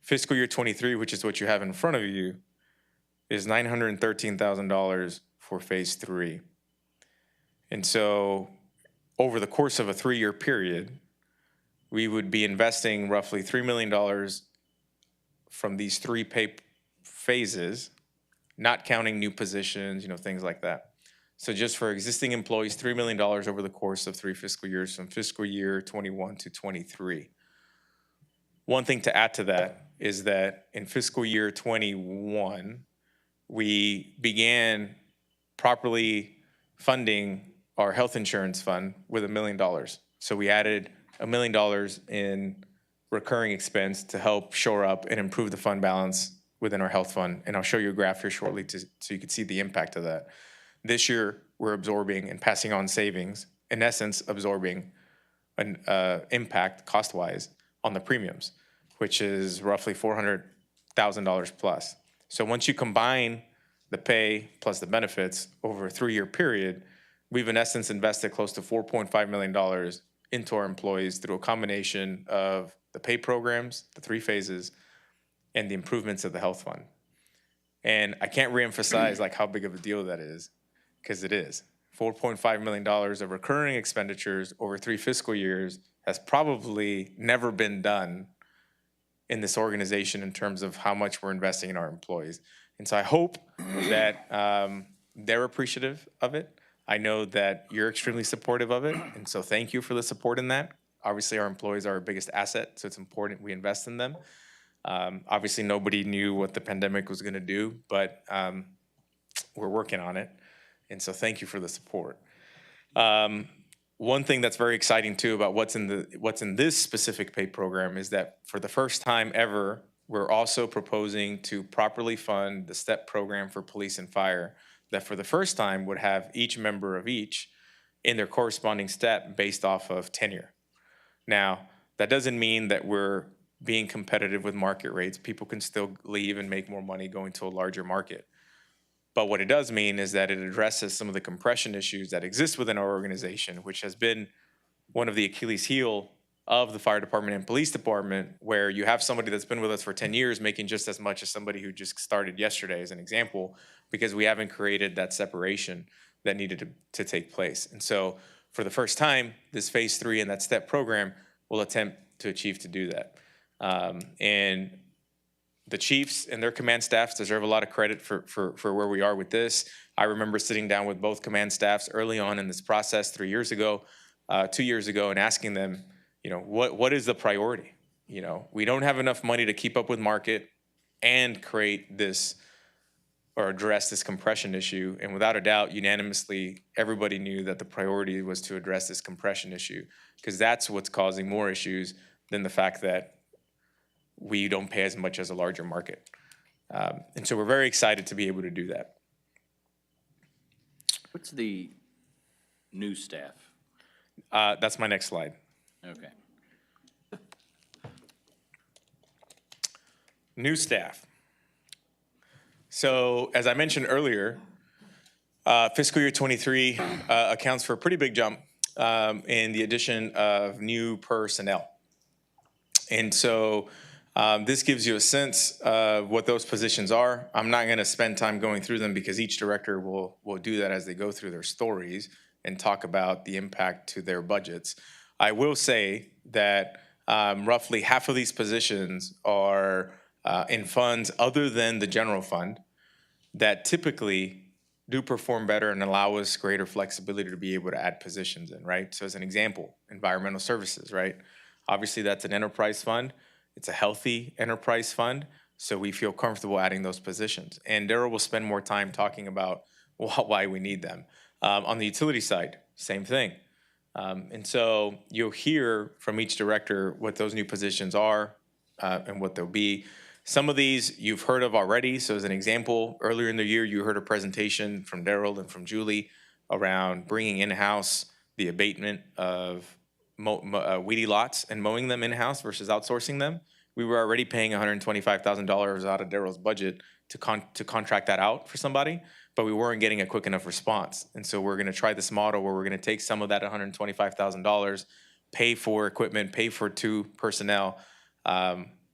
Fiscal year 23, which is what you have in front of you, is $913,000 for phase 3. And so over the course of a 3-year period, we would be investing roughly $3 million from these 3 pay phases, not counting new positions, things like that. So just for existing employees, $3 million over the course of 3 fiscal years, from fiscal year 21 to 23. One thing to add to that is that in fiscal year 21, we began properly funding our health insurance fund with $1 million. So we added $1 million in recurring expense to help shore up and improve the fund balance within our health fund. And I'll show you a graph here shortly so you can see the impact of that. This year, we're absorbing and passing on savings, in essence, absorbing an impact cost-wise on the premiums, which is roughly $400,000 plus. So once you combine the pay plus the benefits over a 3-year period, we've in essence invested close to $4.5 million into our employees through a combination of the pay programs, the 3 phases, and the improvements of the health fund. And I can't reemphasize how big of a deal that is, because it is. $4.5 million of recurring expenditures over 3 fiscal years has probably never been done in this organization in terms of how much we're investing in our employees. And so I hope that they're appreciative of it. I know that you're extremely supportive of it, and so thank you for the support in that. Obviously, our employees are our biggest asset, so it's important we invest in them. Obviously, nobody knew what the pandemic was going to do, but we're working on it, and so thank you for the support. One thing that's very exciting too about what's in this specific pay program is that for the first time ever, we're also proposing to properly fund the STEP program for police and fire, that for the first time would have each member of each in their corresponding step based off of tenure. Now, that doesn't mean that we're being competitive with market rates. People can still leave and make more money going to a larger market. But what it does mean is that it addresses some of the compression issues that exist within our organization, which has been one of the Achilles heel of the fire department and police department, where you have somebody that's been with us for 10 years making just as much as somebody who just started yesterday, as an example, because we haven't created that separation that needed to take place. And so for the first time, this phase 3 and that STEP program will attempt to achieve to do that. And the chiefs and their command staffs deserve a lot of credit for where we are with this. I remember sitting down with both command staffs early on in this process 2 years ago, and asking them, what is the priority? We don't have enough money to keep up with market and create this or address this compression issue. And without a doubt, unanimously, everybody knew that the priority was to address this compression issue, because that's what's causing more issues than the fact that we don't pay as much as a larger market. And so we're very excited to be able to do that. What's the new staff? That's my next slide. Okay. New staff. So as I mentioned earlier, fiscal year 23 accounts for a pretty big jump in the addition of new personnel. And so this gives you a sense of what those positions are. I'm not going to spend time going through them because each director will do that as they go through their stories and talk about the impact to their budgets. I will say that roughly half of these positions are in funds other than the general fund that typically do perform better and allow us greater flexibility to be able to add positions in, right? So as an example, environmental services, right? Obviously that's an enterprise fund. It's a healthy enterprise fund, so we feel comfortable adding those positions. And Daryl will spend more time talking about why we need them. On the utility side, same thing. And so you'll hear from each director what those new positions are and what they'll be. Some of these you've heard of already. So as an example, earlier in the year, you heard a presentation from Daryl and from Julie around bringing in-house the abatement of weedy lots and mowing them in-house versus outsourcing them. We were already paying $125,000 out of Daryl's budget to contract that out for somebody, but we weren't getting a quick enough response. And so we're going to try this model where we're going to take some of that $125,000, pay for equipment, pay for 2 personnel,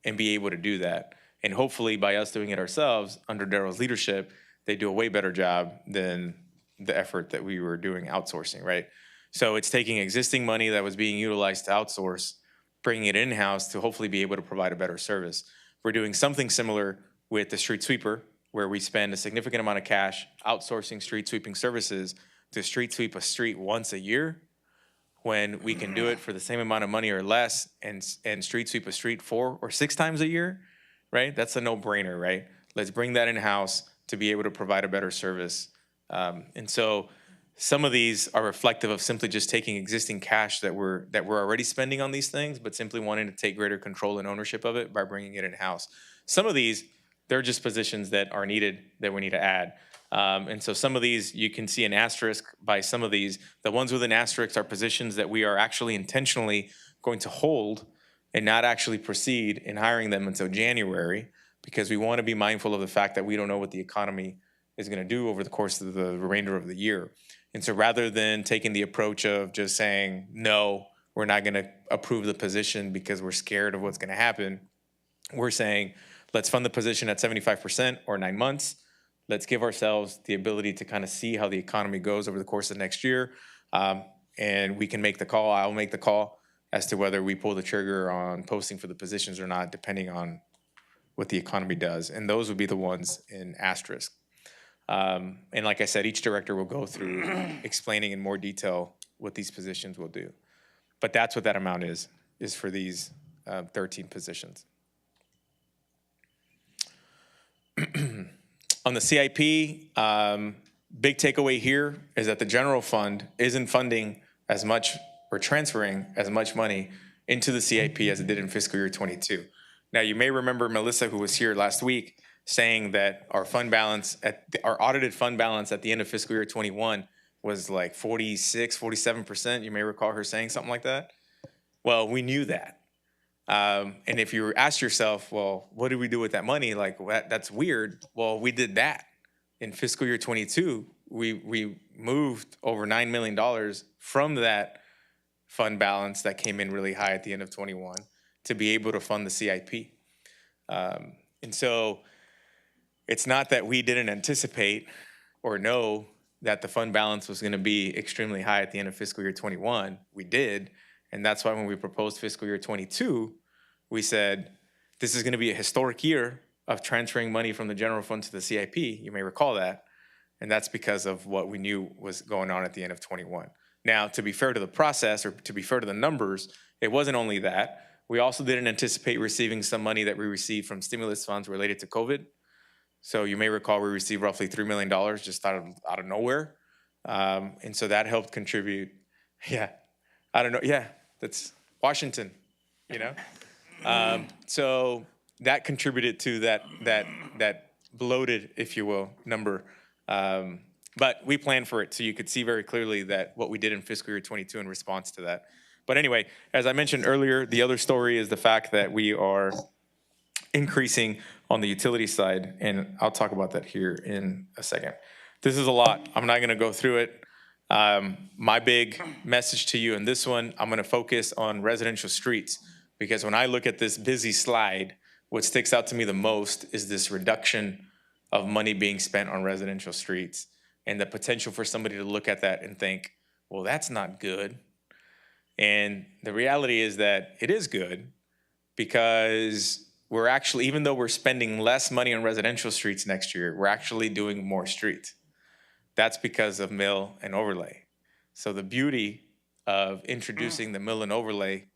and be able to do that. And hopefully by us doing it ourselves under Daryl's leadership, they do a way better job than the effort that we were doing outsourcing, right? So it's taking existing money that was being utilized to outsource, bringing it in-house to hopefully be able to provide a better service. We're doing something similar with the street sweeper, where we spend a significant amount of cash outsourcing street sweeping services to street sweep a street once a year, when we can do it for the same amount of money or less and street sweep a street 4 or 6 times a year, right? That's a no-brainer, right? Let's bring that in-house to be able to provide a better service. And so some of these are reflective of simply just taking existing cash that we're already spending on these things, but simply wanting to take greater control and ownership of it by bringing it in-house. Some of these, they're just positions that are needed that we need to add. And so some of these, you can see an asterisk by some of these. The ones with an asterisk are positions that we are actually intentionally going to hold and not actually proceed in hiring them until January, because we want to be mindful of the fact that we don't know what the economy is going to do over the course of the remainder of the year. And so rather than taking the approach of just saying, no, we're not going to approve the position because we're scared of what's going to happen, we're saying, let's fund the position at 75% or 9 months. Let's give ourselves the ability to kind of see how the economy goes over the course of next year. And we can make the call. I'll make the call as to whether we pull the trigger on posting for the positions or not, depending on what the economy does. And those would be the ones in asterisk. And like I said, each director will go through explaining in more detail what these positions will do. But that's what that amount is for these 13 positions. On the CIP, big takeaway here is that the general fund isn't funding as much or transferring as much money into the CIP as it did in fiscal year 22. Now, you may remember Melissa, who was here last week, saying that our fund balance, our audited fund balance at the end of fiscal year 21 was like 46, 47%. You may recall her saying something like that. Well, we knew that. And if you ask yourself, well, what did we do with that money? Like, that's weird. Well, we did that. In fiscal year 22, we moved over $9 million from that fund balance that came in really high at the end of 21 to be able to fund the CIP. And so it's not that we didn't anticipate or know that the fund balance was going to be extremely high at the end of fiscal year 21. We did. And that's why when we proposed fiscal year 22, we said, this is going to be a historic year of transferring money from the general fund to the CIP. You may recall that. And that's because of what we knew was going on at the end of 21. Now, to be fair to the process, or to be fair to the numbers, it wasn't only that. We also didn't anticipate receiving some money that we received from stimulus funds related to COVID. So you may recall we received roughly $3 million just out of nowhere. And so that helped contribute. Yeah, I don't know. Yeah, that's Washington, you know? So that contributed to that bloated, if you will, number. But we planned for it, so you could see very clearly that what we did in fiscal year 22 in response to that. But anyway, as I mentioned earlier, the other story is the fact that we are increasing on the utility side, and I'll talk about that here in a second. This is a lot. I'm not going to go through it. My big message to you in this one, I'm going to focus on residential streets, because when I look at this busy slide, what sticks out to me the most is this reduction of money being spent on residential streets, and the potential for somebody to look at that and think, well, that's not good. And the reality is that it is good, because we're actually, even though we're spending less money on residential streets next year, we're actually doing more streets. That's because of mill and overlay. So the beauty of introducing the mill and overlay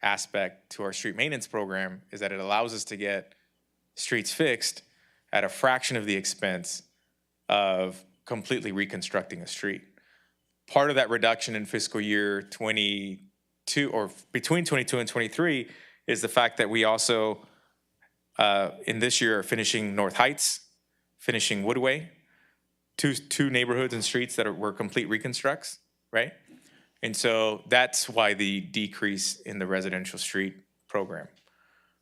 aspect to our street maintenance program is that it allows us to get streets fixed at a fraction of the expense of completely reconstructing a street. Part of that reduction in fiscal year 22, or between 22 and 23, is the fact that we also, in this year, are finishing North Heights, finishing Woodway, two neighborhoods and streets that were complete reconstructs, right? And so that's why the decrease in the residential street program.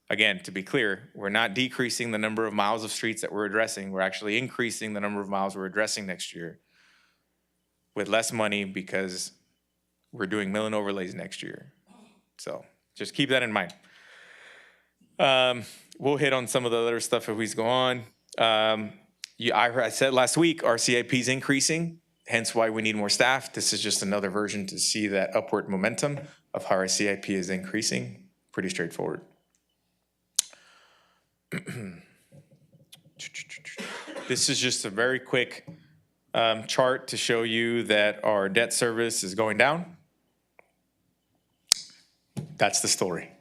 Again, to be clear, we're not decreasing the number of miles of streets that we're addressing. We're actually increasing the number of miles we're addressing next year with less money, because we're doing mill and overlays next year. So just keep that in mind. We'll hit on some of the other stuff if we go on. I said last week our CIP is increasing, hence why we need more staff. This is just another version to see that upward momentum of how our CIP is increasing. Pretty straightforward. This is just a very quick chart to show you that our debt service is going down. That's the story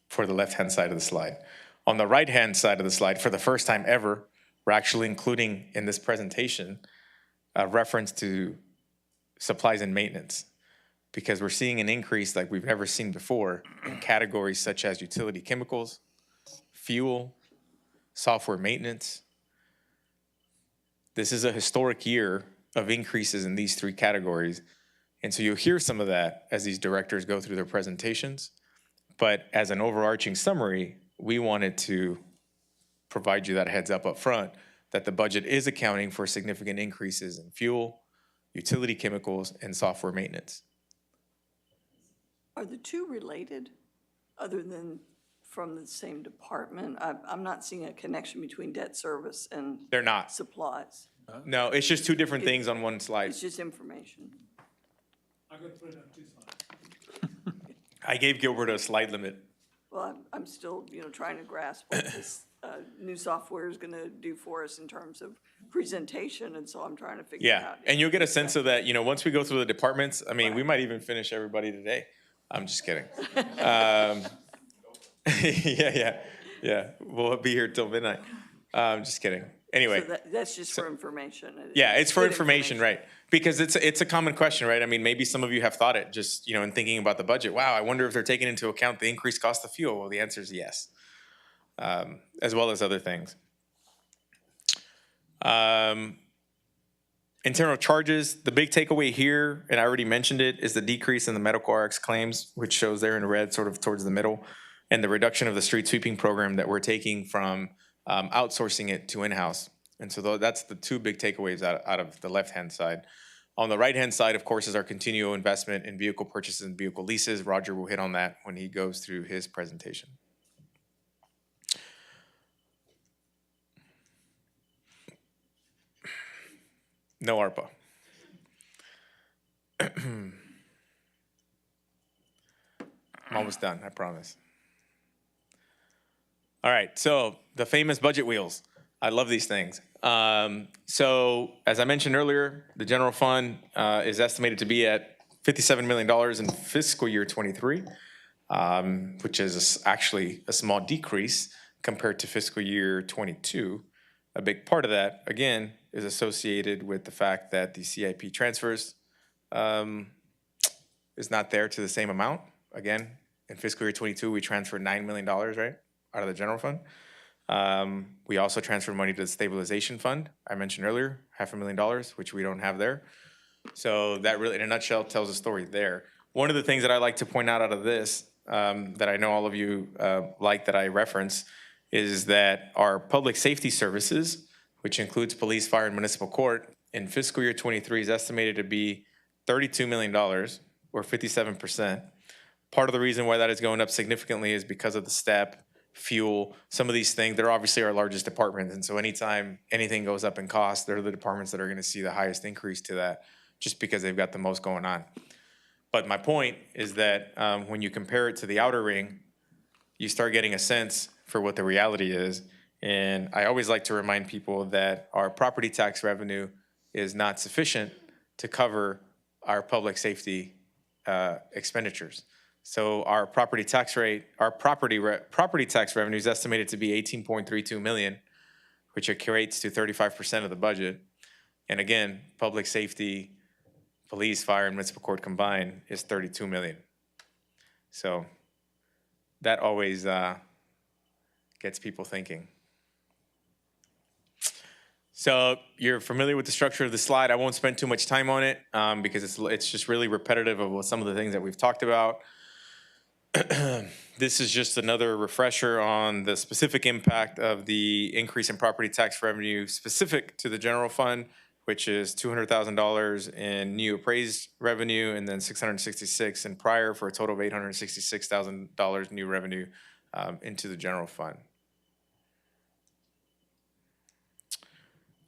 for the left-hand side of the slide. On the right-hand side of the slide, for the first time ever, we're actually including in this presentation a reference to supplies and maintenance, because we're seeing an increase like we've never seen before in categories such as utility chemicals, fuel, software maintenance. This is a historic year of increases in these three categories. And so you'll hear some of that as these directors go through their presentations. But as an overarching summary, we wanted to provide you that heads up front that the budget is accounting for significant increases in fuel, utility chemicals, and software maintenance. Are the two related, other than from the same department? I'm not seeing a connection between debt service and They're not. supplies. No, it's just two different things on one slide. It's just information. I'm gonna put it on 2 slides. I gave Gilbert a slide limit. Well, I'm still, trying to grasp what this new software is going to do for us in terms of presentation, and so I'm trying to figure Yeah, out. and you'll get a sense of that, once we go through the departments. I mean, we might even finish everybody today. I'm just kidding. Yeah. We'll be here till midnight. Just kidding. Anyway. So that's just for information. Yeah, it's for good information, right? Because it's a common question, right? I mean, maybe some of you have thought it just, in thinking about the budget. Wow, I wonder if they're taking into account the increased cost of fuel. Well, the answer is yes, as well as other things. Internal charges, the big takeaway here, and I already mentioned it, is the decrease in the medical RX claims, which shows there in red sort of towards the middle, and the reduction of the street sweeping program that we're taking from outsourcing it to in-house. And so that's the two big takeaways out of the left-hand side. On the right-hand side, of course, is our continual investment in vehicle purchases and vehicle leases. Roger will hit on that when he goes through his presentation. No ARPA. I'm almost done, I promise. All right, so the famous budget wheels. I love these things. So as I mentioned earlier, the general fund is estimated to be at $57 million in fiscal year 23, which is actually a small decrease compared to fiscal year 22. A big part of that, again, is associated with the fact that the CIP transfers is not there to the same amount. Again, in fiscal year 22, we transferred $9 million, right, out of the general fund. We also transferred money to the stabilization fund, I mentioned earlier, $500,000, which we don't have there. So that really, in a nutshell, tells a story there. One of the things that I like to point out of this, that I know all of you like that I reference, is that our public safety services, which includes police, fire, and municipal court, in fiscal year 23 is estimated to be $32 million, or 57%. Part of the reason why that is going up significantly is because of the STEP, fuel, some of these things. They're obviously our largest departments, and so anytime anything goes up in cost, they're the departments that are going to see the highest increase to that, just because they've got the most going on. But my point is that when you compare it to the outer ring, you start getting a sense for what the reality is. And I always like to remind people that our property tax revenue is not sufficient to cover our public safety expenditures. So our property tax rate, our property tax revenue is estimated to be $18.32 million, which equates to 35% of the budget. And again, public safety, police, fire, and municipal court combined is $32 million. So that always gets people thinking. So you're familiar with the structure of the slide. I won't spend too much time on it because it's just really repetitive of some of the things that we've talked about. This is just another refresher on the specific impact of the increase in property tax revenue specific to the general fund, which is $200,000 in new appraised revenue and then $666,000 in prior, for a total of $866,000 new revenue into the general fund.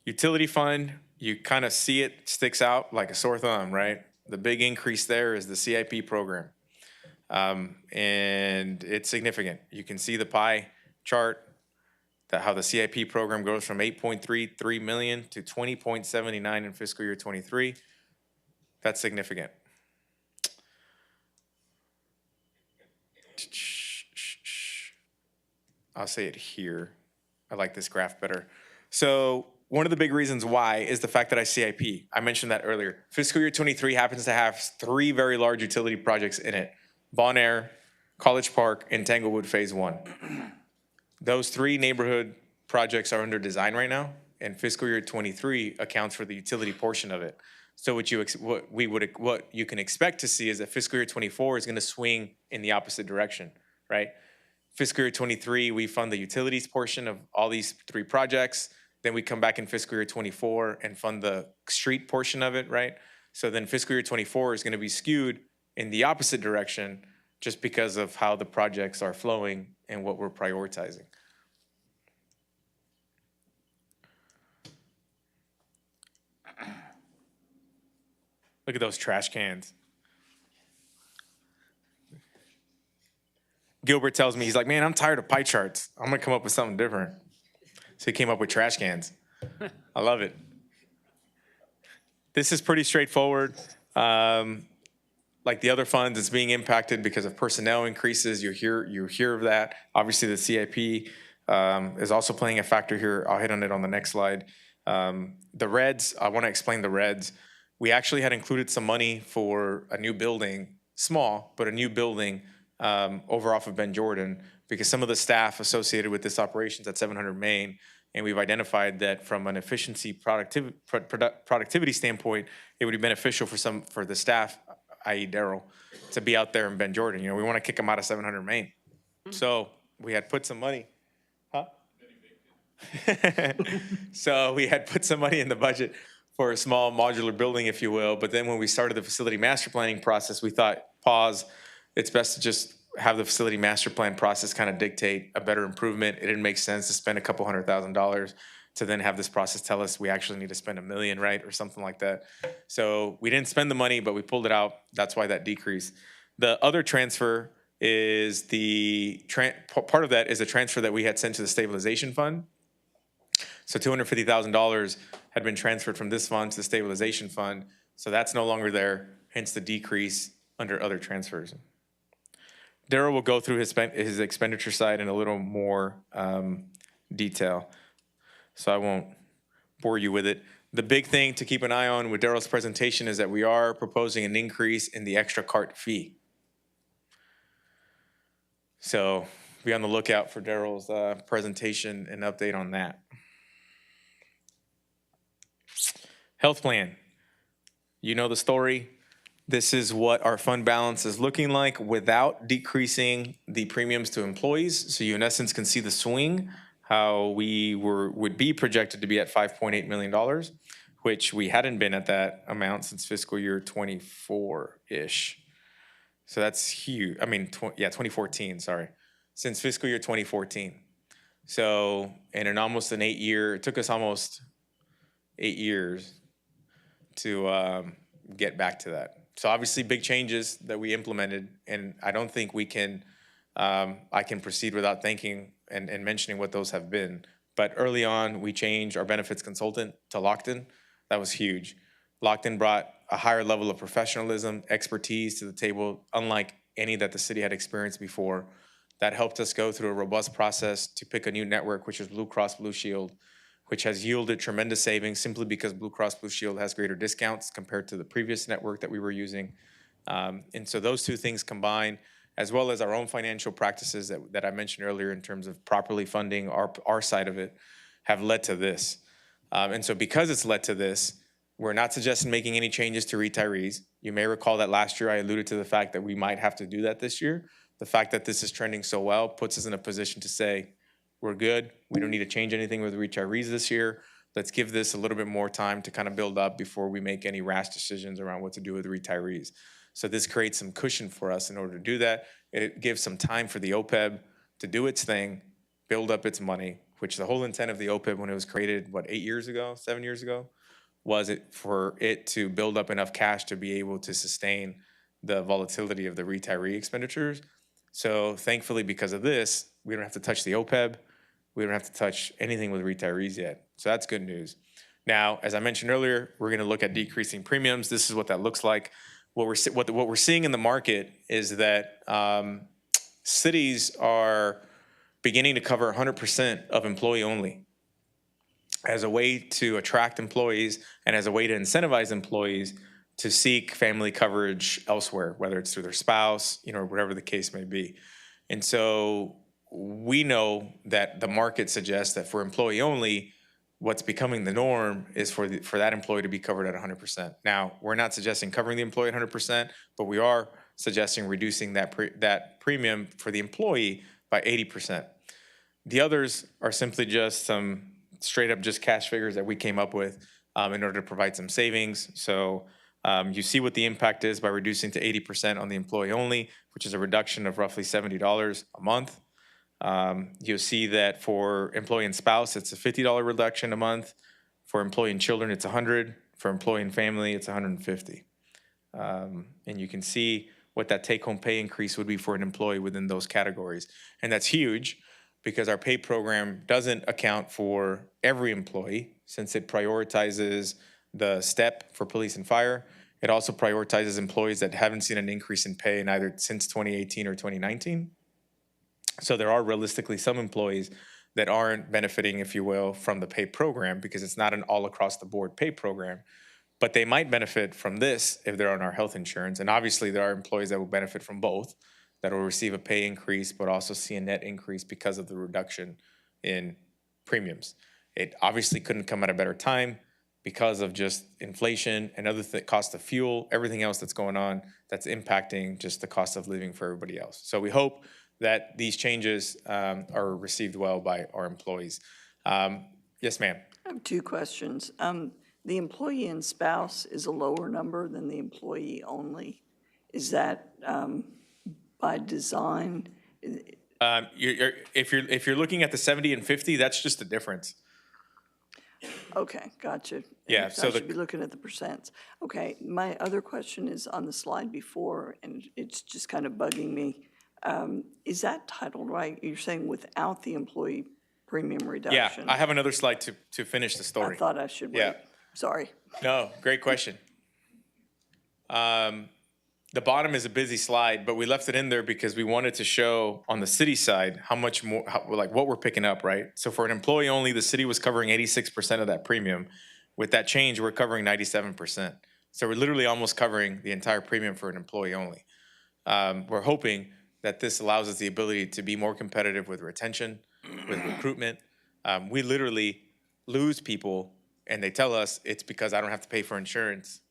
Utility fund, you kind of see it sticks out like a sore thumb, right? The big increase there is the CIP program. And it's significant. You can see the pie chart, that how the CIP program goes from 8.33 million to 20.79 in fiscal year 23. That's significant. I'll say it here. I like this graph better. So one of the big reasons why is the fact that I CIP. I mentioned that earlier. Fiscal year 23 happens to have 3 very large utility projects in it. Bon Air, College Park, and Tanglewood Phase 1. Those 3 neighborhood projects are under design right now, and fiscal year 23 accounts for the utility portion of it. So what you can expect to see is that fiscal year 24 is going to swing in the opposite direction, right? Fiscal year 23, we fund the utilities portion of all these 3 projects. Then we come back in fiscal year 24 and fund the street portion of it, right? So then fiscal year 24 is going to be skewed in the opposite direction just because of how the projects are flowing and what we're prioritizing. Look at those trash cans. Gilbert tells me, he's like, man, I'm tired of pie charts. I'm gonna come up with something different. So he came up with trash cans. I love it. This is pretty straightforward. Like the other funds, it's being impacted because of personnel increases. You hear of that. Obviously, the CIP is also playing a factor here. I'll hit on it on the next slide. The reds, I want to explain the reds. We actually had included some money for a new building, small, but a new building over off of Ben Jordan, because some of the staff associated with this operations at 700 Main, and we've identified that from an efficiency productivity standpoint, it would be beneficial for the staff, i.e. Daryl, to be out there in Ben Jordan. You know, we want to kick them out of 700 Main. So we had put some money, huh? So we had put some money in the budget for a small modular building, if you will. But then when we started the facility master planning process, we thought, pause, it's best to just have the facility master plan process kind of dictate a better improvement. It didn't make sense to spend a couple $100,000 to then have this process tell us we actually need to spend $1 million, right? Or something like that. So we didn't spend the money, but we pulled it out. That's why that decreased. The other transfer is part of that is a transfer that we had sent to the stabilization fund. So $250,000 had been transferred from this fund to the stabilization fund. So that's no longer there, hence the decrease under other transfers. Daryl will go through his expenditure side in a little more detail, so I won't bore you with it. The big thing to keep an eye on with Daryl's presentation is that we are proposing an increase in the extra cart fee. So be on the lookout for Daryl's presentation and update on that. Health plan. You know the story. This is what our fund balance is looking like without decreasing the premiums to employees. So you in essence can see the swing, how we would be projected to be at $5.8 million, which we hadn't been at that amount since fiscal year 24-ish. So that's huge. I mean, 2014, sorry. Since fiscal year 2014. So in an 8 year, it took us almost 8 years to get back to that. So obviously big changes that we implemented, and I don't think we can, I can proceed without thanking and mentioning what those have been. But early on, we changed our benefits consultant to Lockton. That was huge. Lockton brought a higher level of professionalism, expertise to the table, unlike any that the city had experienced before. That helped us go through a robust process to pick a new network, which is Blue Cross Blue Shield, which has yielded tremendous savings simply because Blue Cross Blue Shield has greater discounts compared to the previous network that we were using. And so those two things combined, as well as our own financial practices that I mentioned earlier in terms of properly funding our side of it, have led to this. And so because it's led to this, we're not suggesting making any changes to retirees. You may recall that last year I alluded to the fact that we might have to do that this year. The fact that this is trending so well puts us in a position to say, we're good. We don't need to change anything with retirees this year. Let's give this a little bit more time to kind of build up before we make any rash decisions around what to do with retirees. So this creates some cushion for us in order to do that. It gives some time for the OPEB to do its thing, build up its money, which the whole intent of the OPEB when it was created, 7 years ago, was it for it to build up enough cash to be able to sustain the volatility of the retiree expenditures. So thankfully, because of this, we don't have to touch the OPEB. We don't have to touch anything with retirees yet. So that's good news. Now, as I mentioned earlier, we're going to look at decreasing premiums. This is what that looks like. What we're seeing in the market is that cities are beginning to cover 100% of employee only as a way to attract employees and as a way to incentivize employees to seek family coverage elsewhere, whether it's through their spouse, whatever the case may be. And so we know that the market suggests that for employee only, what's becoming the norm is for that employee to be covered at 100%. Now, we're not suggesting covering the employee at 100%, but we are suggesting reducing that premium for the employee by 80%. The others are simply just some straight up just cash figures that we came up with in order to provide some savings. So you see what the impact is by reducing to 80% on the employee only, which is a reduction of roughly $70 a month. You'll see that for employee and spouse, it's a $50 reduction a month. For employee and children, it's $100. For employee and family, it's $150. And you can see what that take-home pay increase would be for an employee within those categories. And that's huge because our pay program doesn't account for every employee since it prioritizes the STEP for police and fire. It also prioritizes employees that haven't seen an increase in pay in either since 2018 or 2019. So there are realistically some employees that aren't benefiting, if you will, from the pay program because it's not an all across the board pay program. But they might benefit from this if they're on our health insurance. And obviously there are employees that will benefit from both, that will receive a pay increase, but also see a net increase because of the reduction in premiums. It obviously couldn't come at a better time because of just inflation and other cost of fuel, everything else that's going on that's impacting just the cost of living for everybody else. So we hope that these changes are received well by our employees. Yes, ma'am. I have two questions. The employee and spouse is a lower number than the employee only. Is that by design? If you're looking at the 70 and 50, that's just the difference. Okay, gotcha. Yeah, So I should be looking at the percents. Okay, my other question is on the slide before, and it's just kind of bugging me. Is that titled right? You're saying without the employee premium Yeah, reduction? I have another slide to finish the I story. thought I should wait. Yeah. Sorry. No, great question. The bottom is a busy slide, but we left it in there because we wanted to show on the city side how much more, what we're picking up, right? So for an employee only, the city was covering 86% of that premium. With that change, we're covering 97%. So we're literally almost covering the entire premium for an employee only. We're hoping that this allows us the ability to be more competitive with retention, with recruitment. We literally lose people and they tell us it's because I don't have to pay for insurance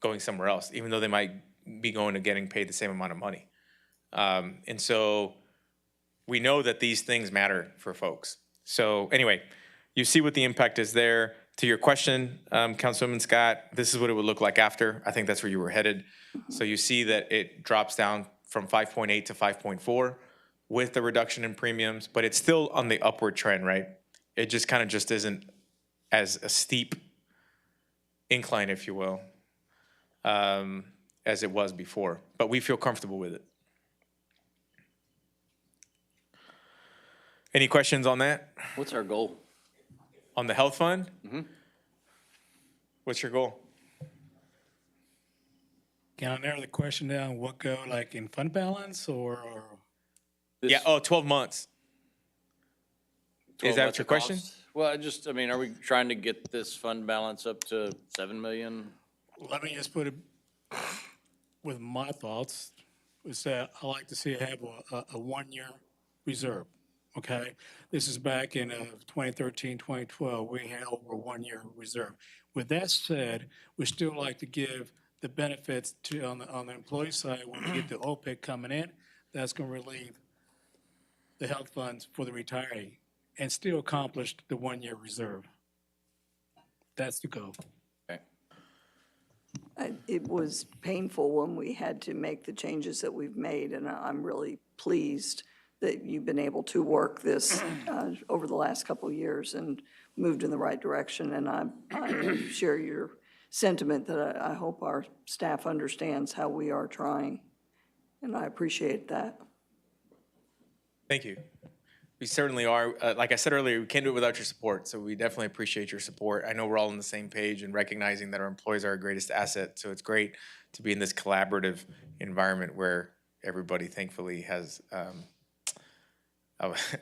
going somewhere else, even though they might be going to getting paid the same amount of money. And so we know that these things matter for folks. So anyway, you see what the impact is there. To your question, Councilwoman Scott, this is what it would look like after. I think that's where you were headed. So you see that it drops down from 5.8 to 5.4 with the reduction in premiums, but it's still on the upward trend, right? It just kind of just isn't as a steep incline, if you will, as it was before, but we feel comfortable with it. Any questions on that? What's our goal? On the health fund? What's your goal? Can I narrow the question down? What go like in fund balance or? This- Yeah, 12 months. 12 Is that months your of question? cost? Well, are we trying to get this fund balance up to 7 million? Let me just put it with my thoughts, is that I like to see it have a 1-year reserve, okay? This is back in 2013, 2012, we had over a 1-year reserve. With that said, we still like to give the benefits to, on the employee side, when we get the OPEC coming in, that's gonna relieve the health funds for the retiree and still accomplish the 1-year reserve. That's the goal. Okay. It was painful when we had to make the changes that we've made, and I'm really pleased that you've been able to work this over the last couple of years and moved in the right direction. And I share your sentiment that I hope our staff understands how we are trying. And I appreciate that. Thank you. We certainly are. Like I said earlier, we can't do it without your support, so we definitely appreciate your support. I know we're all on the same page and recognizing that our employees are our greatest asset, so it's great to be in this collaborative environment where everybody thankfully has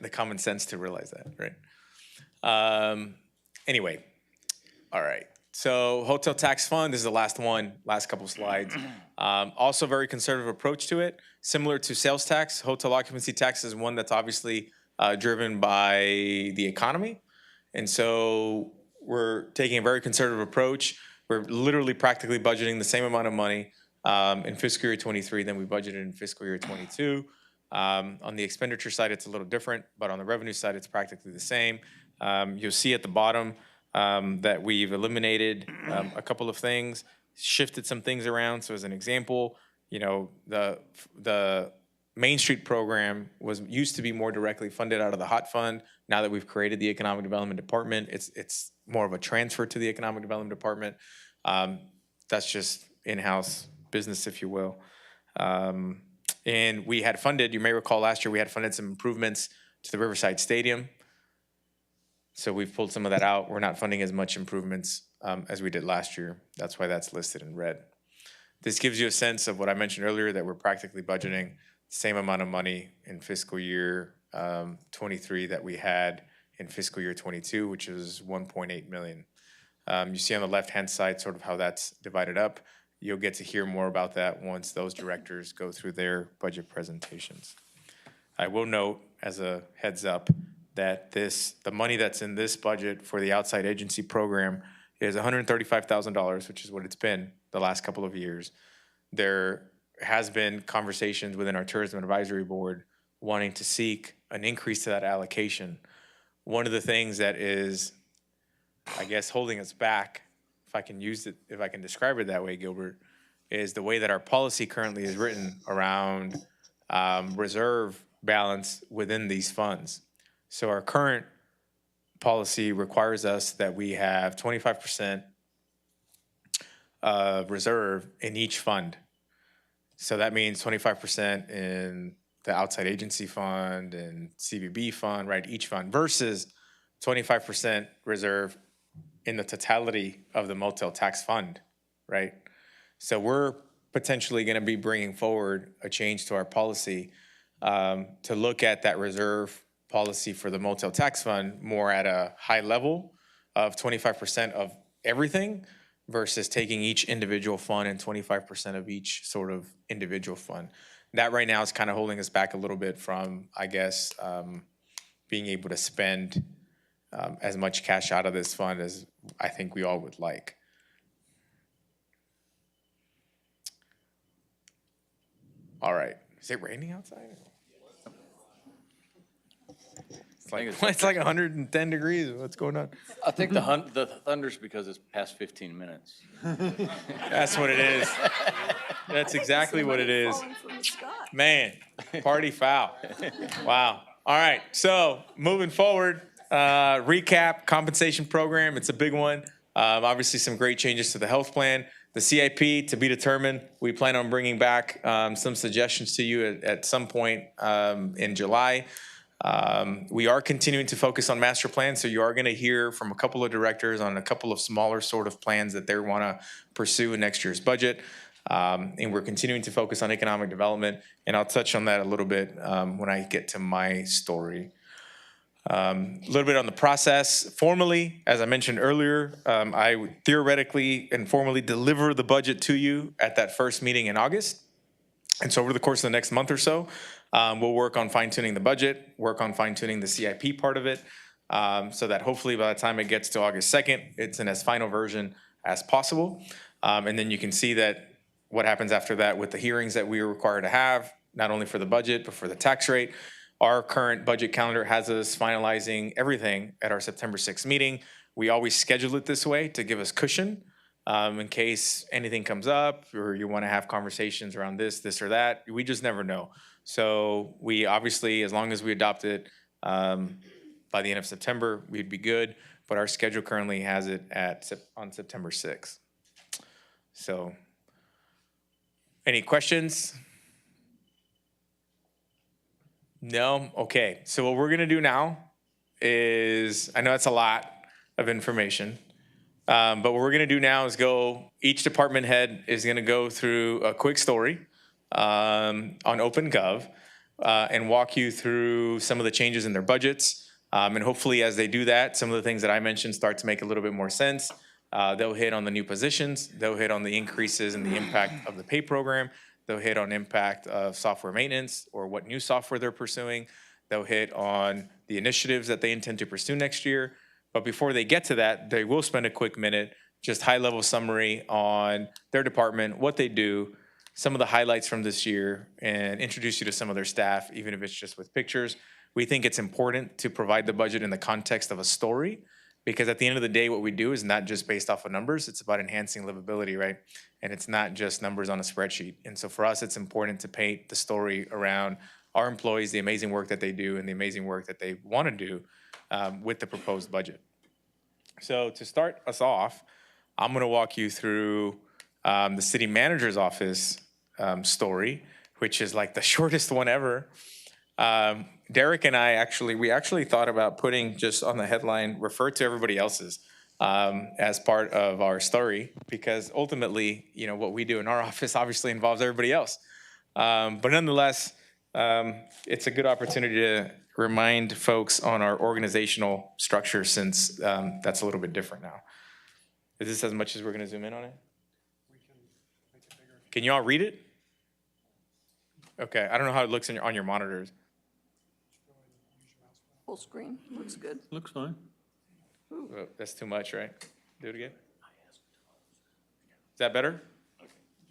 the common sense to realize that, right? Anyway, all right. So hotel tax fund, this is the last one, last couple slides. Also very conservative approach to it. Similar to sales tax, hotel occupancy tax is one that's obviously driven by the economy. And so we're taking a very conservative approach. We're literally practically budgeting the same amount of money in fiscal year 23 than we budgeted in fiscal year 22. On the expenditure side, it's a little different, but on the revenue side, it's practically the same. You'll see at the bottom that we've eliminated a couple of things, shifted some things around. So as an example, you know, the Main Street program used to be more directly funded out of the HOT fund. Now that we've created the Economic Development Department, it's more of a transfer to the Economic Development Department. That's just in-house business, if you will. And we had funded, you may recall last year, we had funded some improvements to the Riverside Stadium. So we've pulled some of that out. We're not funding as much improvements as we did last year. That's why that's listed in red. This gives you a sense of what I mentioned earlier, that we're practically budgeting the same amount of money in fiscal year 23 that we had in fiscal year 22, which is 1.8 million. You see on the left-hand side sort of how that's divided up. You'll get to hear more about that once those directors go through their budget presentations. I will note, as a heads up, that the money that's in this budget for the outside agency program is $135,000, which is what it's been the last couple of years. There has been conversations within our Tourism Advisory Board wanting to seek an increase to that allocation. One of the things that is, I guess, holding us back, if I can describe it that way, Gilbert, is the way that our policy currently is written around reserve balance within these funds. So our current policy requires us that we have 25% reserve in each fund. So that means 25% in the outside agency fund and CVB fund, right? Each fund versus 25% reserve in the totality of the motel tax fund, right? So we're potentially going to be bringing forward a change to our policy to look at that reserve policy for the motel tax fund more at a high level of 25% of everything versus taking each individual fund and 25% of each sort of individual fund. That right now is kind of holding us back a little bit from, I guess, being able to spend as much cash out of this fund as I think we all would like. All right. Is it raining outside? It's like 110 degrees. What's going on? I think the thunder's because it's past 15 minutes. That's what it is. That's exactly what it is. Falling from the sky. Man, party foul. Wow. All right. So moving forward, recap compensation program. It's a big one. Obviously, some great changes to the health plan. The CIP to be determined. We plan on bringing back some suggestions to you at some point in July. We are continuing to focus on master plans, so you are going to hear from a couple of directors on a couple of smaller sort of plans that they want to pursue in next year's budget. And we're continuing to focus on economic development, and I'll touch on that a little bit when I get to my story. A little bit on the process. Formally, as I mentioned earlier, I would theoretically and formally deliver the budget to you at that first meeting in August. And so over the course of the next month or so, we'll work on fine-tuning the budget, work on fine-tuning the CIP part of it, so that hopefully by the time it gets to August 2nd, it's in as final version as possible. And then you can see that what happens after that with the hearings that we are required to have, not only for the budget, but for the tax rate. Our current budget calendar has us finalizing everything at our September 6th meeting. We always schedule it this way to give us cushion in case anything comes up or you want to have conversations around this or that. We just never know. So we obviously, as long as we adopt it by the end of September, we'd be good. But our schedule currently has it on September 6th. So, any questions? No? Okay. So what we're gonna do now is, I know that's a lot of information, but what we're gonna do now is each department head is gonna go through a quick story on OpenGov and walk you through some of the changes in their budgets. And hopefully as they do that, some of the things that I mentioned start to make a little bit more sense. They'll hit on the new positions, they'll hit on the increases and the impact of the pay program, they'll hit on impact of software maintenance or what new software they're pursuing, they'll hit on the initiatives that they intend to pursue next year. But before they get to that, they will spend a quick minute, just high-level summary on their department, what they do, some of the highlights from this year, and introduce you to some of their staff, even if it's just with pictures. We think it's important to provide the budget in the context of a story, because at the end of the day, what we do is not just based off of numbers, it's about enhancing livability, right? And it's not just numbers on a spreadsheet. And so for us, it's important to paint the story around our employees, the amazing work that they do, and the amazing work that they want to do with the proposed budget. So to start us off, I'm going to walk you through the city manager's office story, which is like the shortest one ever. Derek and I actually thought about putting just on the headline, refer to everybody else's as part of our story, because ultimately, you know, what we do in our office obviously involves everybody else. But nonetheless, it's a good opportunity to remind folks on our organizational structure, since that's a little bit different now. Is this as much as we're going to zoom in on it? Can you all read it? Okay, I don't know how it looks on your monitors. Full screen, looks good. Looks fine. Oh, that's too much, right? Do it again. Is that better?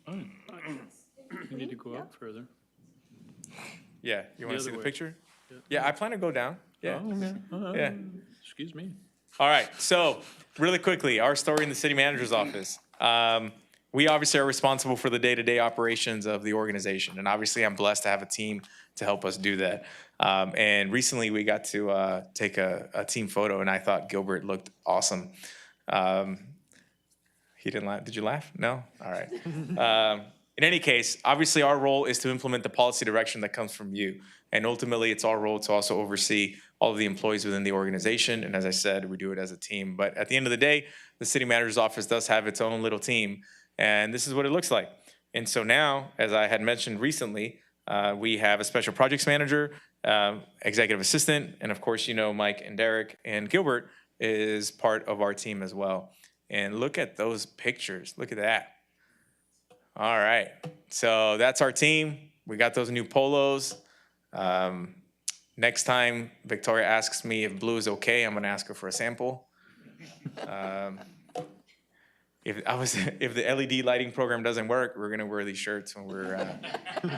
You need to go up further. Yeah, you want to other see the way. picture? Yeah, I plan to go down. Yeah, Okay. yeah. Excuse me. All right, so really quickly, our story in the city manager's office. We obviously are responsible for the day-to-day operations of the organization, and obviously I'm blessed to have a team to help us do that. And recently we got to take a team photo, and I thought Gilbert looked awesome. He didn't laugh. Did you laugh? No? All right. In any case, obviously our role is to implement the policy direction that comes from you. And ultimately, it's our role to also oversee all of the employees within the organization. And as I said, we do it as a team. But at the end of the day, the city manager's office does have its own little team. And this is what it looks like. And so now, as I had mentioned recently, we have a special projects manager, executive assistant, and of course, you know, Mike and Derek and Gilbert is part of our team as well. And look at those pictures. Look at that. All right. So that's our team. We got those new polos. Next time Victoria asks me if blue is okay, I'm going to ask her for a sample. If the LED lighting program doesn't work, we're going to wear these shirts when we're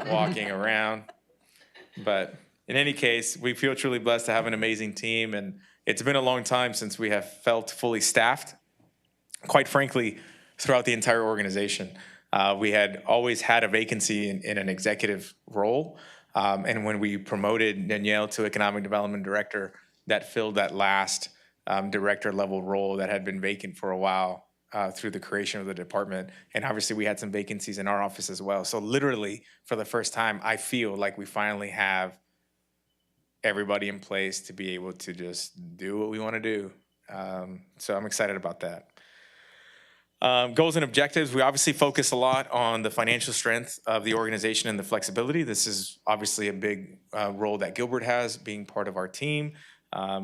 walking around. But in any case, we feel truly blessed to have an amazing team, and it's been a long time since we have felt fully staffed. Quite frankly, throughout the entire organization, we had always had a vacancy in an executive role, and when we promoted Danielle to Economic Development Director, that filled that last director level role that had been vacant for a while. Through the creation of the department. And obviously we had some vacancies in our office as well. So literally for the first time, I feel like we finally have everybody in place to be able to just do what we want to do. So I'm excited about that. Goals and objectives, we obviously focus a lot on the financial strength of the organization and the flexibility. This is obviously a big role that Gilbert has, being part of our team.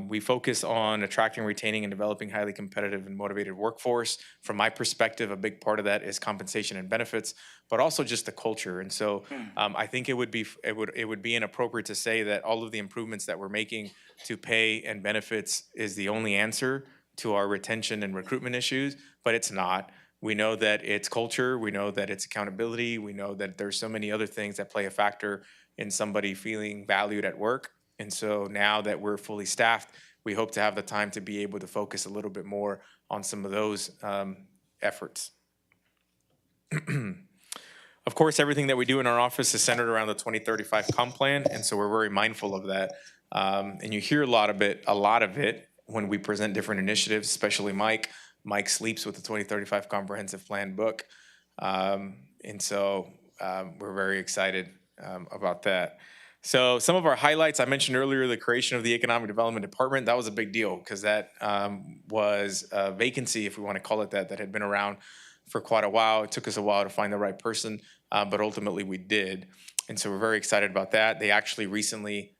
We focus on attracting, retaining, and developing highly competitive and motivated workforce. From my perspective, a big part of that is compensation and benefits, but also just the culture. And so I think it would be inappropriate to say that all of the improvements that we're making to pay and benefits is the only answer to our retention and recruitment issues, but it's not. We know that it's culture, we know that it's accountability, we know that there's so many other things that play a factor in somebody feeling valued at work. And so now that we're fully staffed, we hope to have the time to be able to focus a little bit more on some of those efforts. Of course, everything that we do in our office is centered around the 2035 comp plan, and so we're very mindful of that. And you hear a lot of it when we present different initiatives, especially Mike. Mike sleeps with the 2035 comprehensive plan book. And so we're very excited about that. So some of our highlights, I mentioned earlier, the creation of the Economic Development Department. That was a big deal because that was a vacancy, if we want to call it that had been around for quite a while. It took us a while to find the right person, but ultimately we did. And so we're very excited about that. They actually recently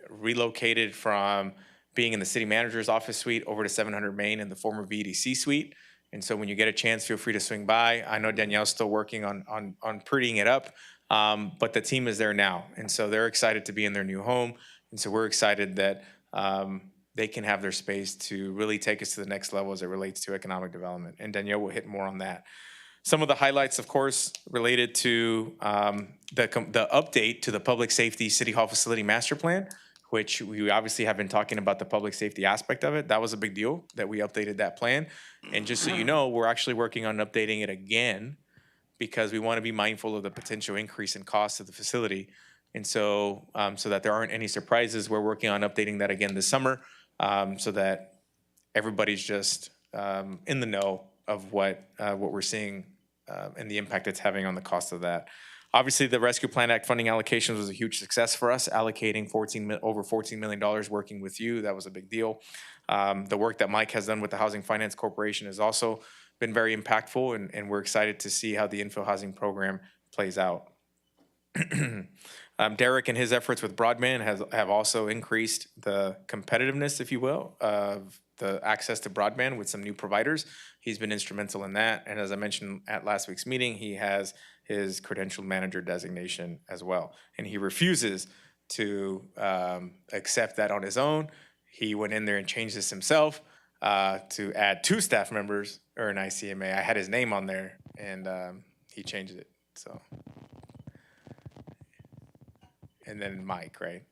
relocated from being in the city manager's office suite over to 700 Main in the former VDC suite. And so when you get a chance, feel free to swing by. I know Danielle's still working on prettying it up, but the team is there now. And so they're excited to be in their new home. And so we're excited that they can have their space to really take us to the next level as it relates to economic development. And Danielle will hit more on that. Some of the highlights, of course, related to the update to the Public Safety City Hall Facility Master Plan, which we obviously have been talking about the public safety aspect of it. That was a big deal that we updated that plan. And just so you know, we're actually working on updating it again because we want to be mindful of the potential increase in cost of the facility. And so, so that there aren't any surprises, we're working on updating that again this summer so that everybody's just in the know of what we're seeing and the impact it's having on the cost of that. Obviously, the Rescue Plan Act funding allocations was a huge success for us, allocating over $14 million working with you. That was a big deal. The work that Mike has done with the Housing Finance Corporation has also been very impactful, and we're excited to see how the infill housing program plays out. Derek and his efforts with broadband have also increased the competitiveness, if you will, of the access to broadband with some new providers. He's been instrumental in that. And as I mentioned at last week's meeting, he has his credentialed manager designation as well. And he refuses to accept that on his own. He went in there and changed this himself to add 2 staff members earn ICMA. I had his name on there, and he changed it. So, and then Mike, right?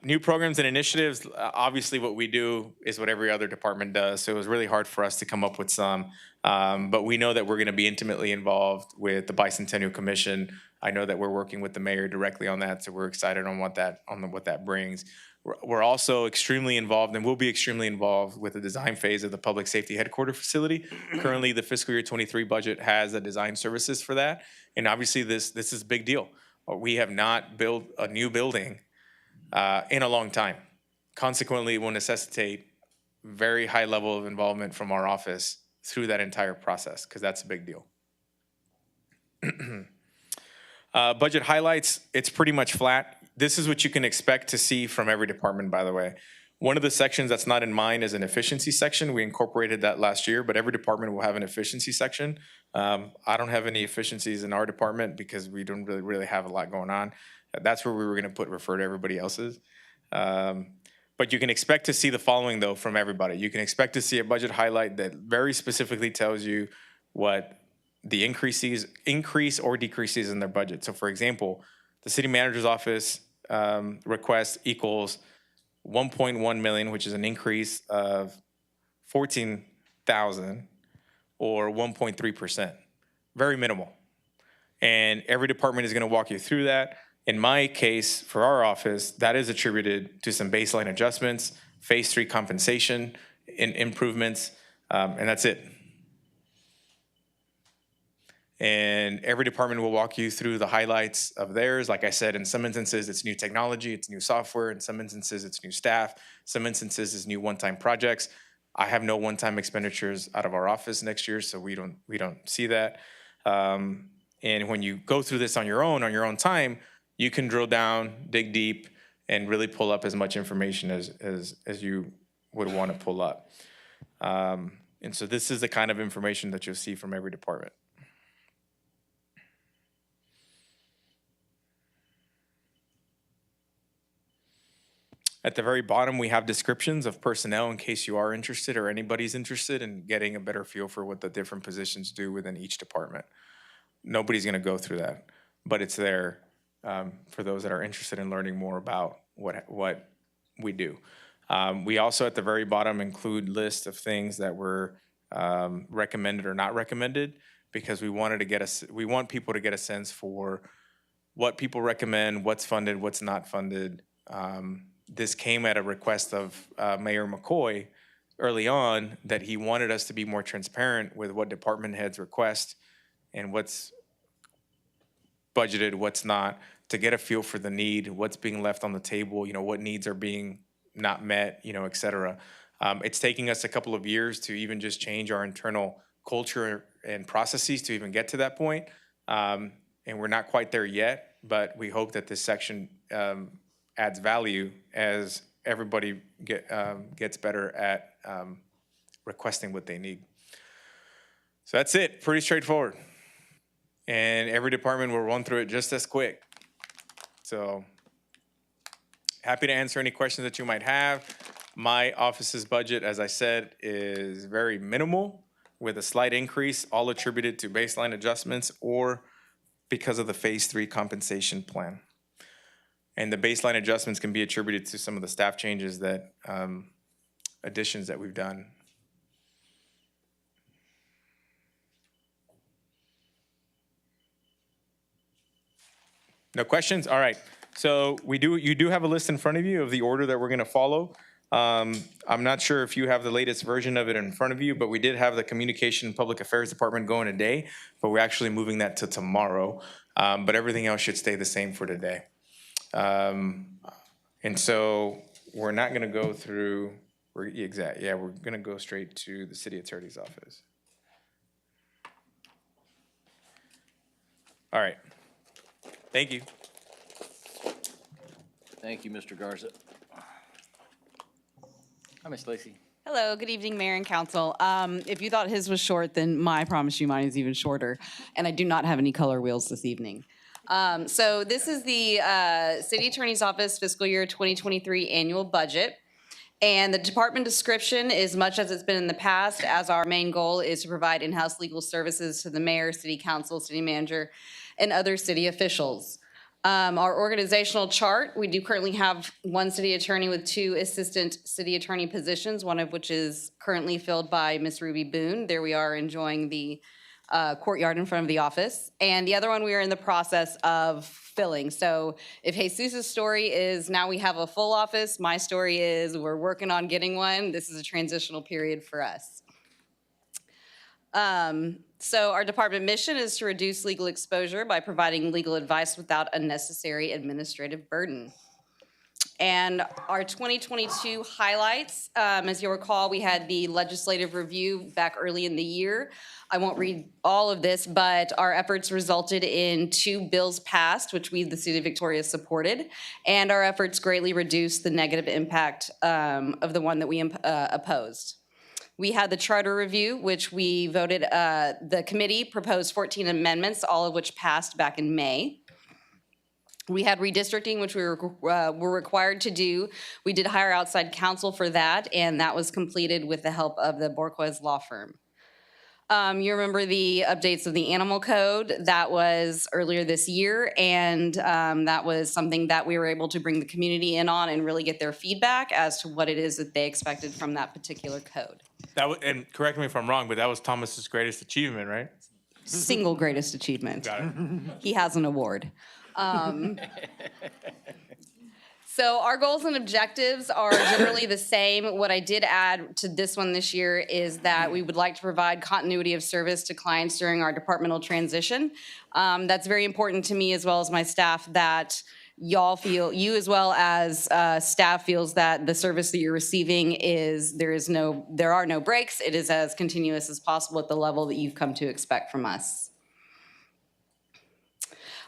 New programs and initiatives, obviously what we do is what every other department does, so it was really hard for us to come up with some. But we know that we're gonna be intimately involved with the Bicentennial Commission. I know that we're working with the mayor directly on that, so we're excited on what that brings. We're also extremely involved, and will be extremely involved with the design phase of the Public Safety Headquarters facility. Currently, the fiscal year 23 budget has a design services for that, and obviously this is a big deal. We have not built a new building in a long time. Consequently, it will necessitate very high level of involvement from our office through that entire process, because that's a big deal. Budget highlights, it's pretty much flat. This is what you can expect to see from every department, by the way. One of the sections that's not in mine is an efficiency section. We incorporated that last year, but every department will have an efficiency section. I don't have any efficiencies in our department because we don't really have a lot going on. That's where we were gonna refer to everybody else's. But you can expect to see the following though from everybody. You can expect to see a budget highlight that very specifically tells you what the increase or decreases in their budget. So for example, the city manager's office request equals 1.1 million, which is an increase of 14,000 or 1.3%. Very minimal. And every department is gonna walk you through that. In my case, for our office, that is attributed to some baseline adjustments, phase 3 compensation improvements, and that's it. And every department will walk you through the highlights of theirs. Like I said, in some instances, it's new technology, it's new software. In some instances, it's new staff. Some instances, it's new one-time projects. I have no one-time expenditures out of our office next year, so we don't see that. And when you go through this on your own time, you can drill down, dig deep, and really pull up as much information as you would want to pull up. And so this is the kind of information that you'll see from every department. At the very bottom, we have descriptions of personnel in case you are interested or anybody's interested in getting a better feel for what the different positions do within each department. Nobody's going to go through that, but it's there for those that are interested in learning more about what we do. We also at the very bottom include lists of things that we're recommended or not recommended, because we want people to get a sense for what people recommend, what's funded, what's not funded. This came at a request of Mayor McCoy early on, that he wanted us to be more transparent with what department heads request and what's budgeted, what's not, to get a feel for the need, what's being left on the table, what needs are being not met, et cetera. It's taking us a couple of years to even just change our internal culture and processes to even get to that point. And we're not quite there yet, but we hope that this section adds value as everybody gets better at requesting what they need. So that's it, pretty straightforward. And every department will run through it just as quick. So happy to answer any questions that you might have. My office's budget, as I said, is very minimal, with a slight increase, all attributed to baseline adjustments or because of the Phase 3 compensation plan. And the baseline adjustments can be attributed to some of the staff changes that, additions that we've done. No questions? All right. So you do have a list in front of you of the order that we're going to follow. I'm not sure if you have the latest version of it in front of you, but we did have the Communication and Public Affairs Department going today, but we're actually moving that to tomorrow. But everything else should stay the same for today. And so we're not going to go through, we're going to go straight to the city attorney's office. All right. Thank you. Thank you, Mr. Garza. Hi, Ms. Lacy. Hello, good evening, Mayor and Council. If you thought his was short, then I promise you mine is even shorter. And I do not have any color wheels this evening. So this is the City Attorney's Office Fiscal Year 2023 Annual Budget. And the department description is much as it's been in the past, as our main goal is to provide in-house legal services to the mayor, city council, city manager, and other city officials. Our organizational chart, we do currently have one city attorney with 2 assistant city attorney positions, one of which is currently filled by Ms. Ruby Boone. There we are enjoying the courtyard in front of the office. And the other one we are in the process of filling. So if Jesus' story is now we have a full office, my story is we're working on getting one. This is a transitional period for us. So our department mission is to reduce legal exposure by providing legal advice without unnecessary administrative burden. And our 2022 highlights, as you'll recall, we had the legislative review back early in the year. I won't read all of this, but our efforts resulted in 2 bills passed, which we, the City of Victoria, supported. And our efforts greatly reduced the negative impact of the one that we opposed. We had the charter review, which we voted, the committee proposed 14 amendments, all of which passed back in May. We had redistricting, which we were required to do. We did hire outside counsel for that, and that was completed with the help of the Borquez Law Firm. You remember the updates of the animal code. That was earlier this year, and that was something that we were able to bring the community in on and really get their feedback as to what it is that they expected from that particular code. And correct me if I'm wrong, but that was Thomas's greatest achievement, right? Single greatest achievement. Got it. He has an award. So our goals and objectives are generally the same. What I did add to this one this year is that we would like to provide continuity of service to clients during our departmental transition. That's very important to me as well as my staff, that y'all feel, you as well as staff feels that the service that you're receiving is, there are no breaks. It is as continuous as possible at the level that you've come to expect from us.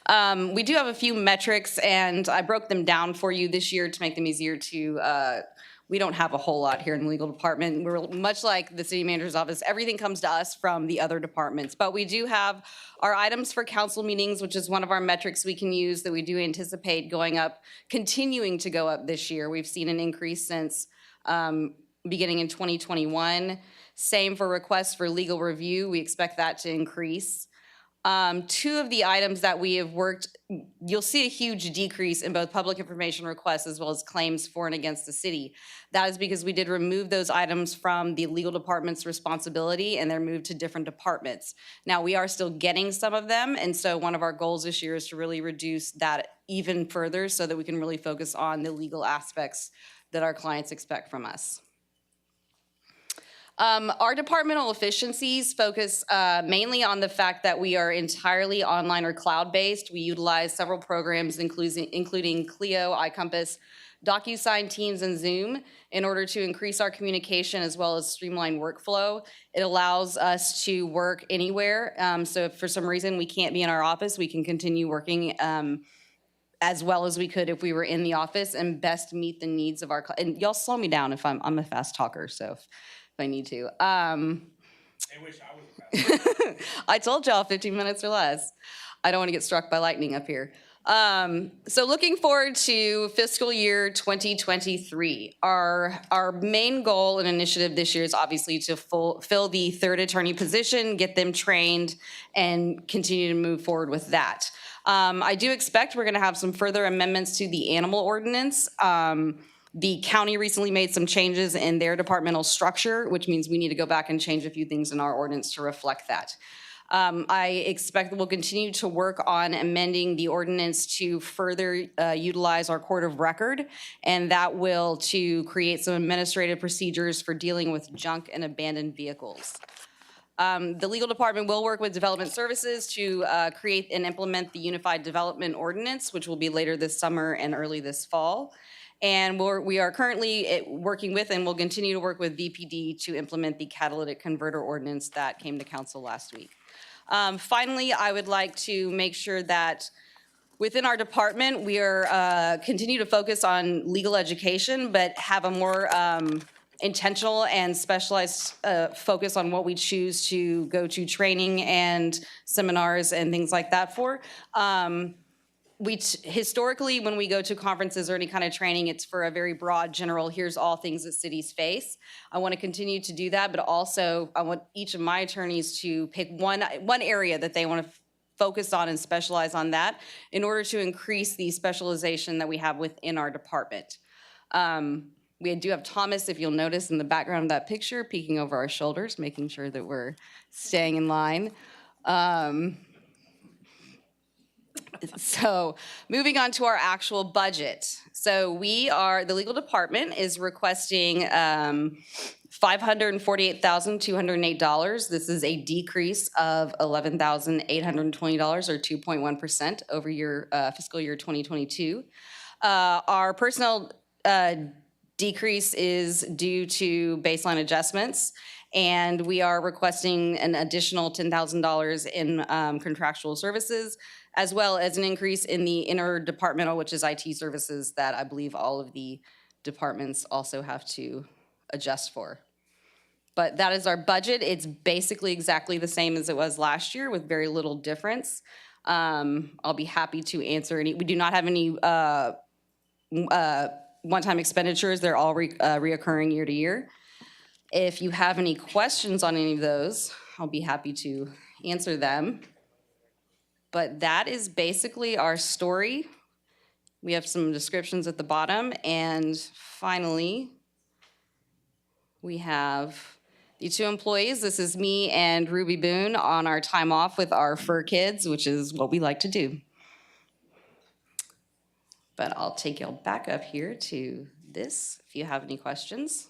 We do have a few metrics, and I broke them down for you this year to make them easier to, we don't have a whole lot here in the legal department. We're much like the city manager's office. Everything comes to us from the other departments, but we do have our items for council meetings, which is one of our metrics we can use that we do anticipate going up, continuing to go up this year. We've seen an increase since beginning in 2021. Same for requests for legal review. We expect that to increase. Two of the items that we have worked, you'll see a huge decrease in both public information requests as well as claims for and against the city. That is because we did remove those items from the legal department's responsibility and they're moved to different departments. Now, we are still getting some of them, and so one of our goals this year is to really reduce that even further so that we can really focus on the legal aspects that our clients expect from us. Our departmental efficiencies focus mainly on the fact that we are entirely online or cloud-based. We utilize several programs, including Clio, iCompass, DocuSign, Teams, and Zoom in order to increase our communication as well as streamline workflow. It allows us to work anywhere. So if for some reason we can't be in our office, we can continue working as well as we could if we were in the office and best meet the needs of our, and y'all slow me down if I'm a fast talker, so if I need to. They wish I was a fast. I told y'all 15 minutes or less. I don't want to get struck by lightning up here. So looking forward to fiscal year 2023. Our main goal and initiative this year is obviously to fill the third attorney position, get them trained, and continue to move forward with that. I do expect we're going to have some further amendments to the animal ordinance. The county recently made some changes in their departmental structure, which means we need to go back and change a few things in our ordinance to reflect that. I expect that we'll continue to work on amending the ordinance to further utilize our court of record, and that will to create some administrative procedures for dealing with junk and abandoned vehicles. The legal department will work with development services to create and implement the Unified Development Ordinance, which will be later this summer and early this fall. And we are currently working with and will continue to work with VPD to implement the catalytic converter ordinance that came to council last week. Finally, I would like to make sure that within our department, we are continue to focus on legal education, but have a more intentional and specialized focus on what we choose to go to training and seminars and things like that for. Historically, when we go to conferences or any kind of training, it's for a very broad, general, here's all things that cities face. I want to continue to do that, but also I want each of my attorneys to pick one area that they want to focus on and specialize on that in order to increase the specialization that we have within our department. We do have Thomas, if you'll notice in the background of that picture, peeking over our shoulders, making sure that we're staying in line. So moving on to our actual budget. So the legal department is requesting $548,208. This is a decrease of $11,820 or 2.1% over your fiscal year 2022. Our personnel decrease is due to baseline adjustments, and we are requesting an additional $10,000 in contractual services, as well as an increase in the interdepartmental, which is IT services, that I believe all of the departments also have to adjust for. But that is our budget. It's basically exactly the same as it was last year with very little difference. I'll be happy to answer any. We do not have any one-time expenditures. They're all reoccurring year to year. If you have any questions on any of those, I'll be happy to answer them. But that is basically our story. We have some descriptions at the bottom. And finally, we have the two employees. This is me and Ruby Boone on our time off with our fur kids, which is what we like to do. But I'll take y'all back up here to this if you have any questions.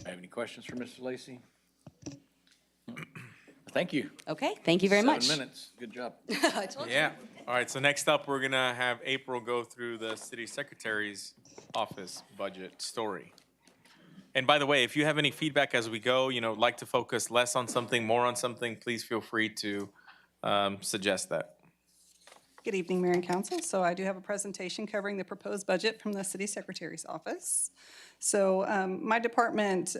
I have any questions for Mr. Lacy? Thank you. Okay, thank you very much. 7 minutes, good job. I told you. Yeah. All right, so next up, we're gonna have April go through the city secretary's office budget story. And by the way, if you have any feedback as we go, like to focus less on something, more on something, please feel free to suggest that. Good evening, Mayor and Council. So I do have a presentation covering the proposed budget from the City Secretary's office. So my department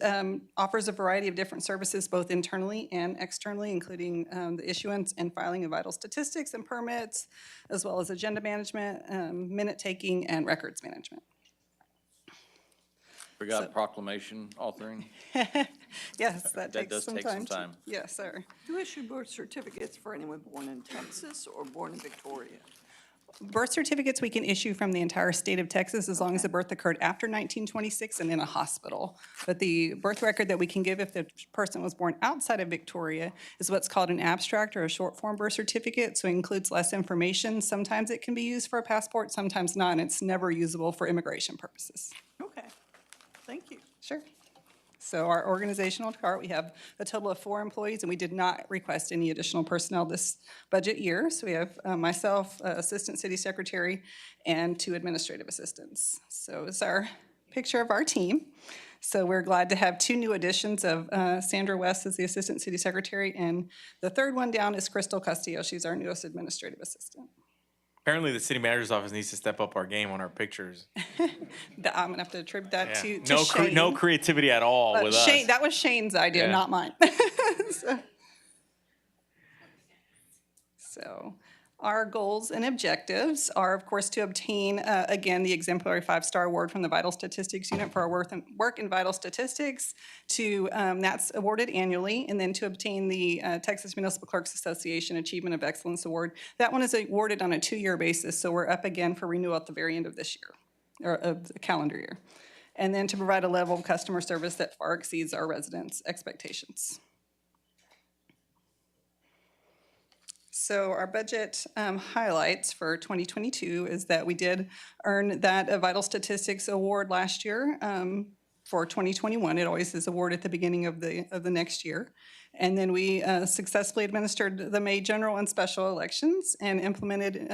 offers a variety of different services, both internally and externally, including the issuance and filing of vital statistics and permits, as well as agenda management, minute taking, and records management. We got proclamation authoring. Yes, that That takes does some take some time. time. Yes, sir. Do you issue birth certificates for anyone born in Texas or born in Victoria? Birth certificates we can issue from the entire state of Texas as long as the birth occurred after 1926 and in a hospital. But the birth record that we can give if the person was born outside of Victoria is what's called an abstract or a short form birth certificate, so it includes less information. Sometimes it can be used for a passport, sometimes not, and it's never usable for immigration purposes. Okay, thank you. Sure. So our organizational chart, we have a total of 4 employees, and we did not request any additional personnel this budget year. So we have myself, Assistant City Secretary, and 2 administrative assistants. So it's our picture of our team. So we're glad to have 2 new additions of Sandra West as the Assistant City Secretary, and the third one down is Crystal Castillo. She's our newest administrative assistant. Apparently, the city manager's office needs to step up our game on our pictures. I'm gonna have to attribute that Yeah. to No, Shane. no creativity at all with us. Shane, that was Shane's idea, Yeah. not mine. So our goals and objectives are, of course, to obtain, again, the exemplary 5-star award from the Vital Statistics Unit for our work in vital statistics. That's awarded annually, and then to obtain the Texas Municipal Clerks Association Achievement of Excellence Award. That one is awarded on a 2-year basis, so we're up again for renewal at the very end of this year, or of the calendar year. And then to provide a level of customer service that far exceeds our residents' expectations. So our budget highlights for 2022 is that we did earn that Vital Statistics Award last year for 2021. It always is awarded at the beginning of the next year. And then we successfully administered the May general and special elections and implemented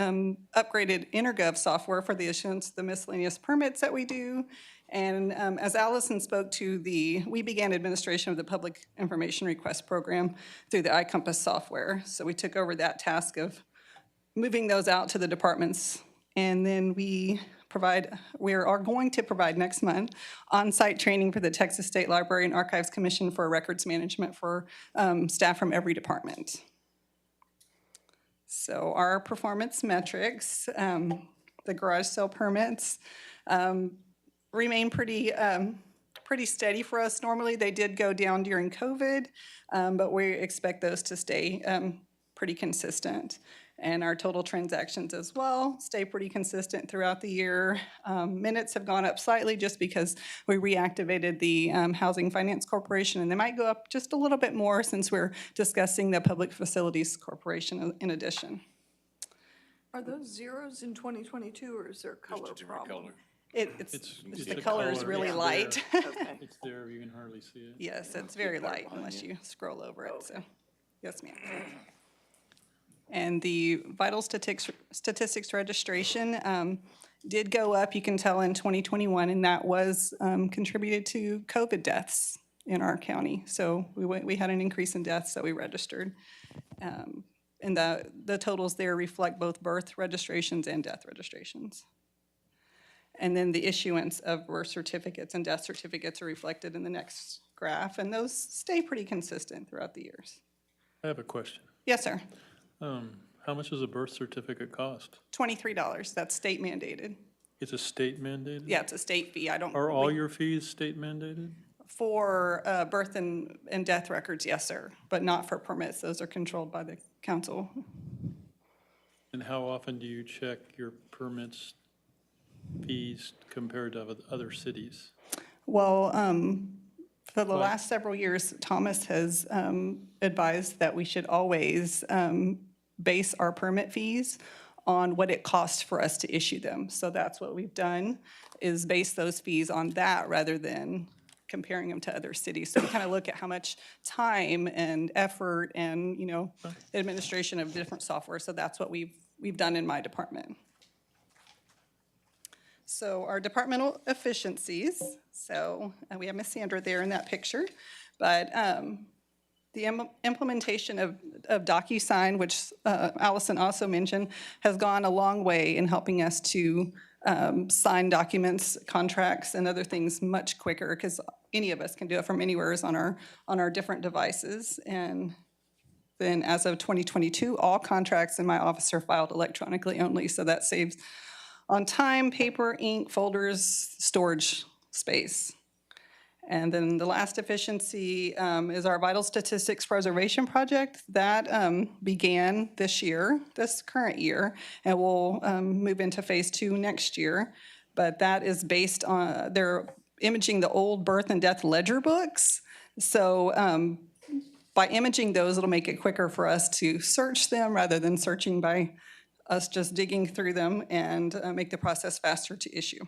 upgraded InterGov software for the issuance of the miscellaneous permits that we do. And as Allison spoke to, we began administration of the Public Information Request Program through the iCompass software. So we took over that task of moving those out to the departments. And then we are going to provide next month on-site training for the Texas State Library and Archives Commission for records management for staff from every department. So our performance metrics, the garage sale permits, remain pretty steady for us. Normally, they did go down during COVID, but we expect those to stay pretty consistent. And our total transactions as well stay pretty consistent throughout the year. Minutes have gone up slightly just because we reactivated the Housing Finance Corporation, and they might go up just a little bit more since we're discussing the Public Facilities Corporation in addition. Are those zeros in 2022, or is there a color problem? It's the a color is color, really yeah. light. Okay. It's there, you can hardly see it. Yes, it's very light unless you scroll over it, so, yes, ma'am. And the vital statistics registration did go up, you can tell, in 2021, and that was contributed to COVID deaths in our county. So we had an increase in deaths that we registered. And the totals there reflect both birth registrations and death registrations. And then the issuance of birth certificates and death certificates are reflected in the next graph, and those stay pretty consistent throughout the years. I have a question. Yes, sir. How much does a birth certificate cost? $23, that's state mandated. It's a state mandated? Yeah, it's a state fee, Are all your fees state mandated? For birth and death records, yes, sir, but not for permits, those are controlled by the council. And how often do you check your permits fees compared to other cities? Well, for the last several years, Thomas has advised that we should always base our permit fees on what it costs for us to issue them. So that's what we've done, is base those fees on that rather than comparing them to other cities. So we kind of look at how much time and effort and, administration of different software. So that's what we've done in my department. So our departmental efficiencies, so we have Miss Sandra there in that picture, but the implementation of DocuSign, which Allison also mentioned, has gone a long way in helping us to sign documents, contracts, and other things much quicker, because any of us can do it from anywhere on our different devices. And then as of 2022, all contracts in my office are filed electronically only, so that saves on time, paper, ink, folders, storage space. And then the last efficiency is our Vital Statistics Preservation Project. That began this current year, and will move into phase 2 next year. But that is based on, they're imaging the old birth and death ledger books. So by imaging those, it'll make it quicker for us to search them rather than searching by us just digging through them, and make the process faster to issue.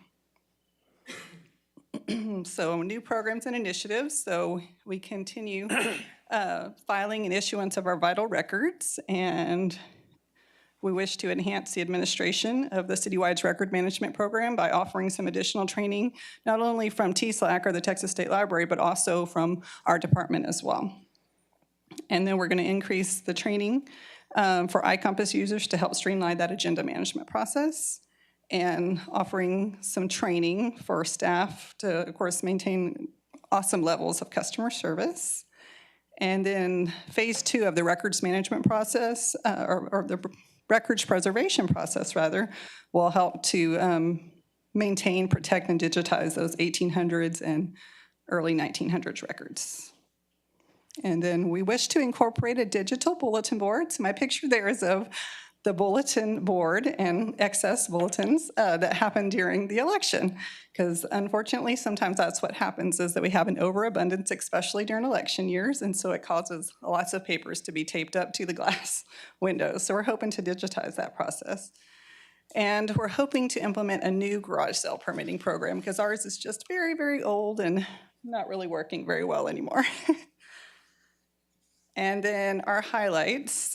So new programs and initiatives. So we continue filing and issuance of our vital records, and we wish to enhance the administration of the Citywide's record management program by offering some additional training, not only from TSLAC or the Texas State Library, but also from our department as well. And then we're going to increase the training for iCompass users to help streamline that agenda management process, and offering some training for staff to, of course, maintain awesome levels of customer service. And then phase 2 of the records management process, or the records preservation process, rather, will help to maintain, protect, and digitize those 1800s and early 1900s records. And then we wish to incorporate a digital bulletin board. So my picture there is of the bulletin board and excess bulletins that happened during the election. Because unfortunately, sometimes that's what happens, is that we have an overabundance, especially during election years. And so it causes lots of papers to be taped up to the glass windows. So we're hoping to digitize that process. And we're hoping to implement a new garage sale permitting program, because ours is just very, very old and not really working very well anymore. And then our highlights,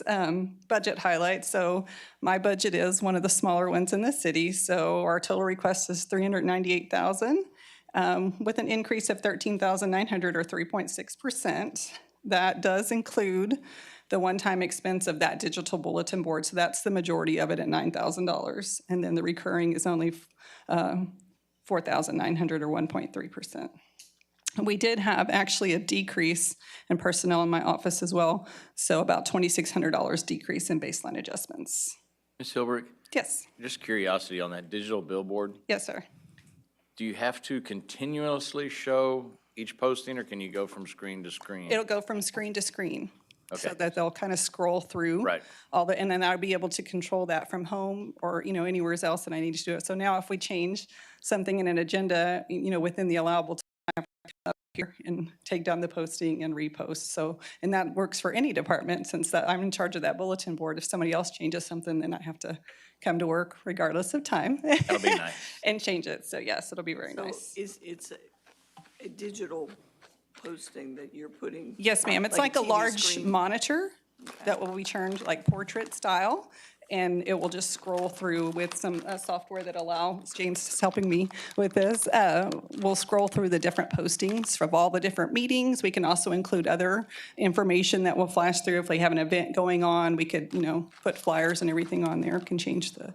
budget highlights. So my budget is one of the smaller ones in the city. So our total request is $398,000 with an increase of $13,900 or 3.6%. That does include the one-time expense of that digital bulletin board. So that's the majority of it at $9,000. And then the recurring is only $4,900 or 1.3%. We did have actually a decrease in personnel in my office as well, so about $2,600 decrease in baseline adjustments. Ms. Hilberg, Yes, just curiosity on that digital billboard. yes, sir. Do you have to continuously show each posting, or can you go from screen to screen? It'll go from screen to screen, so Okay. that they'll kind of scroll through. Right. All the, and then I'll be able to control that from home or, anywhere else that I need to do it. So now if we change something in an agenda, within the allowable time, up here and take down the posting and repost. So, and that works for any department, since that I'm in charge of that bulletin board. If somebody else changes something, then I have to come to work regardless of time. That'll be nice. And change it. So yes, it'll be very So nice. it's a digital posting that you're putting? Yes, ma'am. It's like a TV large screen? monitor that will be turned like portrait style, and it will just scroll through with some software that allows, James is helping me with this, we'll scroll through the different postings from all the different meetings. We can also include other information that will flash through. If we have an event going on, we could, put flyers and everything on there, can change the,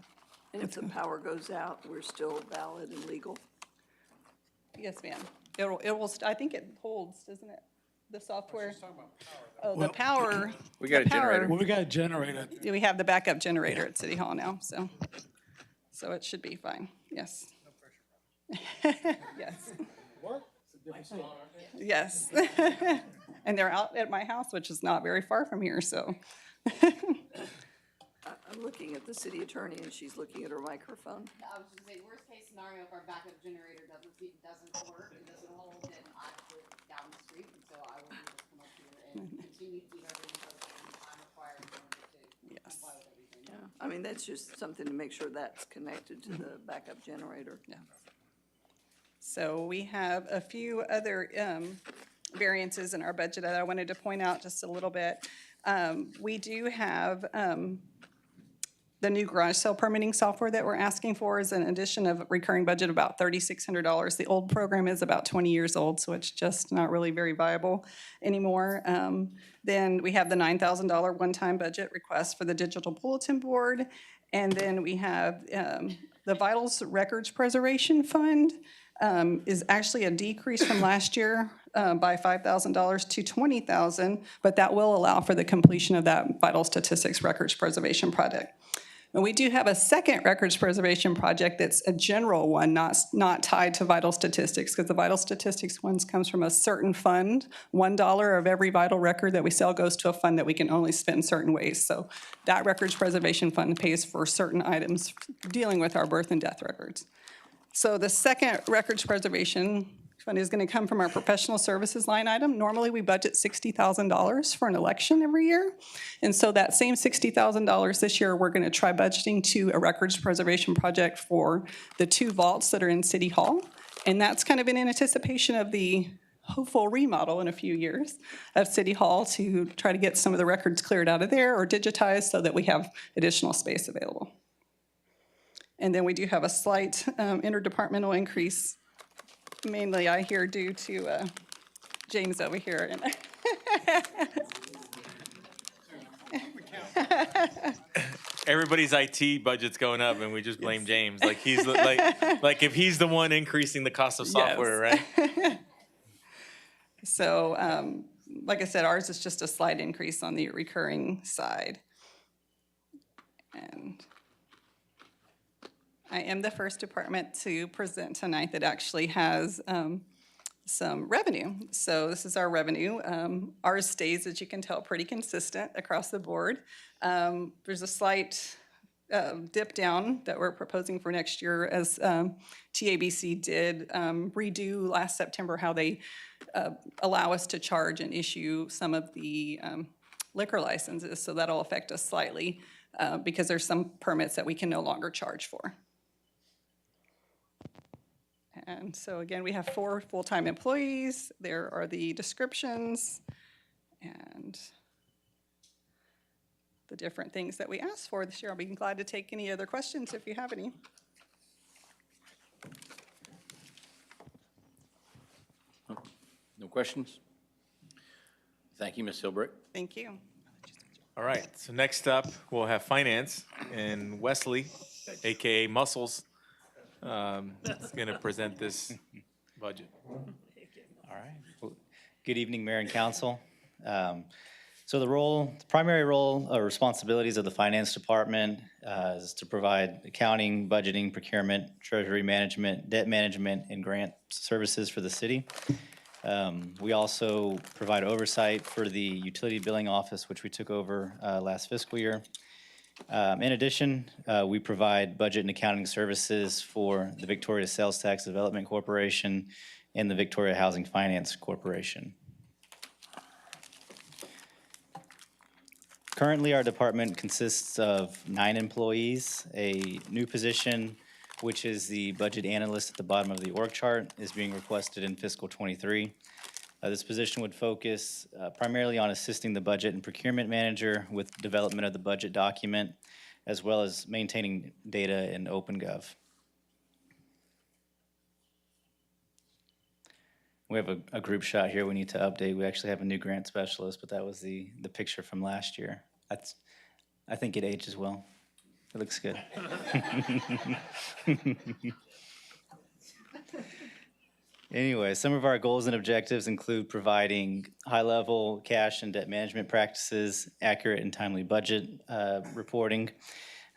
And if the power goes out, we're still valid and legal? yes, ma'am. It will, I think it holds, doesn't it? The software? Oh, the power. We got a the power- generator. Well, we got a generator. We have the backup generator at City Hall now, so it should be fine, yes. Yes. Yes. And they're out at my house, which is not very far from here, so. I'm looking at the city attorney and she's looking at her microphone. I was just saying, worst case scenario, if our backup generator doesn't work, it doesn't hold, then I live down the street, and so I will just come up here and continue to keep everything posted, and I'm required in order to comply with everything. I mean, that's just something to make sure that's connected to the backup generator. So we have a few other variances in our budget that I wanted to point out just a little bit. We do have the new garage sale permitting software that we're asking for is an addition of recurring budget about $3,600. The old program is about 20 years old, so it's just not really very viable anymore. Then we have the $9,000 one-time budget request for the digital bulletin board. And then we have the Vitals Records Preservation Fund is actually a decrease from last year by $5,000 to $20,000, but that will allow for the completion of that Vital Statistics Records Preservation project. And we do have a second records preservation project that's a general one, not tied to vital statistics, because the vital statistics ones comes from a certain fund. $1 of every vital record that we sell goes to a fund that we can only spend certain ways. So that records preservation fund pays for certain items dealing with our birth and death records. So the second records preservation fund is going to come from our professional services line item. Normally, we budget $60,000 for an election every year. And so that same $60,000 this year, we're going to try budgeting to a records preservation project for the 2 vaults that are in City Hall. And that's kind of in anticipation of the hopeful remodel in a few years of City Hall to try to get some of the records cleared out of there or digitized so that we have additional space available. And then we do have a slight interdepartmental increase, mainly I hear due to James over here. Everybody's IT budget's going up, and we just blame James. Like he's like if he's the one increasing the cost of software, right? So, like I said, ours is just a slight increase on the recurring side. And I am the first department to present tonight that actually has some revenue. So this is our revenue. Ours stays, as you can tell, pretty consistent across the board. There's a slight dip down that we're proposing for next year as TABC did redo last September how they allow us to charge and issue some of the liquor licenses. So that'll affect us slightly because there's some permits that we can no longer charge for. And so again, we have 4 full-time employees. There are the descriptions and the different things that we asked for this year. I'll be glad to take any other questions if you have any. No questions? Thank you, Ms. Hilbrick. Thank you. All right, so next up, we'll have finance, and Wesley, AKA Muscles, is going to present this budget. All right. Well, good evening, Mayor and Council. So the primary role or responsibilities of the Finance Department is to provide accounting, budgeting, procurement, treasury management, debt management, and grant services for the city. We also provide oversight for the utility billing office, which we took over last fiscal year. In addition, we provide budget and accounting services for the Victoria Sales Tax Development Corporation and the Victoria Housing Finance Corporation. Currently, our department consists of 9 employees. A new position, which is the budget analyst at the bottom of the org chart, is being requested in fiscal '23. This position would focus primarily on assisting the budget and procurement manager with development of the budget document, as well as maintaining data in OpenGov. We have a group shot here we need to update. We actually have a new grant specialist, but that was the picture from last year. I think it ages well. It looks good. Anyway, some of our goals and objectives include providing high-level cash and debt management practices, accurate and timely budget reporting,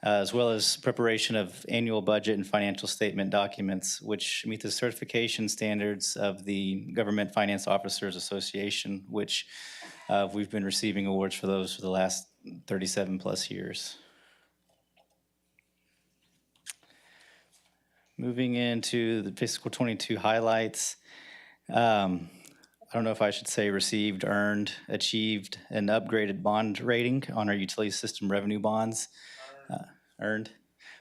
as well as preparation of annual budget and financial statement documents, which meet the certification standards of the Government Finance Officers Association, which we've been receiving awards for those for the last 37 plus years. Moving into the fiscal '22 highlights, I don't know if I should say received, earned, achieved an upgraded bond rating on our utility system revenue bonds. Earned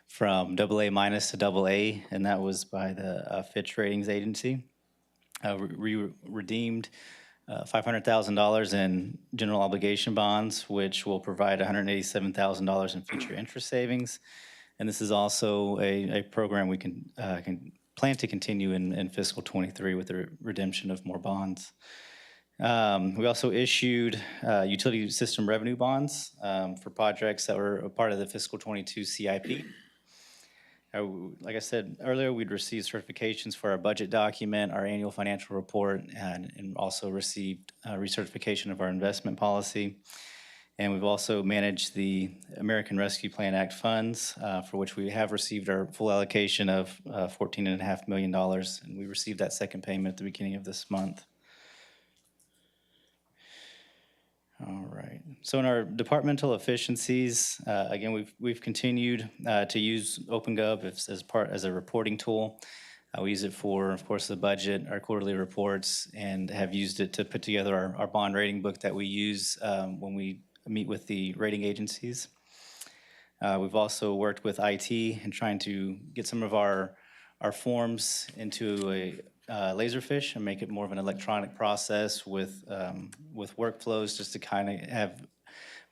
from AA- to AA, and that was by the Fitch Ratings Agency. We redeemed $500,000 in general obligation bonds, which will provide $187,000 in future interest savings. And this is also a program we can plan to continue in fiscal '23 with the redemption of more bonds. We also issued utility system revenue bonds for projects that were a part of the fiscal '22 CIP. Like I said earlier, we'd received certifications for our budget document, our annual financial report, and also received recertification of our investment policy. And we've also managed the American Rescue Plan Act funds, for which we have received our full allocation of $14.5 million. And we received that second payment at the beginning of this month. All right. So in our departmental efficiencies, again, we've continued to use OpenGov as a reporting tool. We use it for, of course, the budget, our quarterly reports, and have used it to put together our bond rating book that we use when we meet with the rating agencies. We've also worked with IT in trying to get some of our forms into a Laserfish and make it more of an electronic process with workflows, just to kind of have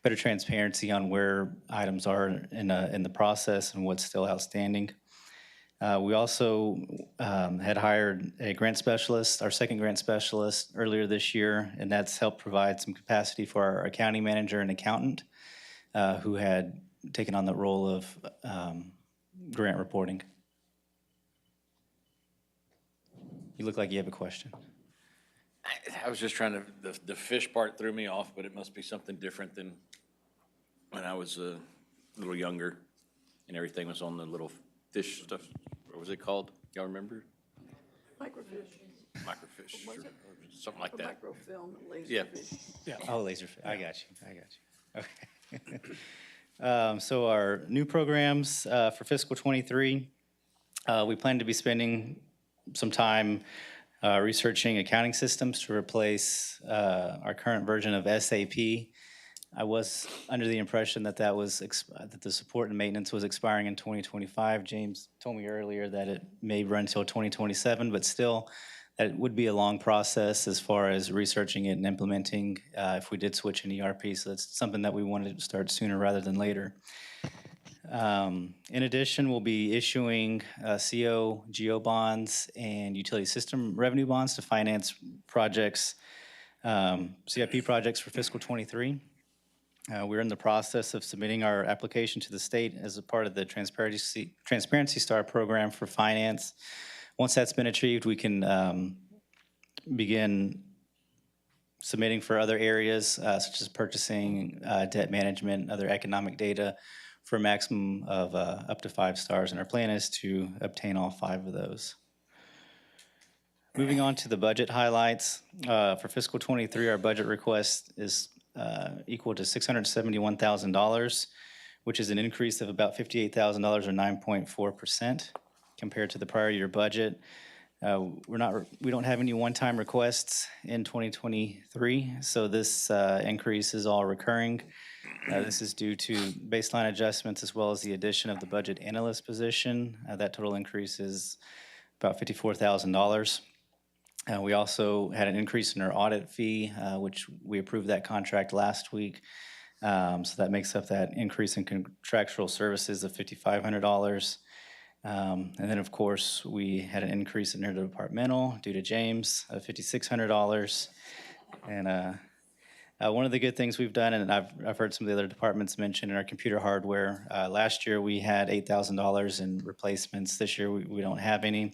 better transparency on where items are in the process and what's still outstanding. We also had hired a grant specialist, our second grant specialist, earlier this year, and that's helped provide some capacity for our accounting manager and accountant who had taken on the role of grant reporting. You look like you have a question. I was just trying to, the fish part threw me off, but it must be something different than when I was a little younger and everything was on the little fish stuff. What was it called? Y'all remember? Microfish. Microfish, or something like that. Microfilm, Yeah. laserfish. Oh, Laserfish, I got you. Okay. So our new programs for fiscal '23, we plan to be spending some time researching accounting systems to replace our current version of SAP. I was under the impression that that the support and maintenance was expiring in 2025. James told me earlier that it may run until 2027, but still, that it would be a long process as far as researching it and implementing if we did switch an ERP. So that's something that we wanted to start sooner rather than later. In addition, we'll be issuing CO, GO bonds, and utility system revenue bonds to finance projects, CIP projects for fiscal '23. We're in the process of submitting our application to the state as a part of the Transparency Star program for finance. Once that's been achieved, we can begin submitting for other areas such as purchasing, debt management, other economic data for a maximum of up to 5 stars. And our plan is to obtain all 5 of those. Moving on to the budget highlights. For fiscal '23, our budget request is equal to $671,000, which is an increase of about $58,000 or 9.4% compared to the prior year budget. We don't have any one-time requests in 2023, so this increase is all recurring. This is due to baseline adjustments as well as the addition of the budget analyst position. That total increase is about $54,000. We also had an increase in our audit fee, which we approved that contract last week. So that makes up that increase in contractual services of $5,500. And then, of course, we had an increase in interdepartmental due to James of $5,600. And one of the good things we've done, and I've heard some of the other departments mention in our computer hardware, last year we had $8,000 in replacements. This year we don't have any.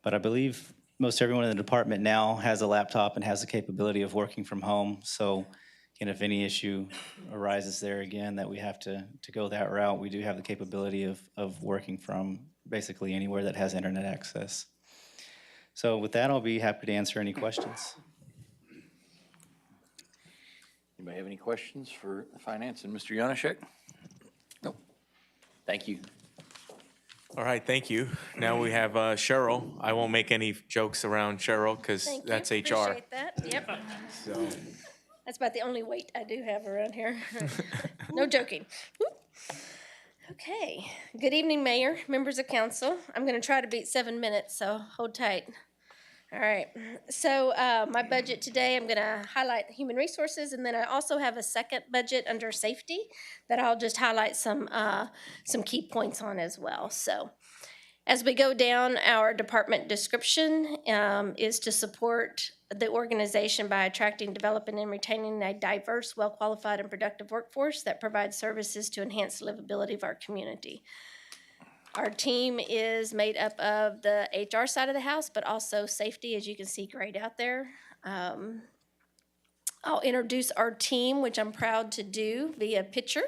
But I believe most everyone in the department now has a laptop and has the capability of working from home. So, again, if any issue arises there again that we have to go that route, we do have the capability of working from basically anywhere that has internet access. So with that, I'll be happy to answer any questions. Anybody have any questions for finance and Mr. Janaszek? Nope. Thank you. All right, thank you. Now we have Cheryl. I won't make any jokes around Cheryl because Thank you. that's HR. Appreciate that. Yep. So, That's about the only weight I do have around here. No joking. Okay. Good evening, Mayor, members of council. I'm going to try to beat 7 minutes, so hold tight. All right. So my budget today, I'm going to highlight human resources, and then I also have a second budget under safety that I'll just highlight some key points on as well. So as we go down, our department description is to support the organization by attracting, developing, and retaining a diverse, well-qualified, and productive workforce that provides services to enhance the livability of our community. Our team is made up of the HR side of the house, but also safety, as you can see grayed out there. I'll introduce our team, which I'm proud to do via picture.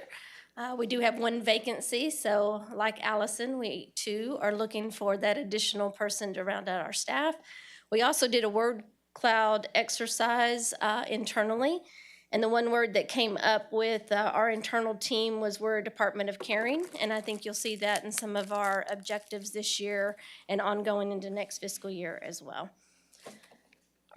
We do have one vacancy, so like Allison, we too are looking for that additional person to round out our staff. We also did a word cloud exercise internally, and the one word that came up with our internal team was word Department of Caring, and I think you'll see that in some of our objectives this year and ongoing into next fiscal year as well.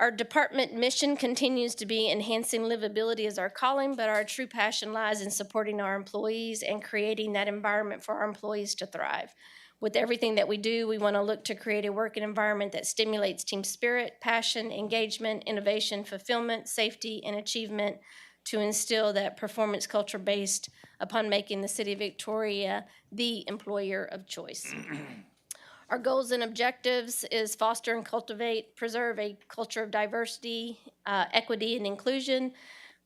Our department mission continues to be enhancing livability as our calling, but our true passion lies in supporting our employees and creating that environment for our employees to thrive. With everything that we do, we want to look to create a working environment that stimulates team spirit, passion, engagement, innovation, fulfillment, safety, and achievement to instill that performance culture based upon making the City of Victoria the employer of choice. Our goals and objectives is foster and cultivate, preserve a culture of diversity, equity, and inclusion.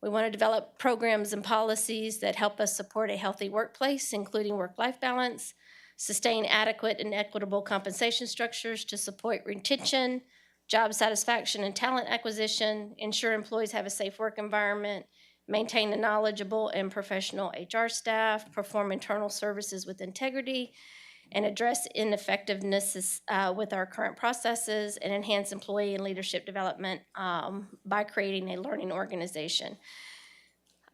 We want to develop programs and policies that help us support a healthy workplace, including work-life balance, sustain adequate and equitable compensation structures to support retention, job satisfaction and talent acquisition, ensure employees have a safe work environment, maintain a knowledgeable and professional HR staff, perform internal services with integrity, and address ineffectiveness with our current processes, and enhance employee and leadership development by creating a learning organization.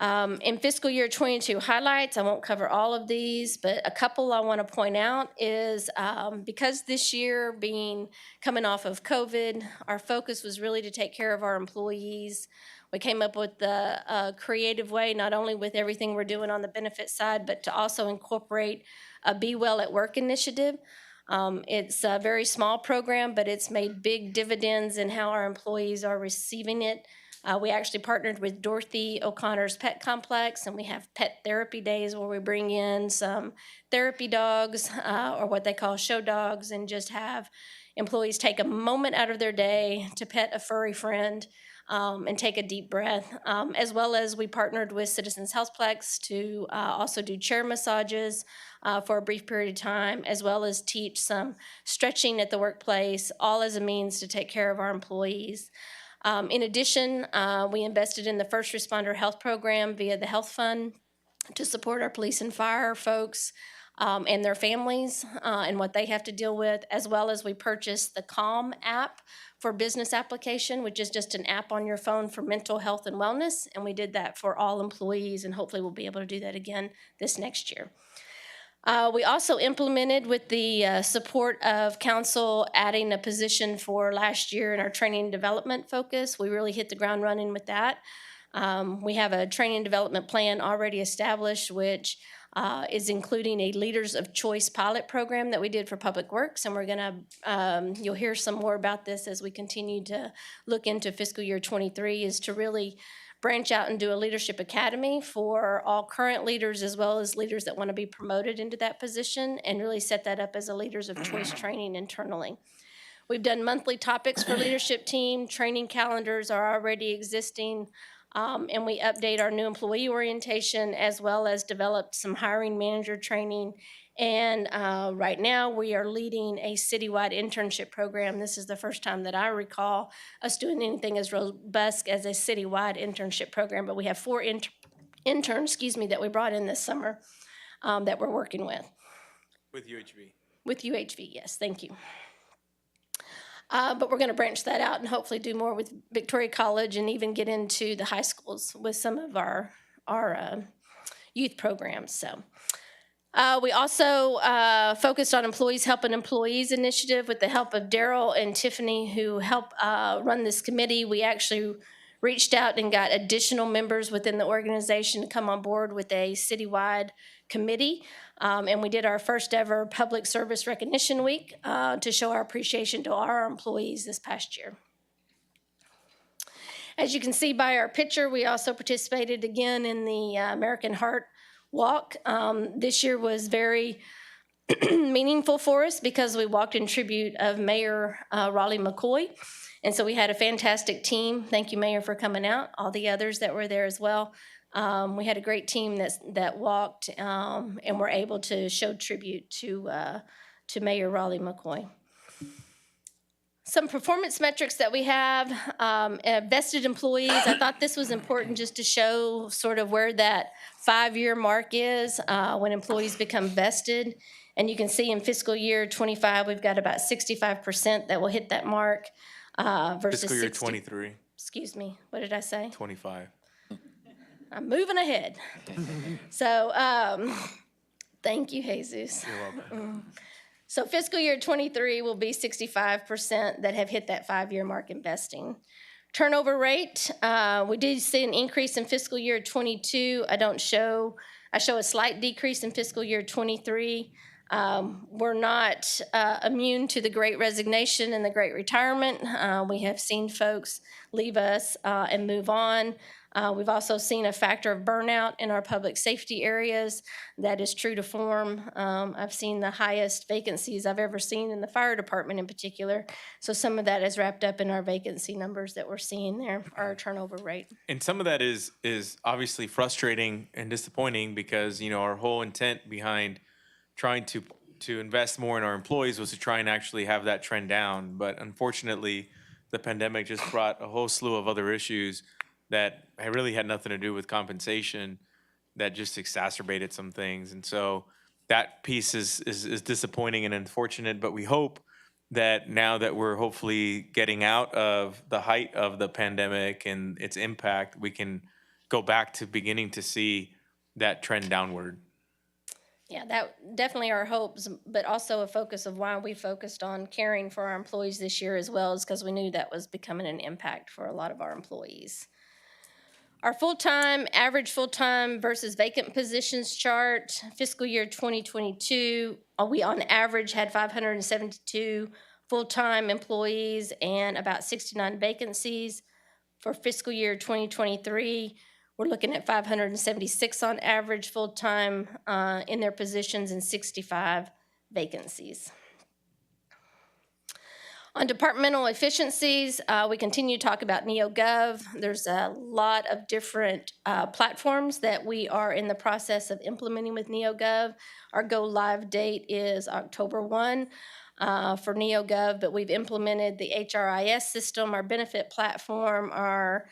In fiscal year 22 highlights, I won't cover all of these, but a couple I want to point out is because this year coming off of COVID, our focus was really to take care of our employees. We came up with a creative way, not only with everything we're doing on the benefit side, but to also incorporate a Be Well at Work initiative. It's a very small program, but it's made big dividends in how our employees are receiving it. We actually partnered with Dorothy O'Connor's Pet Complex, and we have pet therapy days where we bring in some therapy dogs or what they call show dogs, and just have employees take a moment out of their day to pet a furry friend and take a deep breath, as well as we partnered with Citizens Healthplex to also do chair massages for a brief period of time, as well as teach some stretching at the workplace, all as a means to take care of our employees. In addition, we invested in the First Responder Health Program via the Health Fund to support our police and fire folks and their families and what they have to deal with, as well as we purchased the Calm app for business application, which is just an app on your phone for mental health and wellness, and we did that for all employees, and hopefully we'll be able to do that again this next year. We also implemented, with the support of council, adding a position for last year in our training and development focus. We really hit the ground running with that. We have a training and development plan already established, which is including a Leaders of Choice pilot program that we did for Public Works, and we're gonna, you'll hear some more about this as we continue to look into fiscal year 23, is to really branch out and do a leadership academy for all current leaders as well as leaders that want to be promoted into that position, and really set that up as a Leaders of Choice training internally. We've done monthly topics for leadership team. Training calendars are already existing, and we update our new employee orientation, as well as developed some hiring manager training. And right now we are leading a citywide internship program. This is the first time that I recall us doing anything as robust as a citywide internship program, but we have 4 interns, that we brought in this summer that we're working with. With UHV. With UHV, yes, thank you. But we're going to branch that out and hopefully do more with Victoria College, and even get into the high schools with some of our youth programs. So we also focused on Employees Helping Employees initiative with the help of Daryl and Tiffany, who help run this committee. We actually reached out and got additional members within the organization to come on board with a citywide committee. And we did our first ever Public Service Recognition Week to show our appreciation to our employees this past year. As you can see by our picture, we also participated again in the American Heart Walk. This year was very meaningful for us because we walked in tribute of Mayor Raleigh McCoy. And so we had a fantastic team. Thank you, Mayor, for coming out. All the others that were there as well. We had a great team that walked and were able to show tribute to Mayor Raleigh McCoy. Some performance metrics that we have, vested employees. I thought this was important just to show sort of where that 5-year mark is when employees become vested. And you can see in fiscal year '25, we've got about 65% that will hit that mark versus Fiscal year 60 '23, Excuse me, what did I say? 25. I'm moving ahead. So, thank you, Jesus. You're welcome. So fiscal year '23 will be 65% that have hit that 5-year mark investing. Turnover rate, we did see an increase in fiscal year '22. I show a slight decrease in fiscal year '23. We're not immune to the Great Resignation and the Great Retirement. We have seen folks leave us and move on. We've also seen a factor of burnout in our public safety areas. That is true to form. I've seen the highest vacancies I've ever seen in the fire department in particular. So some of that is wrapped up in our vacancy numbers that we're seeing there, our turnover rate. And some of that is obviously frustrating and disappointing because, you know, our whole intent behind trying to invest more in our employees was to try and actually have that trend down. But unfortunately, the pandemic just brought a whole slew of other issues that really had nothing to do with compensation that just exacerbated some things. And so that piece is disappointing and unfortunate, but we hope that now that we're hopefully getting out of the height of the pandemic and its impact, we can go back to beginning to see that trend downward. Yeah, that definitely our hopes, but also a focus of why we focused on caring for our employees this year as well is because we knew that was becoming an impact for a lot of our employees. Our average full-time versus vacant positions chart, fiscal year 2022, we on average had 572 full-time employees and about 69 vacancies. For fiscal year 2023, we're looking at 576 on average full-time in their positions and 65 vacancies. On departmental efficiencies, we continue to talk about NeoGov. There's a lot of different platforms that we are in the process of implementing with NeoGov. Our go-live date is October 1 for NeoGov, but we've implemented the HRIS system, our benefit platform, our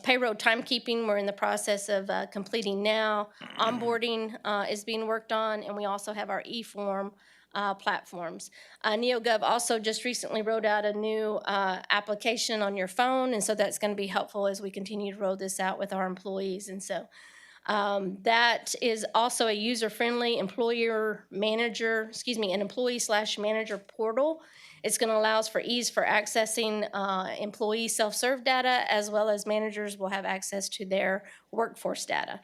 payroll timekeeping we're in the process of completing now. Onboarding is being worked on, and we also have our eForm platforms. NeoGov also just recently rolled out a new application on your phone, and so that's going to be helpful as we continue to roll this out with our employees. And so that is also a user-friendly an employee/manager portal. It's going to allow us for ease for accessing employee self-serve data, as well as managers will have access to their workforce data.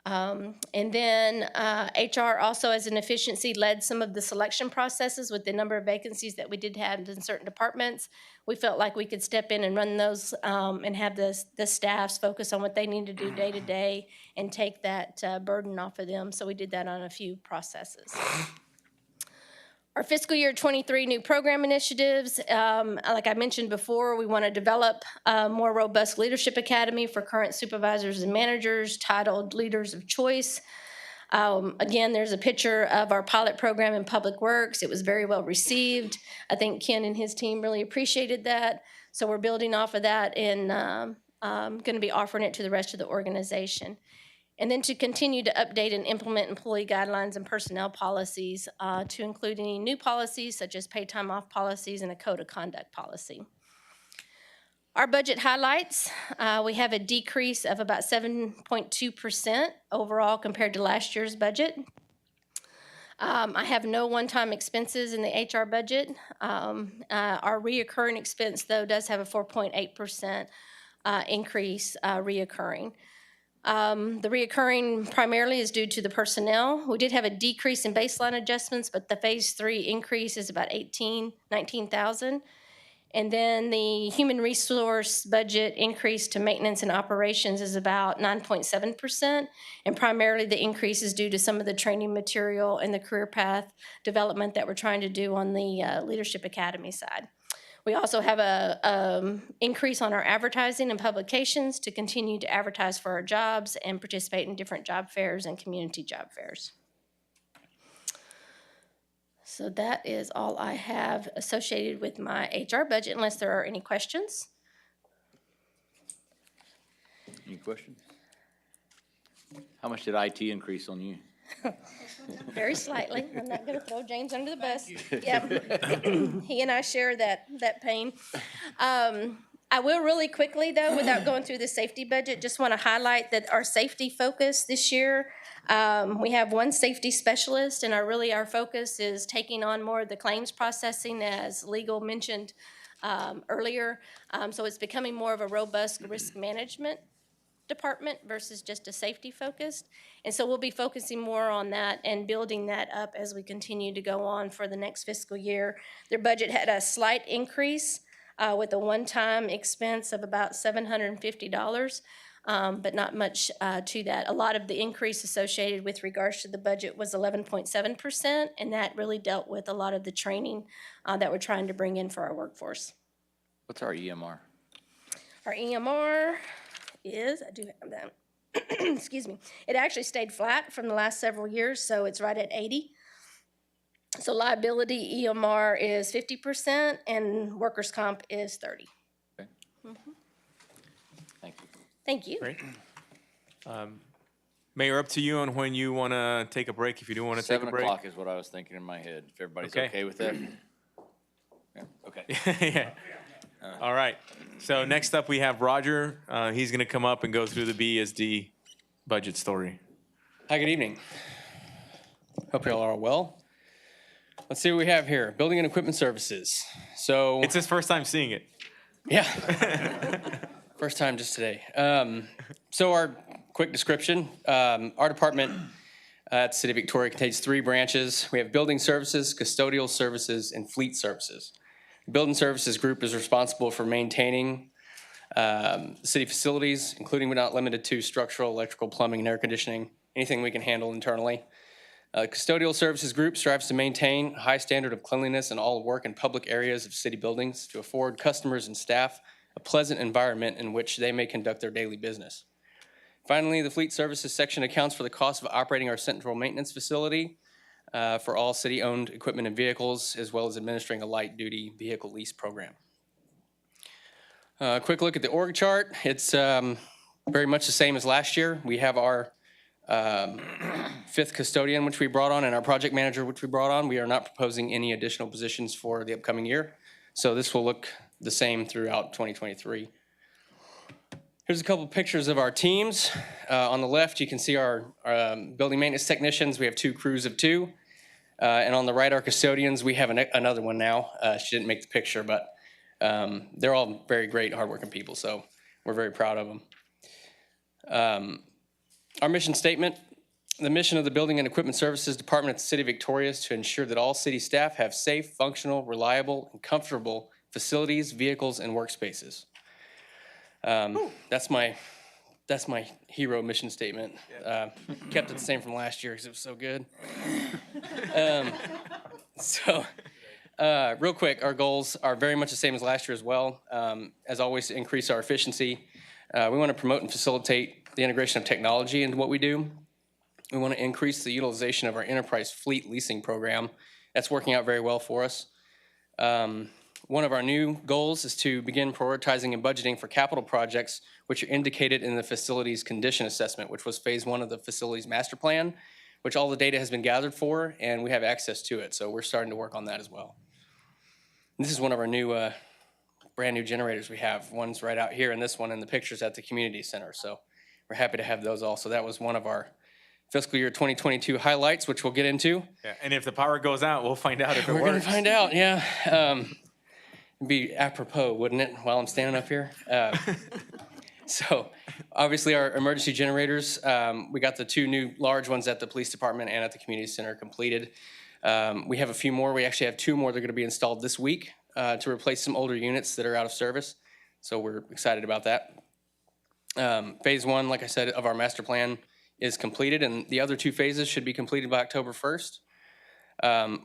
And then HR also as an efficiency led some of the selection processes with the number of vacancies that we did have in certain departments. We felt like we could step in and run those and have the staffs focus on what they need to do day to day and take that burden off of them. So we did that on a few processes. Our fiscal year '23 new program initiatives, like I mentioned before, we want to develop a more robust leadership academy for current supervisors and managers titled Leaders of Choice. Again, there's a picture of our pilot program in Public Works. It was very well received. I think Ken and his team really appreciated that. So we're building off of that and going to be offering it to the rest of the organization. And then to continue to update and implement employee guidelines and personnel policies to include any new policies such as paid time off policies and a code of conduct policy. Our budget highlights, we have a decrease of about 7.2% overall compared to last year's budget. I have no one-time expenses in the HR budget. Our reoccurring expense, though, does have a 4.8% increase reoccurring. The reoccurring primarily is due to the personnel. We did have a decrease in baseline adjustments, but the phase 3 increase is about $19,000. And then the human resource budget increase to maintenance and operations is about 9.7%. And primarily the increase is due to some of the training material and the career path development that we're trying to do on the Leadership Academy side. We also have a increase on our advertising and publications to continue to advertise for our jobs and participate in different job fairs and community job fairs. So that is all I have associated with my HR budget, unless there are any questions. Any questions? How much did IT increase on you? Very slightly. I'm not gonna throw James under the bus. Yep. He and I share that pain. I will really quickly, though, without going through the safety budget, just want to highlight that our safety focus this year, we have one safety specialist, and our focus is taking on more of the claims processing, as Legal mentioned earlier. So it's becoming more of a robust risk management department versus just a safety focused. And so we'll be focusing more on that and building that up as we continue to go on for the next fiscal year. Their budget had a slight increase with a one-time expense of about $750, but not much to that. A lot of the increase associated with regards to the budget was 11.7%, and that really dealt with a lot of the training that we're trying to bring in for our workforce. What's our EMR? Our EMR is, I do have that, excuse me, it actually stayed flat from the last several years, so it's right at 80. So liability EMR is 50% and workers' comp is 30. Okay. Thank you. Thank you. Great. Mayor, up to you on when you want to take a break, if you do want to take a 7 break. o'clock is what I was thinking in my head. If everybody's Okay. okay with that? Yeah, okay. Yeah. All right. So next up, we have Roger. He's going to come up and go through the BSD budget story. Hi, good evening. Hope you all are well. Let's see what we have here. Building and equipment services. So, It's his first time seeing it. yeah. First time just today. So our quick description, our department at the City of Victoria contains 3 branches. We have building services, custodial services, and fleet services. The building services group is responsible for maintaining city facilities, including but not limited to structural, electrical, plumbing, and air conditioning, anything we can handle internally. Custodial services group strives to maintain a high standard of cleanliness in all work and public areas of city buildings to afford customers and staff a pleasant environment in which they may conduct their daily business. Finally, the fleet services section accounts for the cost of operating our central maintenance facility for all city-owned equipment and vehicles, as well as administering a light-duty vehicle lease program. Quick look at the org chart. It's very much the same as last year. We have our 5th custodian, which we brought on, and our project manager, which we brought on. We are not proposing any additional positions for the upcoming year. So this will look the same throughout 2023. Here's a couple pictures of our teams. On the left, you can see our building maintenance technicians. We have 2 crews of 2. And on the right, our custodians. We have another one now. She didn't make the picture, but they're all very great, hardworking people. So we're very proud of them. Our mission statement, the mission of the Building and Equipment Services Department at the City of Victoria is to ensure that all city staff have safe, functional, reliable, and comfortable facilities, vehicles, and workspaces. That's my hero mission statement. Kept it the same from last year because it was so good. Real quick, our goals are very much the same as last year as well. As always, to increase our efficiency. We want to promote and facilitate the integration of technology into what we do. We want to increase the utilization of our enterprise fleet leasing program. That's working out very well for us. One of our new goals is to begin prioritizing and budgeting for capital projects which are indicated in the facilities condition assessment, which was phase 1 of the facilities master plan, which all the data has been gathered for, and we have access to it. So we're starting to work on that as well. And this is one of our new, brand new generators we have. One's right out here, and this one in the pictures at the community center. So we're happy to have those also. That was one of our fiscal year 2022 highlights, which we'll get into. Yeah. And if the power goes out, we'll find out if it We're works. gonna find out, yeah. It'd be apropos, wouldn't it, while I'm standing up here? So obviously our emergency generators, we got the 2 new large ones at the police department and at the community center completed. We have a few more. We actually have 2 more that are gonna be installed this week to replace some older units that are out of service. So we're excited about that. Phase 1, like I said, of our master plan is completed, and the other 2 phases should be completed by October 1st.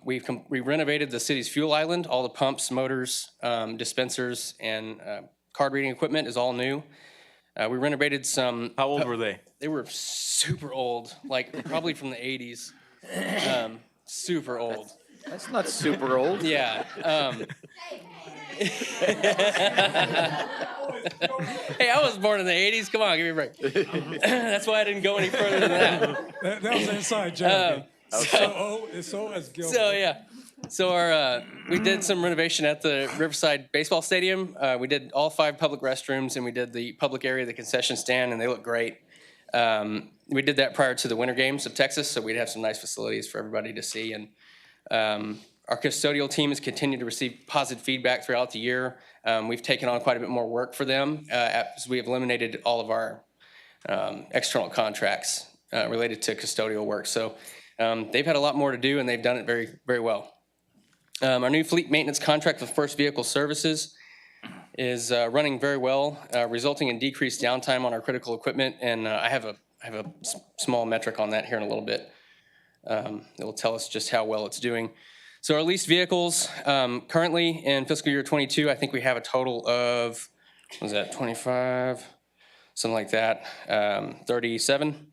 We renovated the city's fuel island. All the pumps, motors, dispensers, and card reading equipment is all new. We renovated some. How old were they? They were super old, like probably from the 80s. Super old. That's not super old. Yeah. Hey, I was born in the 80s. Come on, give me a break. That's why I didn't go any further than that. That was an inside joke. It's so as Gilbert. So yeah, so our we did some renovation at the Riverside Baseball Stadium. We did all 5 public restrooms, and we did the public area, the concession stand, and they look great. We did that prior to the Winter Games of Texas, so we'd have some nice facilities for everybody to see. And our custodial team has continued to receive positive feedback throughout the year. We've taken on quite a bit more work for them as we have eliminated all of our external contracts related to custodial work. So they've had a lot more to do, and they've done it very, very well. Our new fleet maintenance contract with First Vehicle Services is running very well, resulting in decreased downtime on our critical equipment. And I have a small metric on that here in a little bit. It will tell us just how well it's doing. So our leased vehicles, currently in fiscal year 22, I think we have a total of, what was that, 25, something like that, 37.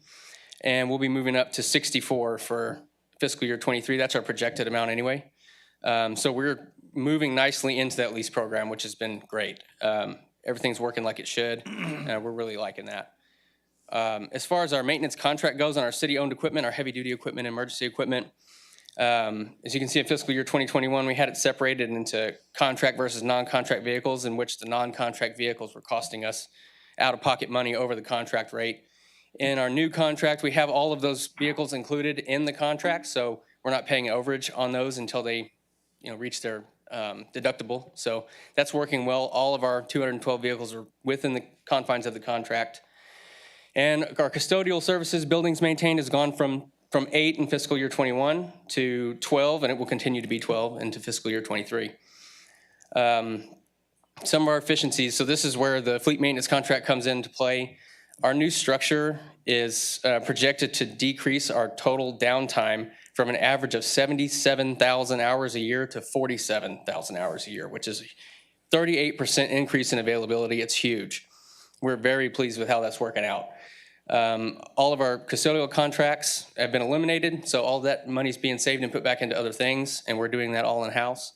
And we'll be moving up to 64 for fiscal year 23. That's our projected amount anyway. So we're moving nicely into that lease program, which has been great. Everything's working like it should. We're really liking that. As far as our maintenance contract goes on our city-owned equipment, our heavy-duty equipment, emergency equipment, as you can see in fiscal year 2021, we had it separated into contract versus non-contract vehicles, in which the non-contract vehicles were costing us out-of-pocket money over the contract rate. In our new contract, we have all of those vehicles included in the contract, so we're not paying overage on those until they, reach their deductible. So that's working well. All of our 212 vehicles are within the confines of the contract. And our custodial services, buildings maintained, has gone from 8 in fiscal year 21 to 12, and it will continue to be 12 into fiscal year 23. Some of our efficiencies, so this is where the fleet maintenance contract comes into play. Our new structure is projected to decrease our total downtime from an average of 77,000 hours a year to 47,000 hours a year, which is a 38% increase in availability. It's huge. We're very pleased with how that's working out. All of our custodial contracts have been eliminated, so all that money's being saved and put back into other things, and we're doing that all in-house.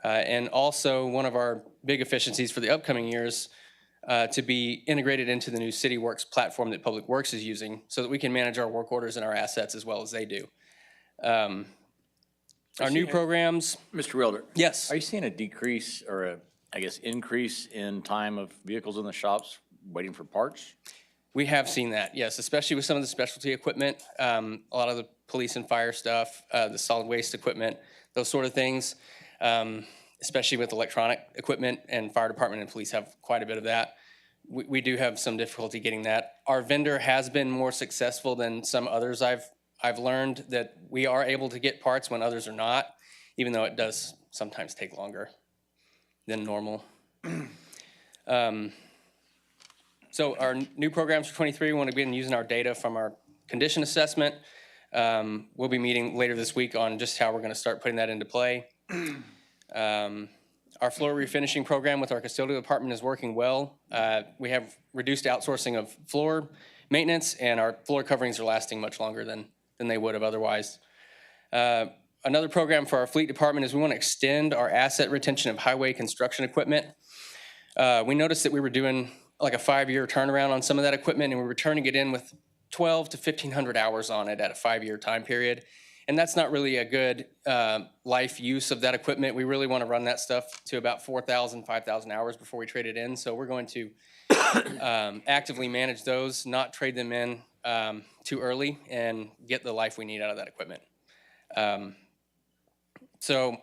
And also, one of our big efficiencies for the upcoming years to be integrated into the new CityWorks platform that Public Works is using, so that we can manage our work orders and our assets as well as they do. Our new programs. Mr. Wilder? Yes. Are you seeing a decrease or increase in time of vehicles in the shops waiting for parts? We have seen that, yes, especially with some of the specialty equipment, a lot of the police and fire stuff, the solid waste equipment, those sort of things, especially with electronic equipment, and fire department and police have quite a bit of that. We do have some difficulty getting that. Our vendor has been more successful than some others. I've learned that we are able to get parts when others are not, even though it does sometimes take longer than normal. So our new programs for 23, we want to begin using our data from our condition assessment. We'll be meeting later this week on just how we're going to start putting that into play. Our floor refinishing program with our custodial department is working well. We have reduced outsourcing of floor maintenance, and our floor coverings are lasting much longer than they would have otherwise. Another program for our fleet department is we want to extend our asset retention of highway construction equipment. We noticed that we were doing like a 5-year turnaround on some of that equipment, and we were turning it in with 12 to 1,500 hours on it at a 5-year time period. And that's not really a good life use of that equipment. We really want to run that stuff to about 4,000, 5,000 hours before we trade it in. So we're going to actively manage those, not trade them in too early, and get the life we need out of that equipment. So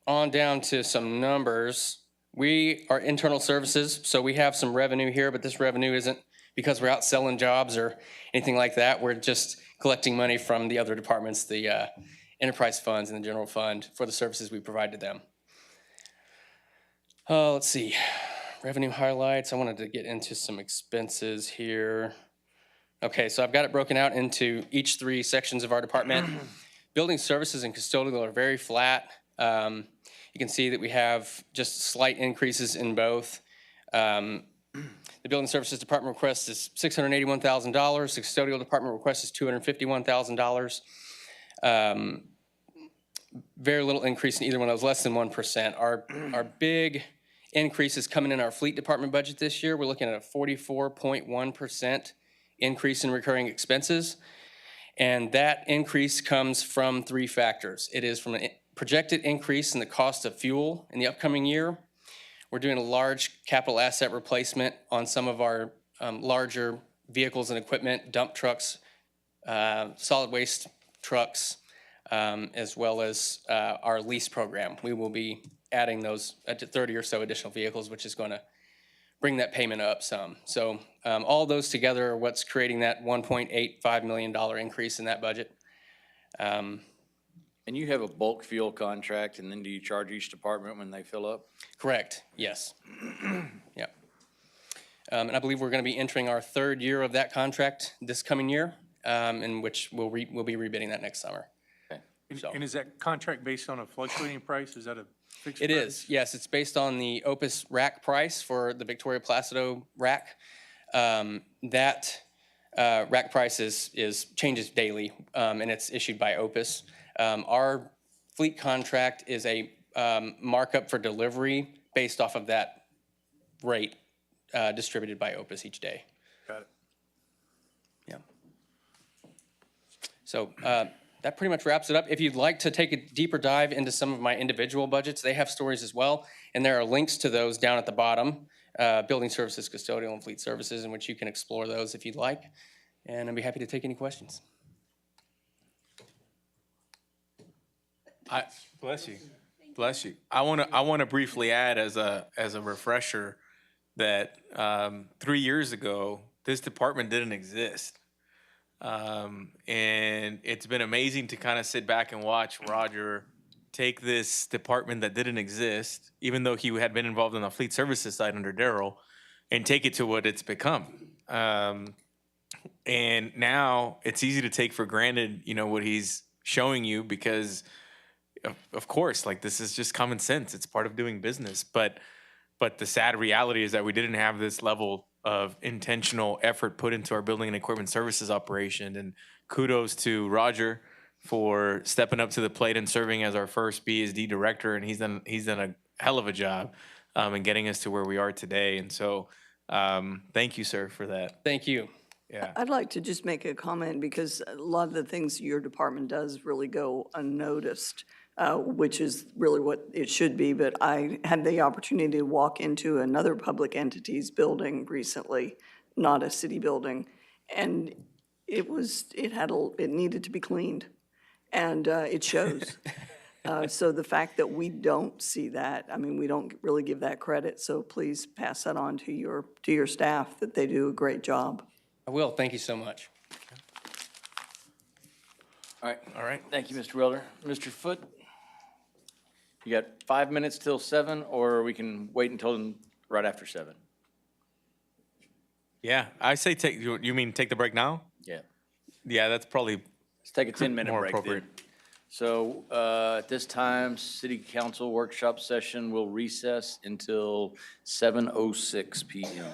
on down to some numbers. We are internal services, so we have some revenue here, but this revenue isn't because we're out selling jobs or anything like that. We're just collecting money from the other departments, the enterprise funds and the general fund, for the services we provide to them. Let's see, revenue highlights. I wanted to get into some expenses here. Okay, so I've got it broken out into each 3 sections of our department. Building services and custodial are very flat. You can see that we have just slight increases in both. The Building Services Department request is $681,000. The Custodial Department request is $251,000. very little increase in either one of those, less than 1%. Our big increase is coming in our fleet department budget this year. We're looking at a 44.1% increase in recurring expenses. And that increase comes from three factors. It is from a projected increase in the cost of fuel in the upcoming year. We're doing a large capital asset replacement on some of our larger vehicles and equipment, dump trucks, solid waste trucks, as well as our lease program. We will be adding those to 30 or so additional vehicles, which is going to bring that payment up some. So all those together are what's creating that $1.85 million increase in that budget. And you have a bulk fuel contract, and then do you charge each department when they fill up? Correct, yes. Yeah. And I believe we're going to be entering our third year of that contract this coming year, in which we'll be rebidding that next summer. And is that contract based on a fluctuating price? Is that a fixed price? It is, yes. It's based on the Opus rack price for the Victoria Placido rack. That rack price changes daily, and it's issued by Opus. Our fleet contract is a markup for delivery based off of that rate distributed by Opus each day. Got it. Yeah. So that pretty much wraps it up. If you'd like to take a deeper dive into some of my individual budgets, they have stories as well, and there are links to those down at the bottom, building services, custodial, and fleet services, in which you can explore those if you'd like, and I'd be happy to take any questions. Bless you. Bless you. I want to briefly add as a refresher that 3 years ago, this department didn't exist. And it's been amazing to kind of sit back and watch Roger take this department that didn't exist, even though he had been involved on the fleet services side under Daryl, and take it to what it's become. And now it's easy to take for granted, what he's showing you, because of course, like, this is just common sense. It's part of doing business. But the sad reality is that we didn't have this level of intentional effort put into our building and equipment services operation. And kudos to Roger for stepping up to the plate and serving as our first BSD director. And he's done a hell of a job in getting us to where we are today. And so thank you, sir, for that. Thank you. Yeah. I'd like to just make a comment, because a lot of the things your department does really go unnoticed, which is really what it should be. But I had the opportunity to walk into another public entity's building recently, not a city building, and it needed to be cleaned, and it shows. So the fact that we don't see that, I mean, we don't really give that credit. So please pass that on to your staff, that they do a great job. I will. Thank you so much. All right. All Thank you, Mr. Welder. Mr. Foote, you got 5 minutes till 7, or we can wait until right after 7? Yeah, I say you mean take the break now? Yeah. Yeah, that's probably Let's take a 10-minute more break appropriate. then. So at this time, City Council workshop session will recess until 7:06 p.m.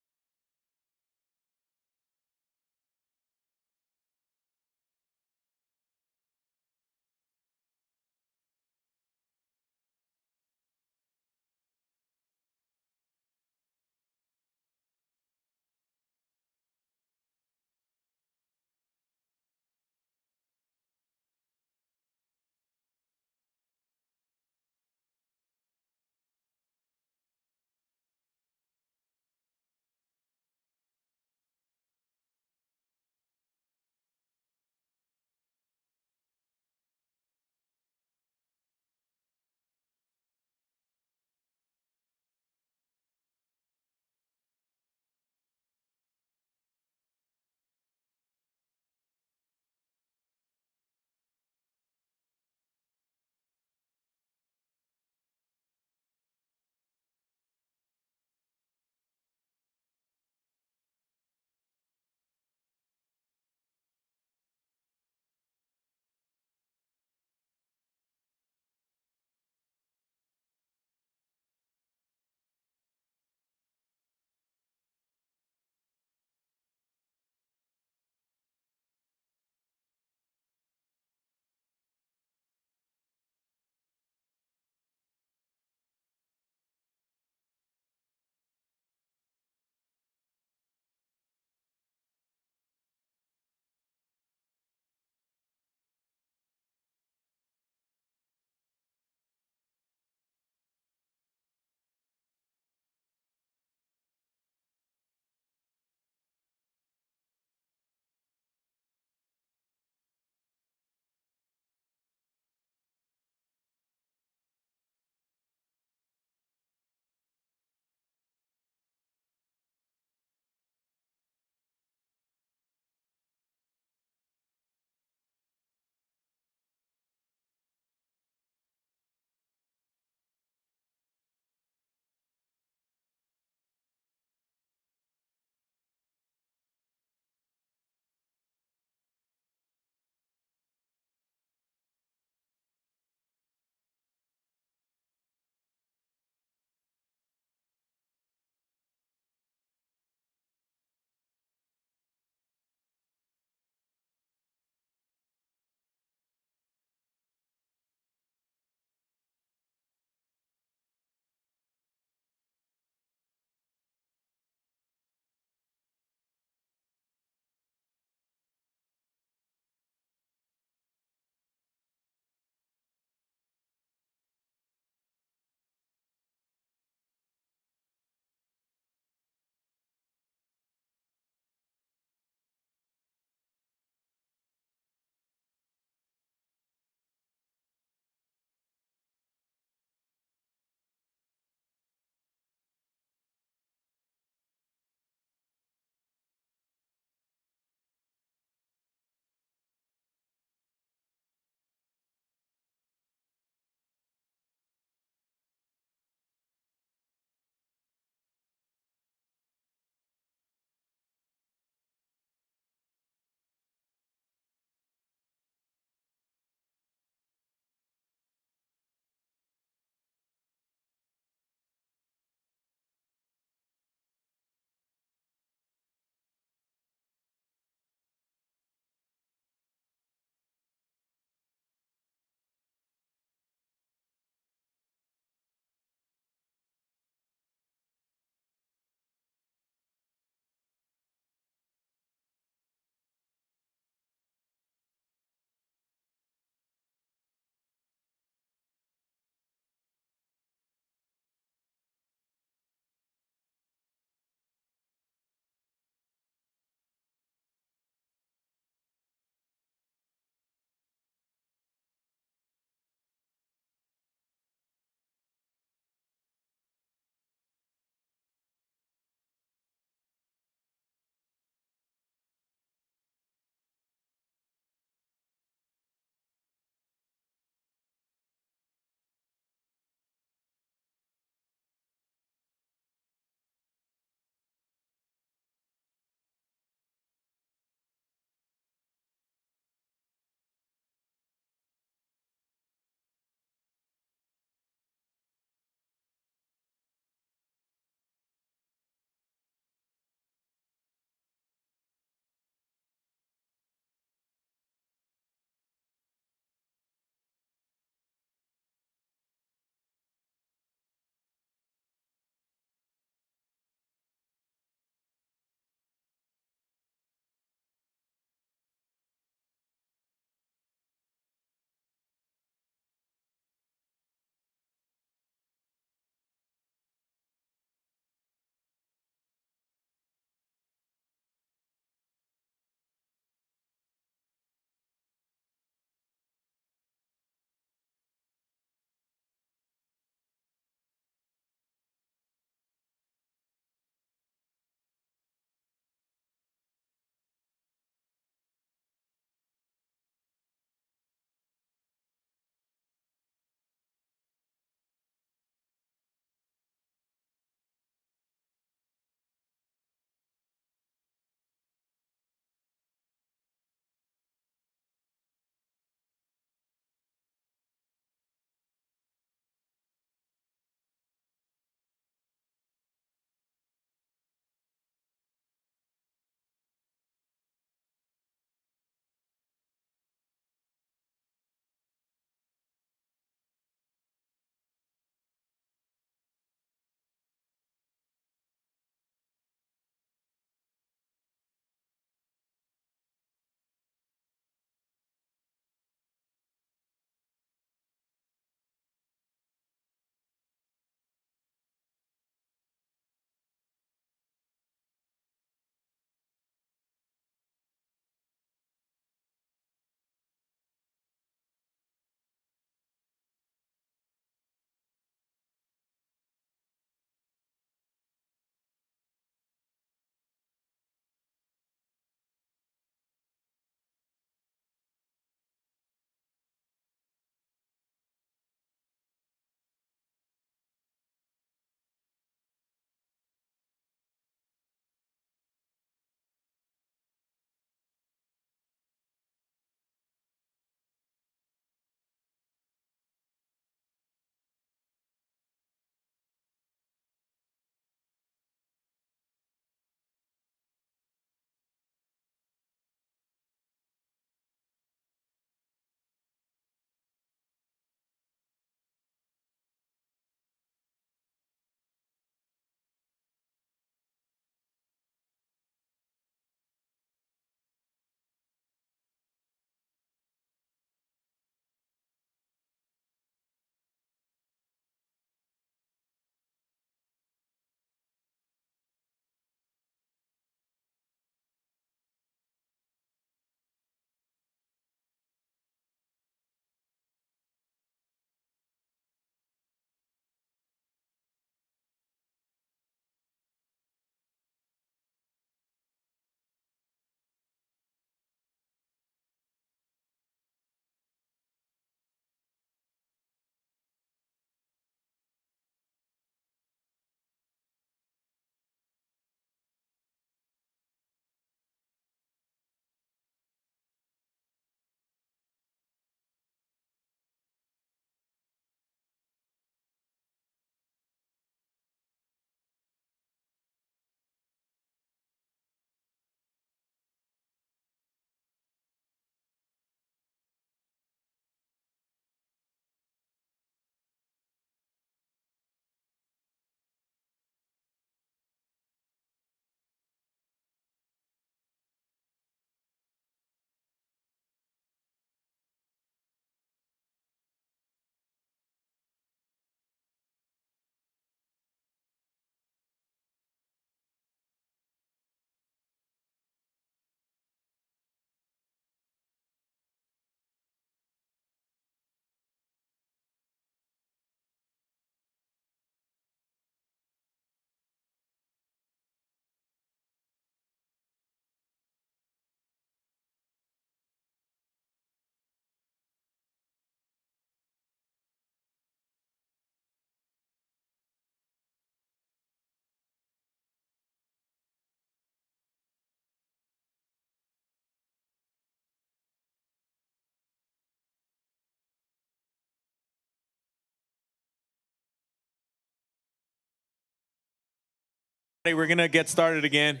Hey, we're gonna get started again.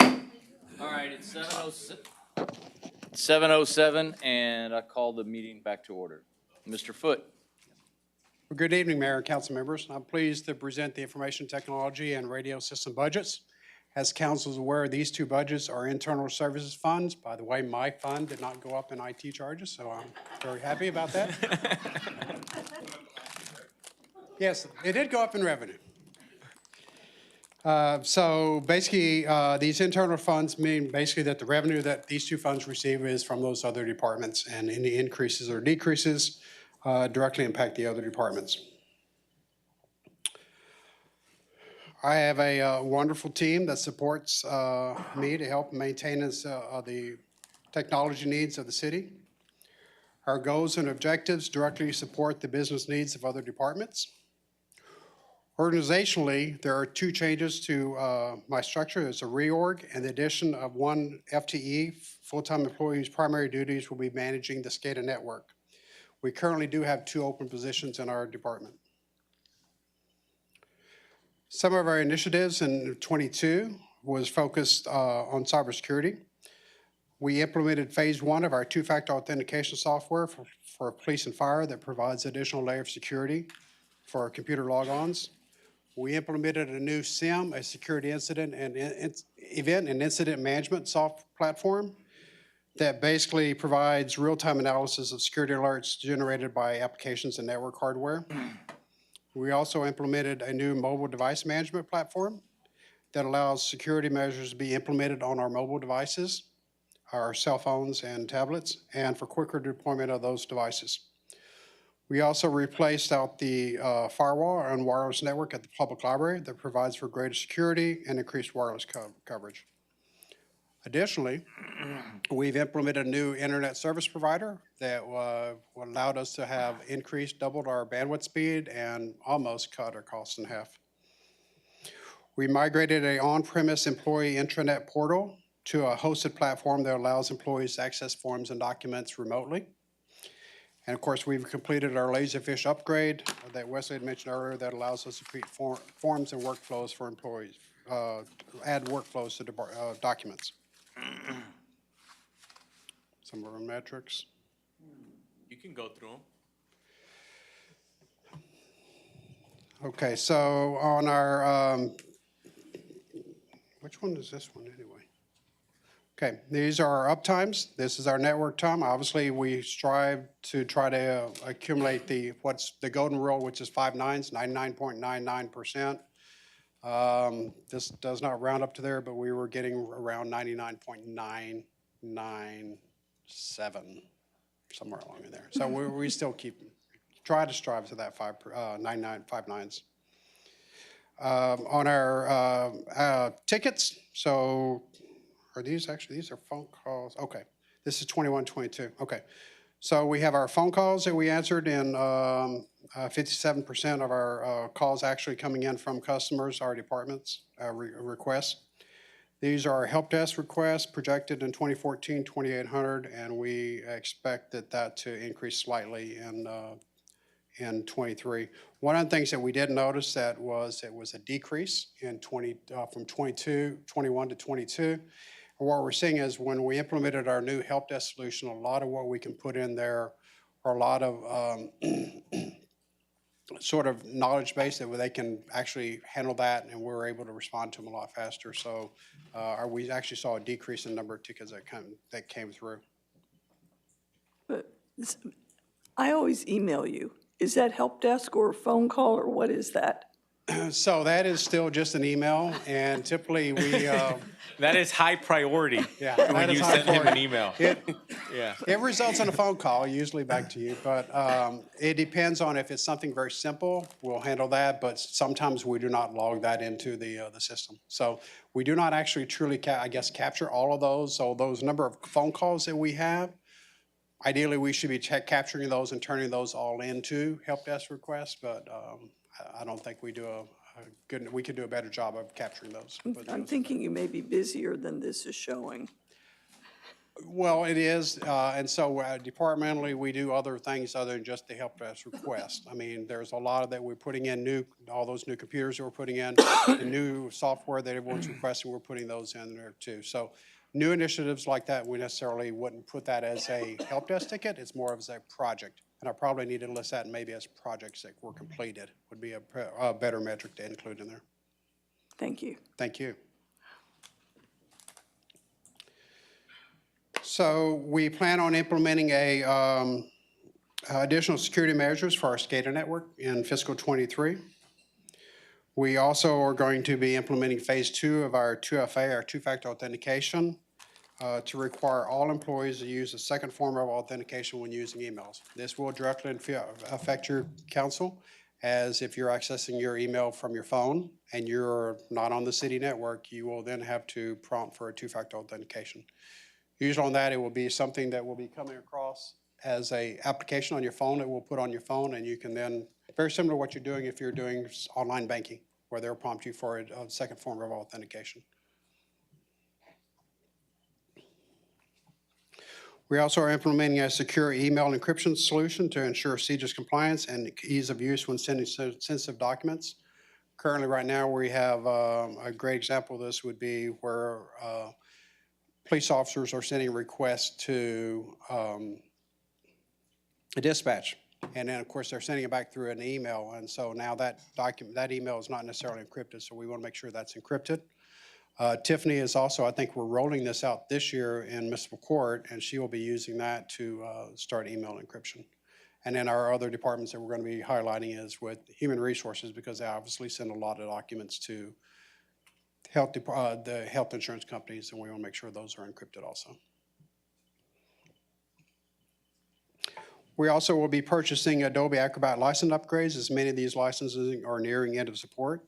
All right, it's 7:07, and I call the meeting back to order. Mr. Foote. Well, good evening, Mayor and council members. I'm pleased to present the information technology and radio system budgets. As council is aware, these two budgets are internal services funds. By the way, my fund did not go up in IT charges, so I'm very happy about that. Yes, it did go up in revenue. So basically, these internal funds mean basically that the revenue that these two funds receive is from those other departments, and any increases or decreases directly impact the other departments. I have a wonderful team that supports me to help maintain the technology needs of the city. Our goals and objectives directly support the business needs of other departments. Organizationally, there are two changes to my structure. There's a reorg and the addition of one FTE, full-time employee whose primary duties will be managing the SCADA network. We currently do have 2 open positions in our department. Some of our initiatives in '22 was focused on cybersecurity. We implemented phase 1 of our 2-factor authentication software for police and fire that provides additional layer of security for our computer logons. We implemented a new SIM, a security incident and event and incident management software platform that basically provides real-time analysis of security alerts generated by applications and network hardware. We also implemented a new mobile device management platform that allows security measures to be implemented on our mobile devices, our cell phones and tablets, and for quicker deployment of those devices. We also replaced out the firewall and wireless network at the public library that provides for greater security and increased wireless coverage. Additionally, we've implemented a new internet service provider that allowed us to have doubled our bandwidth speed and almost cut our costs in half. We migrated an on-premise employee intranet portal to a hosted platform that allows employees to access forms and documents remotely. And of course, we've completed our Laserfish upgrade that Wesley had mentioned earlier that allows us to create forms and workflows for employees, add workflows to documents. Some of our metrics. You can go through them. Okay, so on our, which one is this one anyway? Okay, these are our uptimes. This is our network time. Obviously, we strive to try to accumulate what's the golden rule, which is 5 nines, 99.99%. This does not round up to there, but we were getting around 99.997, somewhere along in there. So we still try to strive to that 5 nines. On our tickets, so these are phone calls. Okay, this is 21, 22. Okay, so we have our phone calls that we answered in 57% of our calls actually coming in from customers, our departments requests. These are our help desk requests projected in 2014, 2,800, and we expect that to increase slightly in 23. One of the things that we did notice it was a decrease in from 21 to 22. And what we're seeing is when we implemented our new help desk solution, a lot of what we can put in there are a lot of sort of knowledge base that they can actually handle that, and we're able to respond to them a lot faster. So we actually saw a decrease in the number of tickets that came through. But I always email you. Is that help desk or a phone call, or what is that? So that is still just an email, and typically we. That is high priority. Yeah, when that is you high send him an priority. email. Yeah. It results in a phone call, usually back to you, but it depends on if it's something very simple, we'll handle that, but sometimes we do not log that into the system. So we do not actually truly, capture all of those. So those number of phone calls that we have, ideally we should be capturing those and turning those all into help desk requests, but I don't think we could do a better job of capturing those. I'm thinking you may be busier than this is showing. Well, it is, and so departmentally, we do other things other than just the help desk request. I mean, there's a lot of that we're putting in all those new computers that we're putting in, the new software that everyone's requesting, we're putting those in there too. So new initiatives like that, we necessarily wouldn't put that as a help desk ticket, it's more of as a project. And I probably need to list that maybe as projects that were completed, would be a better metric to include in there. Thank you. Thank you. So we plan on implementing additional security measures for our SCADA network in fiscal '23. We also are going to be implementing phase 2 of our 2FA, our two-factor authentication, to require all employees to use a second form of authentication when using emails. This will directly affect your council, as if you're accessing your email from your phone and you're not on the city network, you will then have to prompt for a two-factor authentication. Usually on that, it will be something that will be coming across as a application on your phone that we'll put on your phone, and you can then, very similar to what you're doing if you're doing online banking, where they'll prompt you for a second form of authentication. We also are implementing a secure email encryption solution to ensure CJIS compliance and ease of use when sending sensitive documents. Currently, right now, we have a great example of this would be where police officers are sending requests to a dispatch. And then, of course, they're sending it back through an email. And so now that email is not necessarily encrypted, so we want to make sure that's encrypted. Tiffany is also, I think we're rolling this out this year in municipal court, and she will be using that to start email encryption. And then our other departments that we're going to be highlighting is with human resources, because they obviously send a lot of documents to the health insurance companies, and we want to make sure those are encrypted also. We also will be purchasing Adobe Acrobat license upgrades, as many of these licenses are nearing end of support.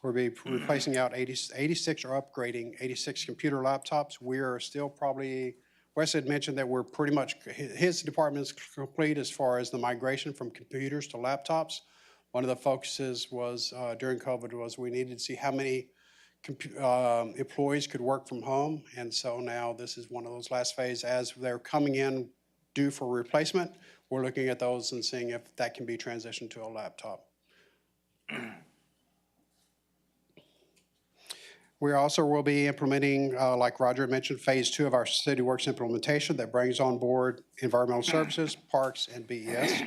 We'll be replacing out 86 or upgrading 86 computer laptops. We are still probably, Wes had mentioned that we're pretty much, his department is complete as far as the migration from computers to laptops. One of the focuses was during COVID was we needed to see how many employees could work from home. And so now this is one of those last phase. As they're coming in due for replacement, we're looking at those and seeing if that can be transitioned to a laptop. We also will be implementing, like Roger mentioned, phase 2 of our CityWorks implementation that brings on board environmental services, parks, and BES.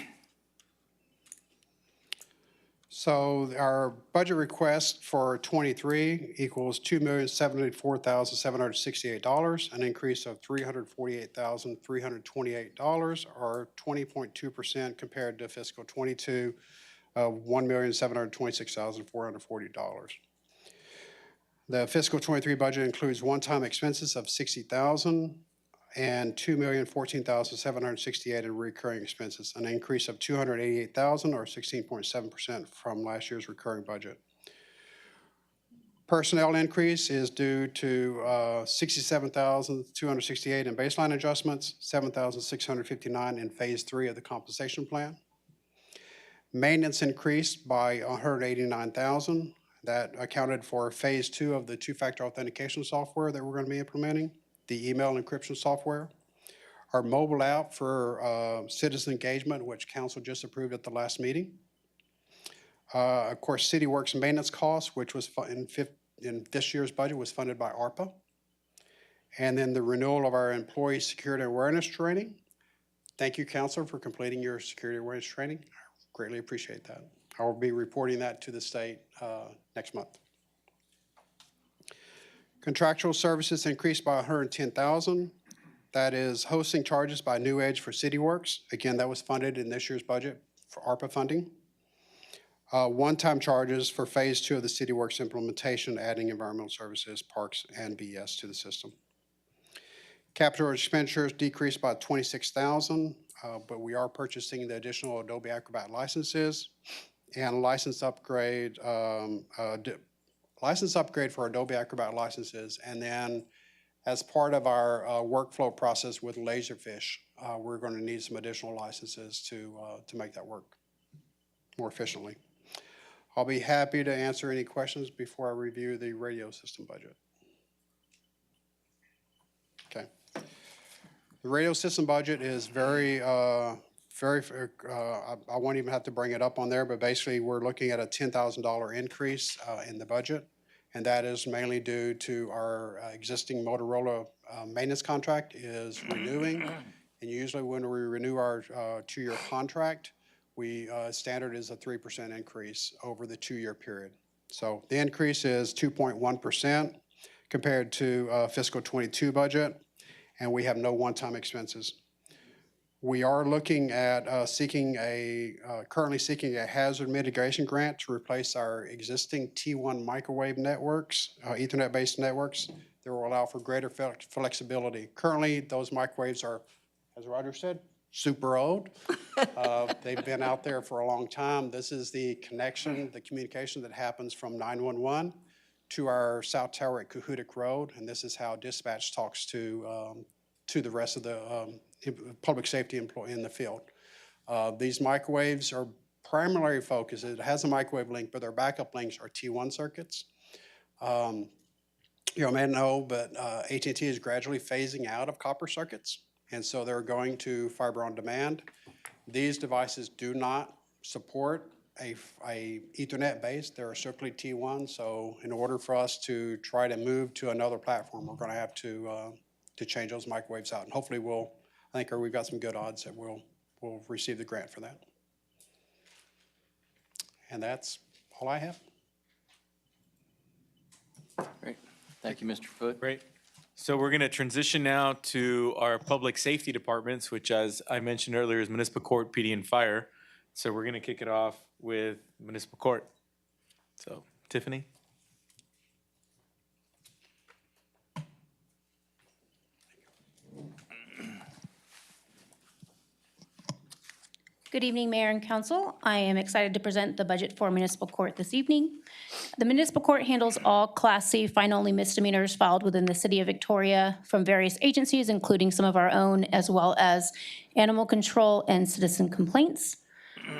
So our budget request for '23 equals $2,074,768, an increase of $348,328, or 20.2% compared to fiscal '22 of $1,726,440. The fiscal '23 budget includes one-time expenses of $60,000 and $2,014,768 in recurring expenses, an increase of $288,000 or 16.7% from last year's recurring budget. Personnel increase is due to $67,268 in baseline adjustments, $7,659 in phase 3 of the compensation plan. Maintenance increased by $189,000. That accounted for phase 2 of the two-factor authentication software that we're going to be implementing, the email encryption software. Our mobile app for citizen engagement, which council just approved at the last meeting. Of course, CityWorks maintenance costs, which was in this year's budget was funded by ARPA. And then the renewal of our employee security awareness training. Thank you, Counselor, for completing your security awareness training. I greatly appreciate that. I will be reporting that to the state next month. Contractual services increased by $110,000. That is hosting charges by New Edge for CityWorks. Again, that was funded in this year's budget for ARPA funding. One-time charges for phase 2 of the CityWorks implementation, adding environmental services, parks, and BES to the system. Capital expenditures decreased by $26,000, but we are purchasing the additional Adobe Acrobat licenses and license upgrade for Adobe Acrobat licenses. And then as part of our workflow process with Laserfish, we're going to need some additional licenses to make that work more efficiently. I'll be happy to answer any questions before I review the radio system budget. Okay. The radio system budget is very, I won't even have to bring it up on there, but basically, we're looking at a $10,000 increase in the budget, and that is mainly due to our existing Motorola maintenance contract is renewing, and usually when we renew our 2-year contract, standard is a 3% increase over the 2-year period. So the increase is 2.1% compared to fiscal '22 budget, and we have no one-time expenses. We are looking at currently seeking a hazard mitigation grant to replace our existing T1 microwave networks, Ethernet-based networks, that will allow for greater flexibility. Currently, those microwaves are, as Roger said, super old. They've been out there for a long time. This is the connection, the communication that happens from 911 to our South Tower at Cohutick Road, and this is how dispatch talks to the rest of the public safety employee in the field. These microwaves are primarily focused, it has a microwave link, but their backup links are T1 circuits. You may know, but AT&T is gradually phasing out of copper circuits, and so they're going to fiber on demand. These devices do not support a Ethernet base. They're strictly T1, so in order for us to try to move to another platform, we're going to have to change those microwaves out, and hopefully we've got some good odds that we'll receive the grant for that. And that's all I have. Great. Thank you, Mr. Foote. Great. So we're going to transition now to our public safety departments, which, as I mentioned earlier, is municipal court, PD, and fire. So we're going to kick it off with municipal court. So, Tiffany? Good evening, Mayor and Council. I am excited to present the budget for municipal court this evening. The municipal court handles all Class C fine-only misdemeanors filed within the city of Victoria from various agencies, including some of our own, as well as animal control and citizen complaints.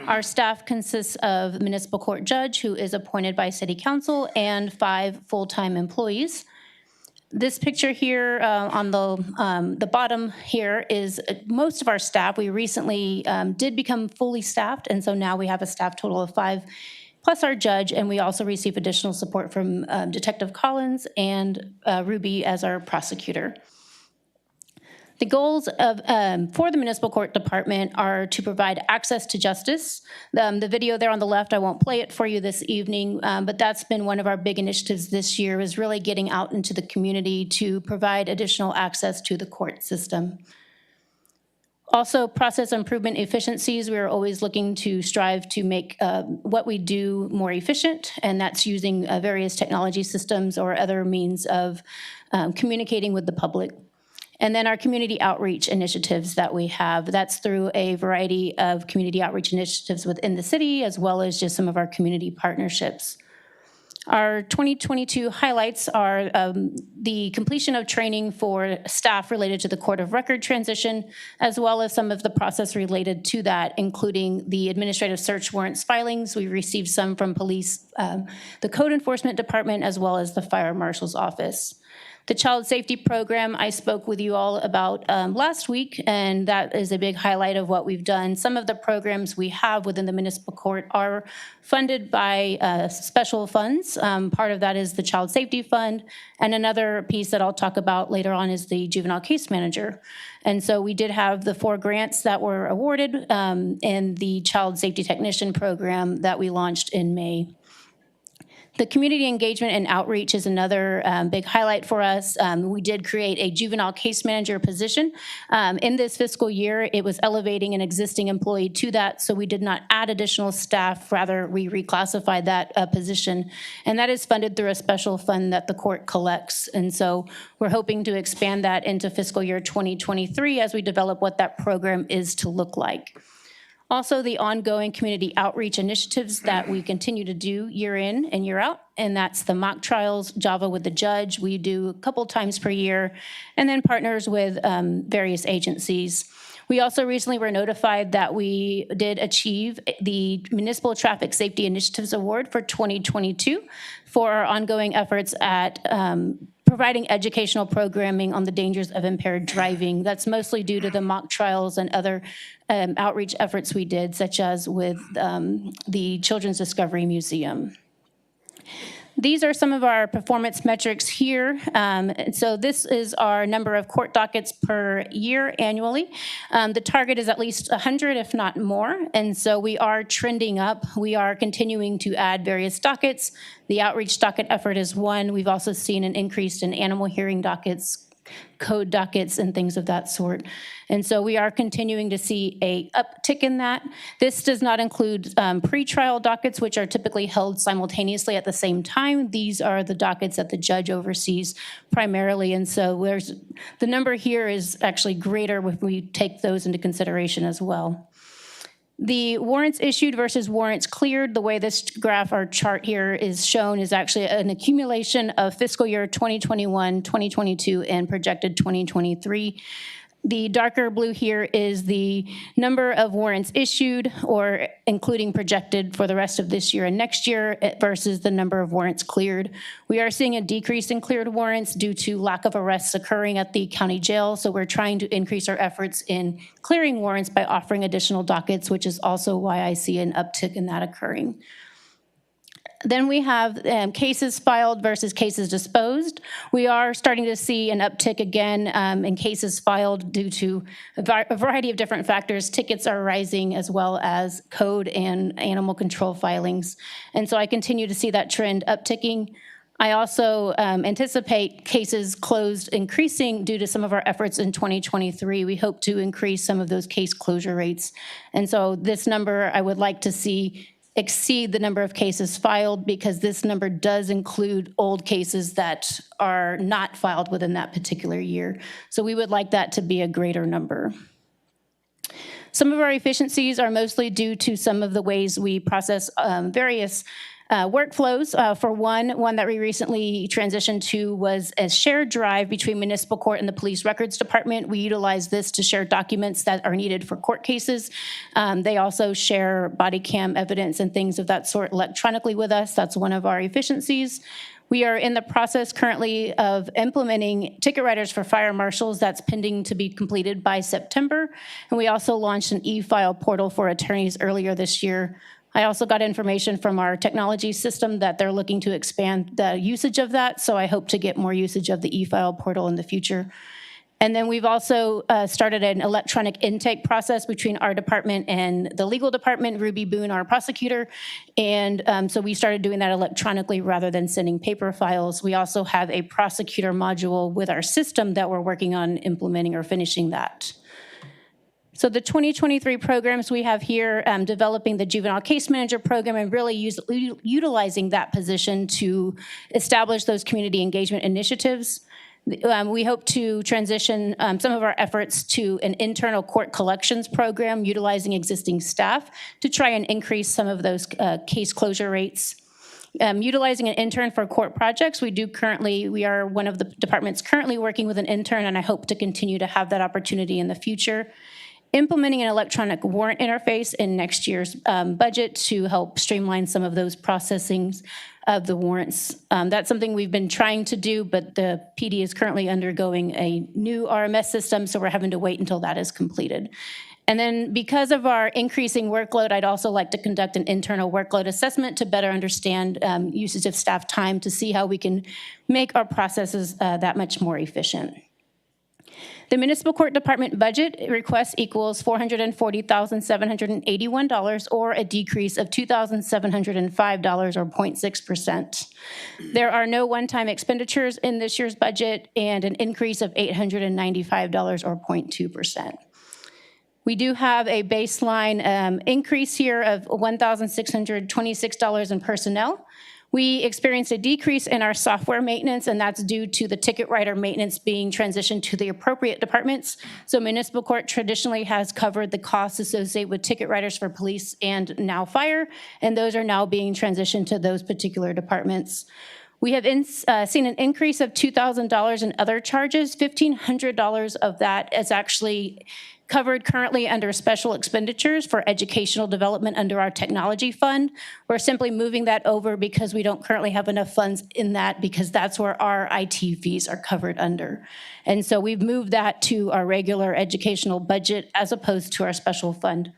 Our staff consists of the municipal court judge, who is appointed by city council, and 5 full-time employees. This picture here on the bottom here is most of our staff. We recently did become fully staffed, and so now we have a staff total of 5, plus our judge, and we also receive additional support from Detective Collins and Ruby as our prosecutor. The goals for the municipal court department are to provide access to justice. The video there on the left, I won't play it for you this evening, but that's been one of our big initiatives this year, is really getting out into the community to provide additional access to the court system. Also, process improvement efficiencies. We are always looking to strive to make what we do more efficient, and that's using various technology systems or other means of communicating with the public. And then our community outreach initiatives that we have, that's through a variety of community outreach initiatives within the city, as well as just some of our community partnerships. Our 2022 highlights are the completion of training for staff related to the court of record transition, as well as some of the process related to that, including the administrative search warrants filings. We received some from police, the code enforcement department, as well as the fire marshal's office. The child safety program I spoke with you all about last week, and that is a big highlight of what we've done. Some of the programs we have within the municipal court are funded by special funds. Part of that is the child safety fund, and another piece that I'll talk about later on is the juvenile case manager. And so we did have the 4 grants that were awarded in the child safety technician program that we launched in May. The community engagement and outreach is another big highlight for us. We did create a juvenile case manager position. In this fiscal year, it was elevating an existing employee to that, so we did not add additional staff, rather we reclassified that position. And that is funded through a special fund that the court collects. And so we're hoping to expand that into fiscal year 2023 as we develop what that program is to look like. Also, the ongoing community outreach initiatives that we continue to do year in and year out, and that's the mock trials, Java with the judge, we do a couple times per year, and then partners with various agencies. We also recently were notified that we did achieve the Municipal Traffic Safety Initiatives Award for 2022 for our ongoing efforts at providing educational programming on the dangers of impaired driving. That's mostly due to the mock trials and other outreach efforts we did, such as with the Children's Discovery Museum. These are some of our performance metrics here. And so this is our number of court dockets per year annually. The target is at least 100, if not more. And so we are trending up. We are continuing to add various dockets. The outreach docket effort is one. We've also seen an increase in animal hearing dockets, code dockets, and things of that sort. And so we are continuing to see a uptick in that. This does not include pretrial dockets, which are typically held simultaneously at the same time. These are the dockets that the judge oversees primarily. And so the number here is actually greater if we take those into consideration as well. The warrants issued versus warrants cleared, the way this graph or chart here is shown is actually an accumulation of fiscal year 2021, 2022, and projected 2023. The darker blue here is the number of warrants issued or including projected for the rest of this year and next year versus the number of warrants cleared. We are seeing a decrease in cleared warrants due to lack of arrests occurring at the county jail. So we're trying to increase our efforts in clearing warrants by offering additional dockets, which is also why I see an uptick in that occurring. Then we have cases filed versus cases disposed. We are starting to see an uptick again in cases filed due to a variety of different factors. Tickets are rising as well as code and animal control filings. And so I continue to see that trend upticking. I also anticipate cases closed increasing due to some of our efforts in 2023. We hope to increase some of those case closure rates. And so this number I would like to see exceed the number of cases filed because this number does include old cases that are not filed within that particular year. So we would like that to be a greater number. Some of our efficiencies are mostly due to some of the ways we process various workflows. For one that we recently transitioned to was a shared drive between municipal court and the police records department. We utilize this to share documents that are needed for court cases. They also share body cam evidence and things of that sort electronically with us. That's one of our efficiencies. We are in the process currently of implementing ticket writers for fire marshals. That's pending to be completed by September. And we also launched an e-file portal for attorneys earlier this year. I also got information from our technology system that they're looking to expand the usage of that, so I hope to get more usage of the e-file portal in the future. And then we've also started an electronic intake process between our department and the legal department, Ruby Boone, our prosecutor. And so we started doing that electronically rather than sending paper files. We also have a prosecutor module with our system that we're working on implementing or finishing that. So the 2023 programs we have here, developing the juvenile case manager program and really utilizing that position to establish those community engagement initiatives. We hope to transition some of our efforts to an internal court collections program utilizing existing staff to try and increase some of those case closure rates. Utilizing an intern for court projects, we are one of the departments currently working with an intern, and I hope to continue to have that opportunity in the future. Implementing an electronic warrant interface in next year's budget to help streamline some of those processings of the warrants. That's something we've been trying to do, but the PD is currently undergoing a new RMS system, so we're having to wait until that is completed. And then because of our increasing workload, I'd also like to conduct an internal workload assessment to better understand usage of staff time to see how we can make our processes that much more efficient. The municipal court department budget request equals $440,781 or a decrease of $2,705 or 0.6%. There are no one-time expenditures in this year's budget and an increase of $895 or 0.2%. We do have a baseline increase here of $1,626 in personnel. We experienced a decrease in our software maintenance, and that's due to the ticket writer maintenance being transitioned to the appropriate departments. So municipal court traditionally has covered the costs associated with ticket writers for police and now fire, and those are now being transitioned to those particular departments. We have seen an increase of $2,000 in other charges. $1,500 of that is actually covered currently under special expenditures for educational development under our technology fund. We're simply moving that over because we don't currently have enough funds in that, because that's where our IT fees are covered under. And so we've moved that to our regular educational budget as opposed to our special fund.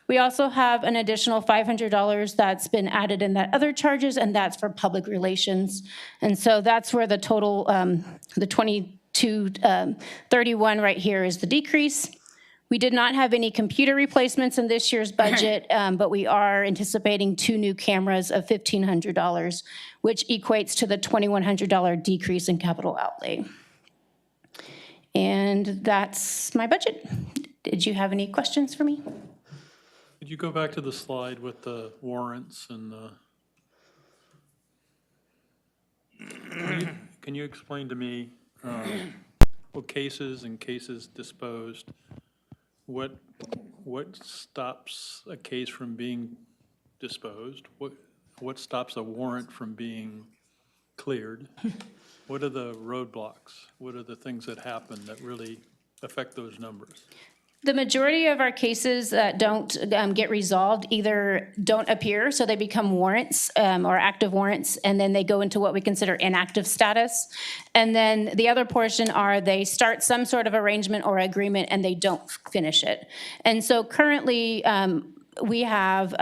We also have an additional $500 that's been added in that other charges, and that's for public relations. And so that's where the total, the 2231 right here is the decrease. We did not have any computer replacements in this year's budget, but we are anticipating 2 new cameras of $1,500, which equates to the $2,100 decrease in capital outlay. And that's my budget. Did you have any questions for me? Could you go back to the slide with the warrants and can you explain to me what cases and cases disposed, what stops a case from being disposed? What stops a warrant from being cleared? What are the roadblocks? What are the things that happen that really affect those numbers? The majority of our cases that don't get resolved either don't appear, so they become warrants or active warrants, and then they go into what we consider inactive status. And then the other portion are they start some sort of arrangement or agreement and they don't finish it. And so currently, we have 2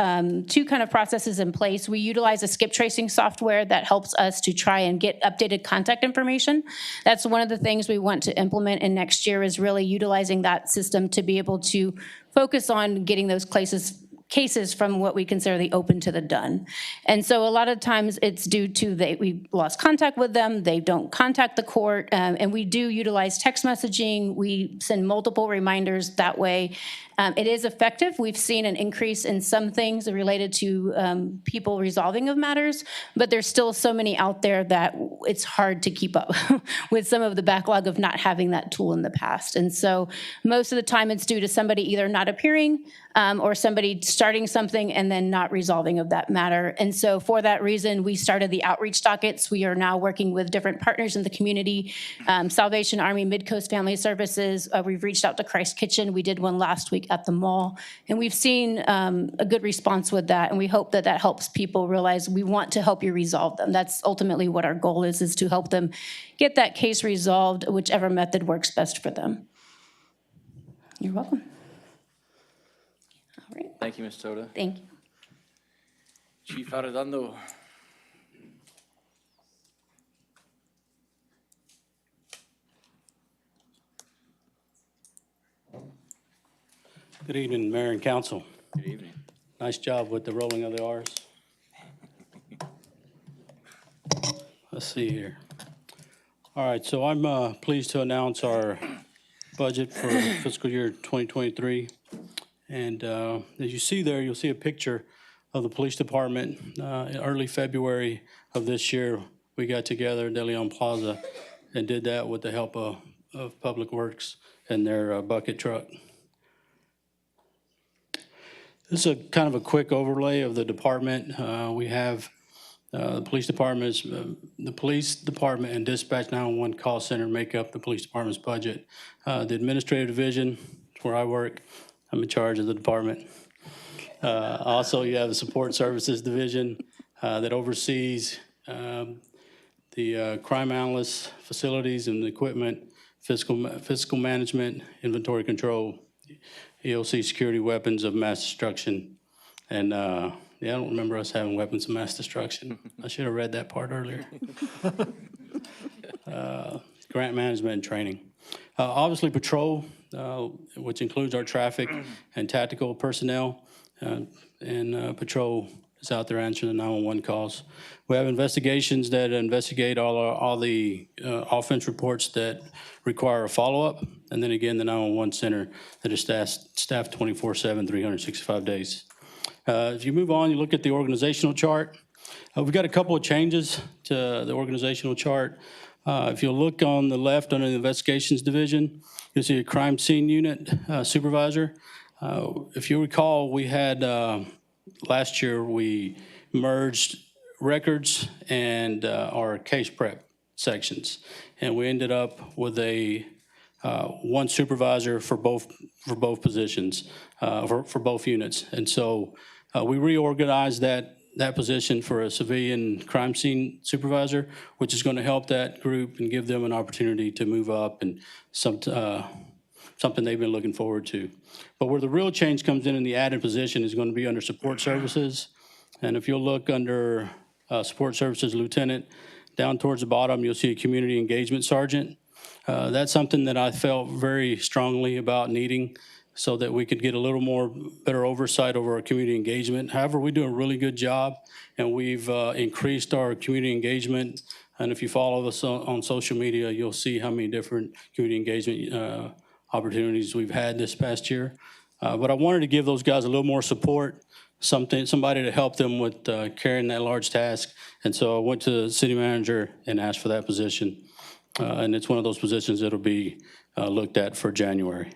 kind of processes in place. We utilize a skip tracing software that helps us to try and get updated contact information. That's one of the things we want to implement in next year, is really utilizing that system to be able to focus on getting those cases from what we consider the open to the done. And so a lot of times it's due to we lost contact with them, they don't contact the court, and we do utilize text messaging. We send multiple reminders that way. It is effective. We've seen an increase in some things related to people resolving of matters, but there's still so many out there that it's hard to keep up with some of the backlog of not having that tool in the past. And so most of the time it's due to somebody either not appearing or somebody starting something and then not resolving of that matter. And so for that reason, we started the outreach dockets. We are now working with different partners in the community, Salvation Army, Midcoast Family Services. We've reached out to Christ Kitchen. We did one last week at the mall, and we've seen a good response with that, and we hope that that helps people realize we want to help you resolve them. That's ultimately what our goal is to help them get that case resolved, whichever method works best for them. You're welcome. All right. Thank you, Ms. Toda. Thank you. Chief Arredondo. Good evening, Mayor and Council. Good evening. Nice job with the rolling of the Rs. Let's see here. All right, so I'm pleased to announce our budget for fiscal year 2023. And as you see there, you'll see a picture of the police department. In early February of this year, we got together at De Leon Plaza and did that with the help of Public Works and their bucket truck. This is a kind of a quick overlay of the department. We have the police department and dispatch 911 call center make up the police department's budget. The administrative division, where I work, I'm in charge of the department. Also, you have the support services division that oversees the crime analysts, facilities and equipment, fiscal management, inventory control, EOC security, weapons of mass destruction. And yeah, I don't remember us having weapons of mass destruction. I should have read that part earlier. Grant management and training. Obviously patrol, which includes our traffic and tactical personnel. And patrol is out there answering the 911 calls. We have investigations that investigate all the offense reports that require a follow-up. And then again, the 911 center that is staffed 24/7, 365 days. If you move on, you look at the organizational chart. We've got a couple of changes to the organizational chart. If you look on the left under the investigations division, you'll see a crime scene unit supervisor. If you recall, we had last year we merged records and our case prep sections. And we ended up with a one supervisor for both positions, for both units. And so we reorganized that position for a civilian crime scene supervisor, which is going to help that group and give them an opportunity to move up and something they've been looking forward to. But where the real change comes in the added position is going to be under support services. And if you'll look under support services lieutenant, down towards the bottom, you'll see a community engagement sergeant. That's something that I felt very strongly about needing so that we could get a little more better oversight over our community engagement. However, we do a really good job, and we've increased our community engagement. And if you follow us on social media, you'll see how many different community engagement opportunities we've had this past year. But I wanted to give those guys a little more support, somebody to help them with carrying that large task. And so I went to the city manager and asked for that position. And it's one of those positions that'll be looked at for January.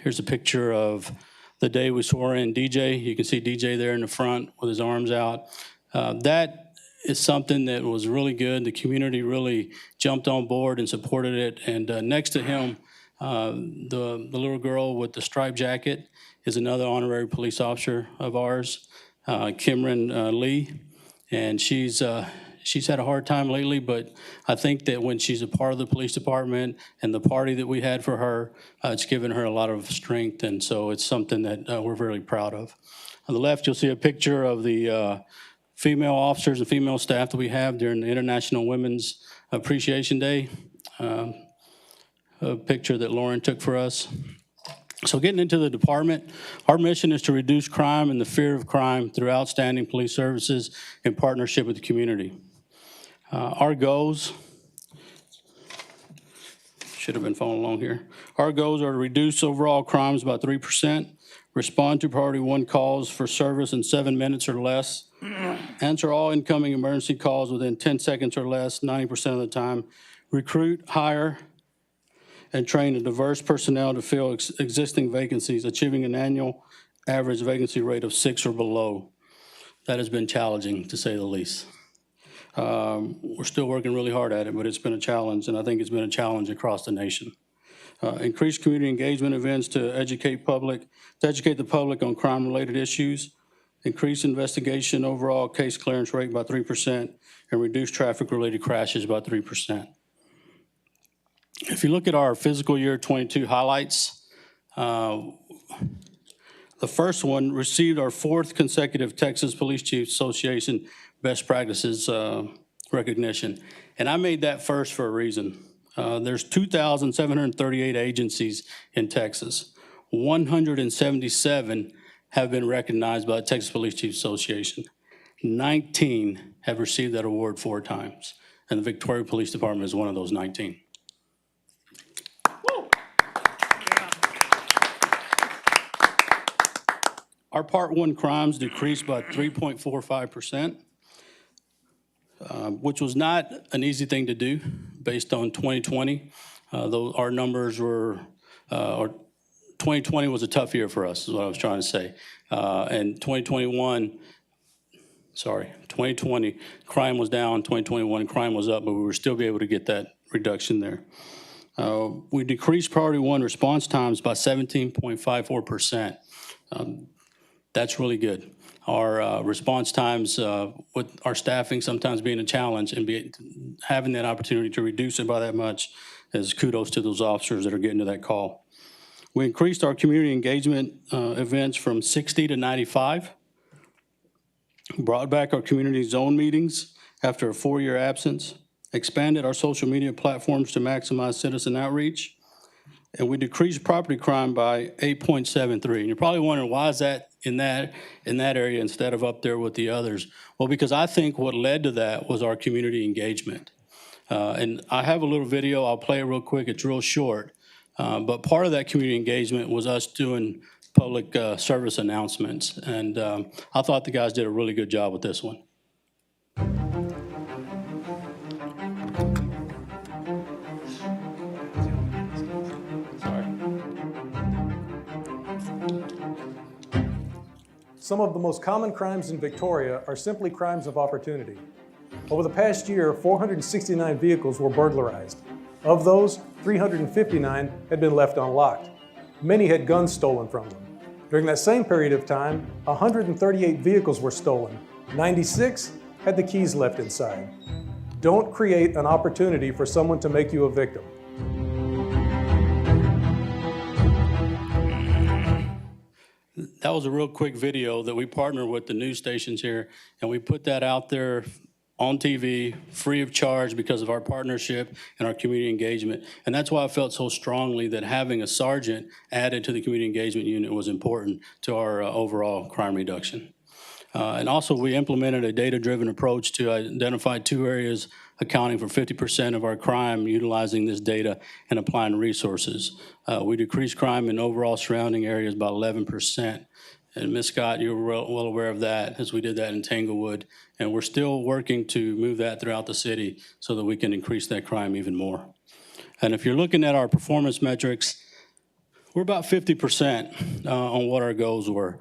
Here's a picture of the day we swore in DJ. You can see DJ there in the front with his arms out. That is something that was really good. The community really jumped on board and supported it. And next to him, the little girl with the striped jacket is another honorary police officer of ours, Kimran Lee. And she's had a hard time lately, but I think that when she's a part of the police department and the party that we had for her, it's given her a lot of strength, and so it's something that we're very proud of. On the left, you'll see a picture of the female officers and female staff that we have during the International Women's Appreciation Day, a picture that Lauren took for us. So getting into the department, our mission is to reduce crime and the fear of crime through outstanding police services in partnership with the community. Our goals, should have been following along here. Our goals are to reduce overall crimes by 3%, respond to priority 1 calls for service in 7 minutes or less, answer all incoming emergency calls within 10 seconds or less, 90% of the time, recruit, hire, and train a diverse personnel to fill existing vacancies, achieving an annual average vacancy rate of 6 or below. That has been challenging, to say the least. We're still working really hard at it, but it's been a challenge, and I think it's been a challenge across the nation. Increase community engagement events to educate the public on crime-related issues, increase investigation overall case clearance rate by 3%, and reduce traffic-related crashes by 3%. If you look at our fiscal year 22 highlights, the first one received our 4th consecutive Texas Police Chiefs Association Best Practices recognition. And I made that first for a reason. There's 2,738 agencies in Texas. 177 have been recognized by the Texas Police Chiefs Association. 19 have received that award 4 times. And the Victoria Police Department is one of those 19. Our Part 1 crimes decreased by 3.45%, which was not an easy thing to do based on 2020. Though our numbers were, 2020 was a tough year for us, is what I was trying to say. And 2020, crime was down, 2021, crime was up, but we were still be able to get that reduction there. We decreased priority 1 response times by 17.54%. That's really good. Our response times with our staffing sometimes being a challenge and having that opportunity to reduce it by that much is kudos to those officers that are getting to that call. We increased our community engagement events from 60 to 95, brought back our community zone meetings after a 4-year absence, expanded our social media platforms to maximize citizen outreach, and we decreased property crime by 8.73. And you're probably wondering, why is that in that area instead of up there with the others? Well, because I think what led to that was our community engagement. And I have a little video, I'll play it real quick, it's real short. But part of that community engagement was us doing public service announcements. And I thought the guys did a really good job with this one. Some of the most common crimes in Victoria are simply crimes of opportunity. Over the past year, 469 vehicles were burglarized. Of those, 359 had been left unlocked. Many had guns stolen from them. During that same period of time, 138 vehicles were stolen. 96 had the keys left inside. Don't create an opportunity for someone to make you a victim. That was a real quick video that we partnered with the news stations here, and we put that out there on TV, free of charge because of our partnership and our community engagement. And that's why I felt so strongly that having a sergeant added to the community engagement unit was important to our overall crime reduction. And also, we implemented a data-driven approach to identify 2 areas accounting for 50% of our crime, utilizing this data and applying resources. We decreased crime in overall surrounding areas by 11%. And Ms. Scott, you're well aware of that, as we did that in Tanglewood. And we're still working to move that throughout the city so that we can increase that crime even more. And if you're looking at our performance metrics, we're about 50% on what our goals were.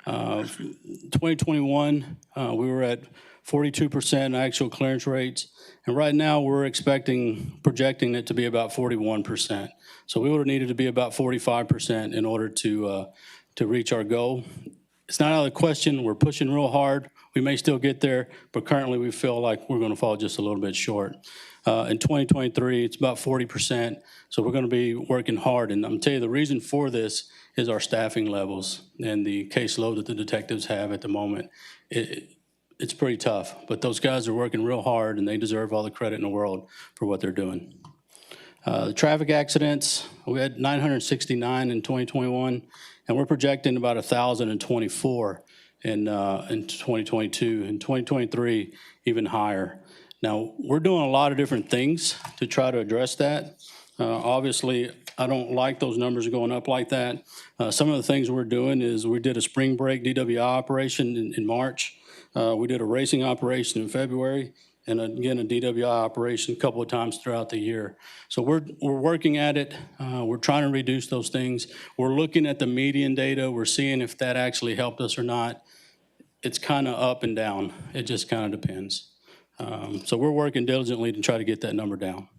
2021, we were at 42% actual clearance rates. And right now, we're projecting it to be about 41%. So we would have needed to be about 45% in order to reach our goal. It's not out of the question. We're pushing real hard. We may still get there, but currently we feel like we're going to fall just a little bit short. In 2023, it's about 40%, so we're going to be working hard. And I'm going to tell you, the reason for this is our staffing levels and the caseload that the detectives have at the moment. It's pretty tough, but those guys are working real hard, and they deserve all the credit in the world for what they're doing. The traffic accidents, we had 969 in 2021, and we're projecting about 1,024 in 2022. In 2023, even higher. Now, we're doing a lot of different things to try to address that. Obviously, I don't like those numbers going up like that. Some of the things we're doing is we did a spring break DWI operation in March. We did a racing operation in February, and again, a DWI operation a couple of times throughout the year. So we're working at it. We're trying to reduce those things. We're looking at the median data. We're seeing if that actually helped us or not. It's kind of up and down. It just kind of depends. So we're working diligently to try to get that number down.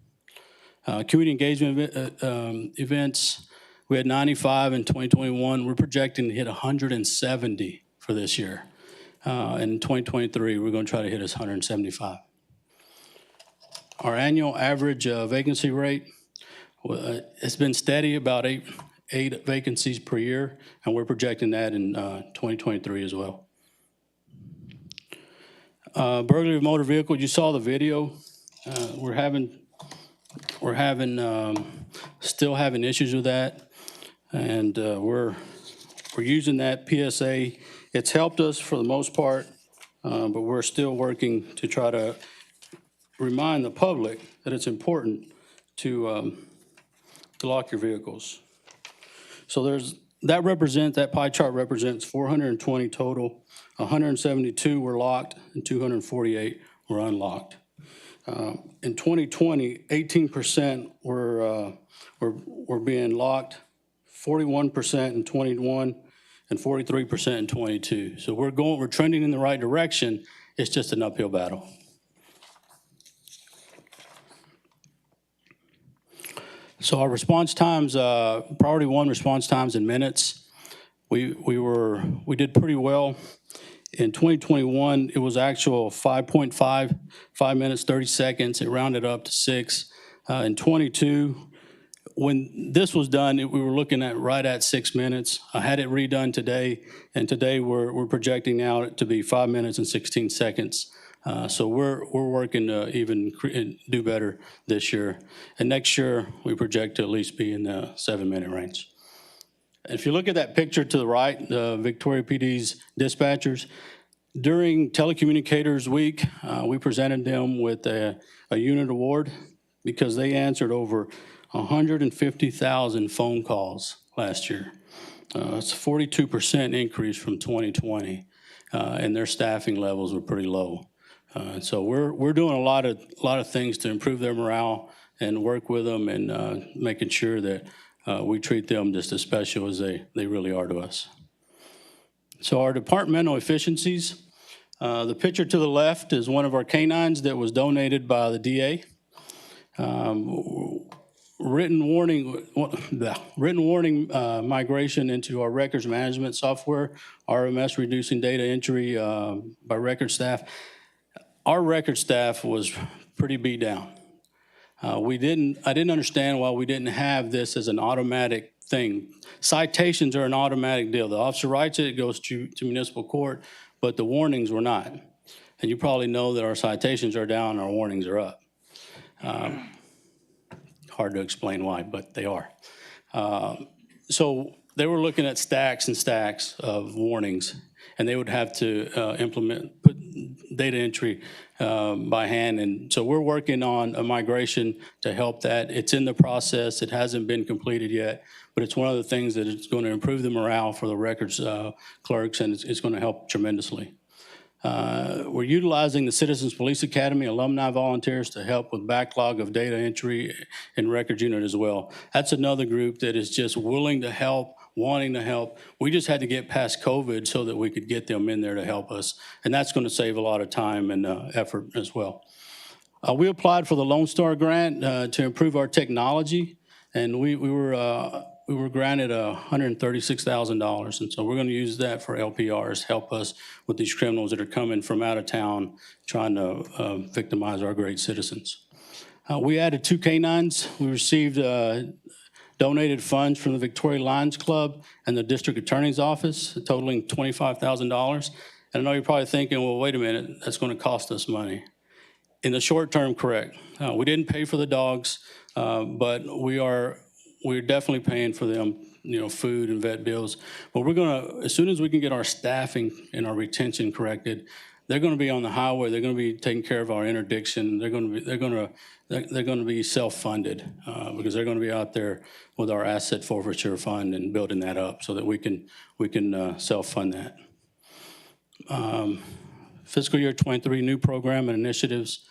Community engagement events, we had 95 in 2021. We're projecting to hit 170 for this year. And in 2023, we're going to try to hit us 175. Our annual average vacancy rate, it's been steady, about eight vacancies per year, and we're projecting that in 2023 as well. Burglary of motor vehicle, you saw the video. Still having issues with that, and we're using that PSA. It's helped us for the most part, but we're still working to try to remind the public that it's important to lock your vehicles. So that pie chart represents 420 total. 172 were locked and 248 were unlocked. In 2020, 18% were being locked, 41% in 21, and 43% in 22. So we're trending in the right direction. It's just an uphill battle. So our response times, priority 1 response times in minutes, we did pretty well. In 2021, it was actual 5 minutes, 30 seconds. It rounded up to 6. In 22, when this was done, we were looking at right at 6 minutes. I had it redone today, and today we're projecting now to be 5 minutes and 16 seconds. So we're working to even do better this year. And next year, we project to at least be in the 7-minute range. If you look at that picture to the right, the Victoria PD's dispatchers, during Telecommunicators Week, we presented them with a unit award because they answered over 150,000 phone calls last year. It's a 42% increase from 2020, and their staffing levels were pretty low. So we're doing a lot of things to improve their morale and work with them and making sure that we treat them just as special as they really are to us. So our departmental efficiencies, the picture to the left is one of our canines that was donated by the DA. Written warning migration into our records management software, RMS reducing data entry by record staff. Our record staff was pretty beat down. I didn't understand why we didn't have this as an automatic thing. Citations are an automatic deal. The officer writes it, it goes to municipal court, but the warnings were not. And you probably know that our citations are down, our warnings are up. Hard to explain why, but they are. So they were looking at stacks and stacks of warnings, and they would have to put data entry by hand. And so we're working on a migration to help that. It's in the process. It hasn't been completed yet, but it's one of the things that is going to improve the morale for the records clerks, and it's going to help tremendously. We're utilizing the Citizens Police Academy alumni volunteers to help with backlog of data entry and records unit as well. That's another group that is just willing to help, wanting to help. We just had to get past COVID so that we could get them in there to help us. And that's going to save a lot of time and effort as well. We applied for the Lone Star Grant to improve our technology, and we were granted $136,000, and so we're going to use that for LPRs, help us with these criminals that are coming from out of town trying to victimize our great citizens. We added 2 canines. We received donated funds from the Victoria Lions Club and the District Attorney's Office, totaling $25,000. And I know you're probably thinking, well, wait a minute, that's going to cost us money. In the short term, correct. We didn't pay for the dogs, but we're definitely paying for them, food and vet bills. But we're gonna, as soon as we can get our staffing and our retention corrected, they're gonna be on the highway. They're gonna be taking care of our interdiction. They're gonna be self-funded because they're gonna be out there with our asset forfeiture fund and building that up so that we can self-fund that. Fiscal year 23 new program and initiatives.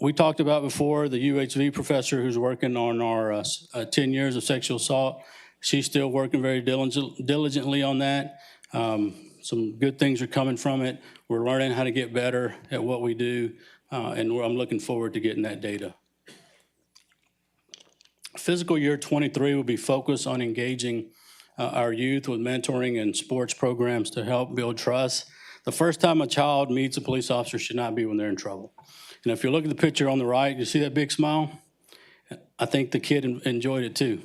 We talked about before the UHV professor who's working on our 10 years of sexual assault. She's still working very diligently on that. Some good things are coming from it. We're learning how to get better at what we do, and I'm looking forward to getting that data. Fiscal year 23 will be focused on engaging our youth with mentoring and sports programs to help build trust. The first time a child meets a police officer should not be when they're in trouble. And if you look at the picture on the right, you see that big smile? I think the kid enjoyed it too.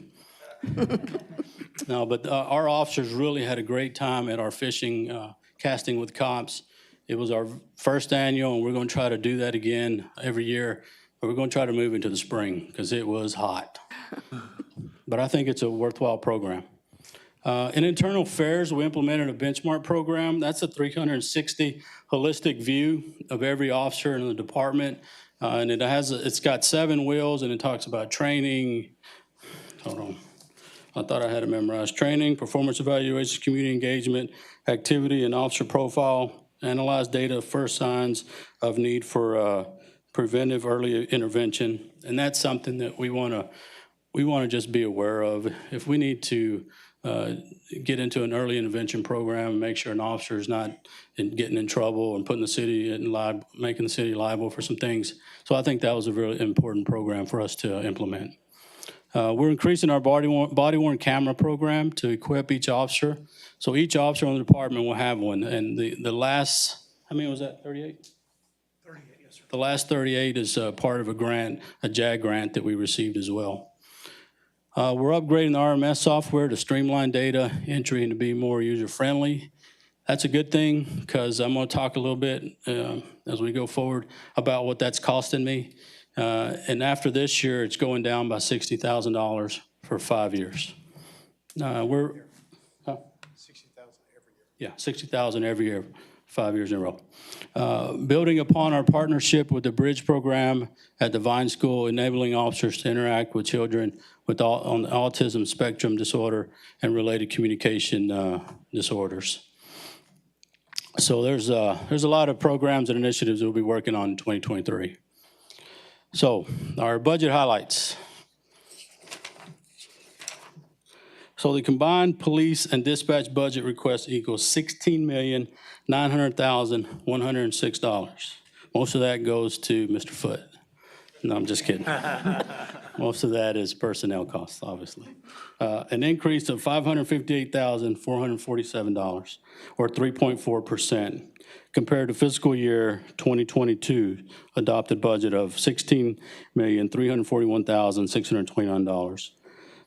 No, but our officers really had a great time at our fishing, casting with cops. It was our first annual, and we're going to try to do that again every year. But we're going to try to move into the spring because it was hot. But I think it's a worthwhile program. In internal affairs, we implemented a benchmark program. That's a 360 holistic view of every officer in the department. And it's got 7 wheels, and it talks about training. Hold on. I thought I had it memorized. Training, performance evaluation, community engagement, activity and officer profile, analyze data, first signs of need for preventive early intervention. And that's something that we want to just be aware of. If we need to get into an early intervention program and make sure an officer is not getting in trouble and putting the city making the city liable for some things. So I think that was a really important program for us to implement. We're increasing our body-worn camera program to equip each officer. So each officer in the department will have one. And the last, how many was that, 38? 38, yes, sir. The last 38 is part of a grant, a JAG grant that we received as well. We're upgrading the RMS software to streamline data entry and to be more user-friendly. That's a good thing because I'm going to talk a little bit as we go forward about what that's costing me. And after this year, it's going down by $60,000 for 5 years. We're $60,000 every year. Yeah, $60,000 every year, 5 years in a row. Building upon our partnership with the Bridge program at the Vine School, enabling officers to interact with children on the autism spectrum disorder and related communication disorders. So there's a lot of programs and initiatives we'll be working on in 2023. So our budget highlights. So the combined police and dispatch budget request equals $16,900,106. Most of that goes to Mr. Foote. No, I'm just kidding. Most of that is personnel costs, obviously. An increase of $558,447, or 3.4%, compared to fiscal year 2022 adopted budget of $16,341,629.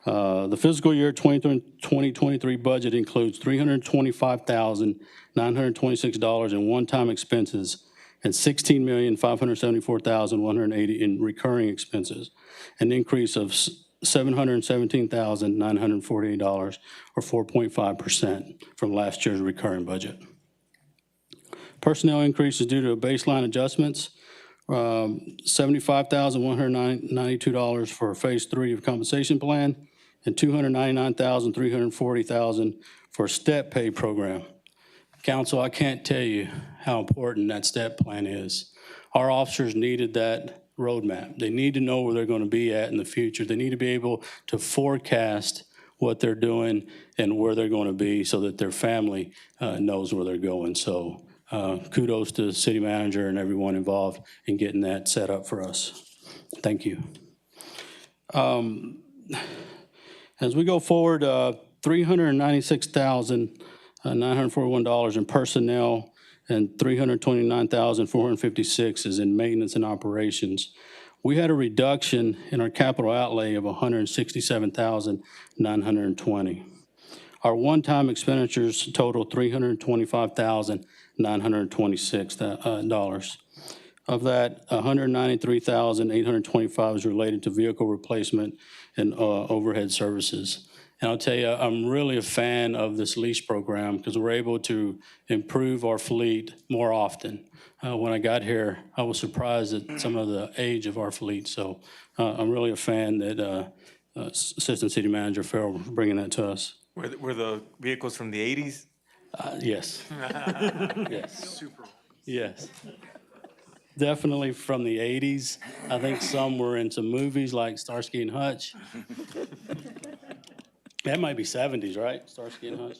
The fiscal year 2023 budget includes $325,926 in one-time expenses and $16,574,180 in recurring expenses, an increase of $717,948, or 4.5% from last year's recurring budget. Personnel increases due to baseline adjustments, $75,192 for Phase 3 of compensation plan, and $299,340,000 for step pay program. Council, I can't tell you how important that step plan is. Our officers needed that roadmap. They need to know where they're going to be at in the future. They need to be able to forecast what they're doing and where they're going to be so that their family knows where they're going. So kudos to the city manager and everyone involved in getting that set up for us. Thank you. As we go forward, $396,941 in personnel and $329,456 is in maintenance and operations. We had a reduction in our capital outlay of $167,920. Our one-time expenditures total $325,926. Of that, $193,825 is related to vehicle replacement and overhead services. And I'll tell you, I'm really a fan of this lease program because we're able to improve our fleet more often. When I got here, I was surprised at some of the age of our fleet. So I'm really a fan that Assistant City Manager Farrell was bringing that to us. Were the vehicles from the 80s? Yes. Yes. Yes. Definitely from the 80s. I think some were into movies like Starsky and Hutch. That might be 70s, right? Starsky and Hutch.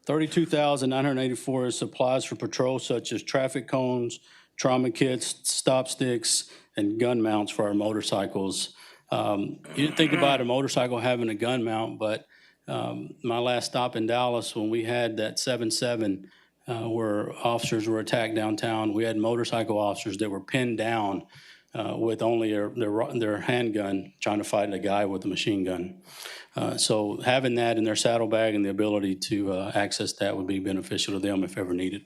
$32,984 is supplies for patrol such as traffic cones, trauma kits, stop sticks, and gun mounts for our motorcycles. You didn't think about a motorcycle having a gun mount, but my last stop in Dallas when we had that 7-7 where officers were attacked downtown, we had motorcycle officers that were pinned down with only their handgun trying to fight a guy with a machine gun. So having that in their saddlebag and the ability to access that would be beneficial to them if ever needed.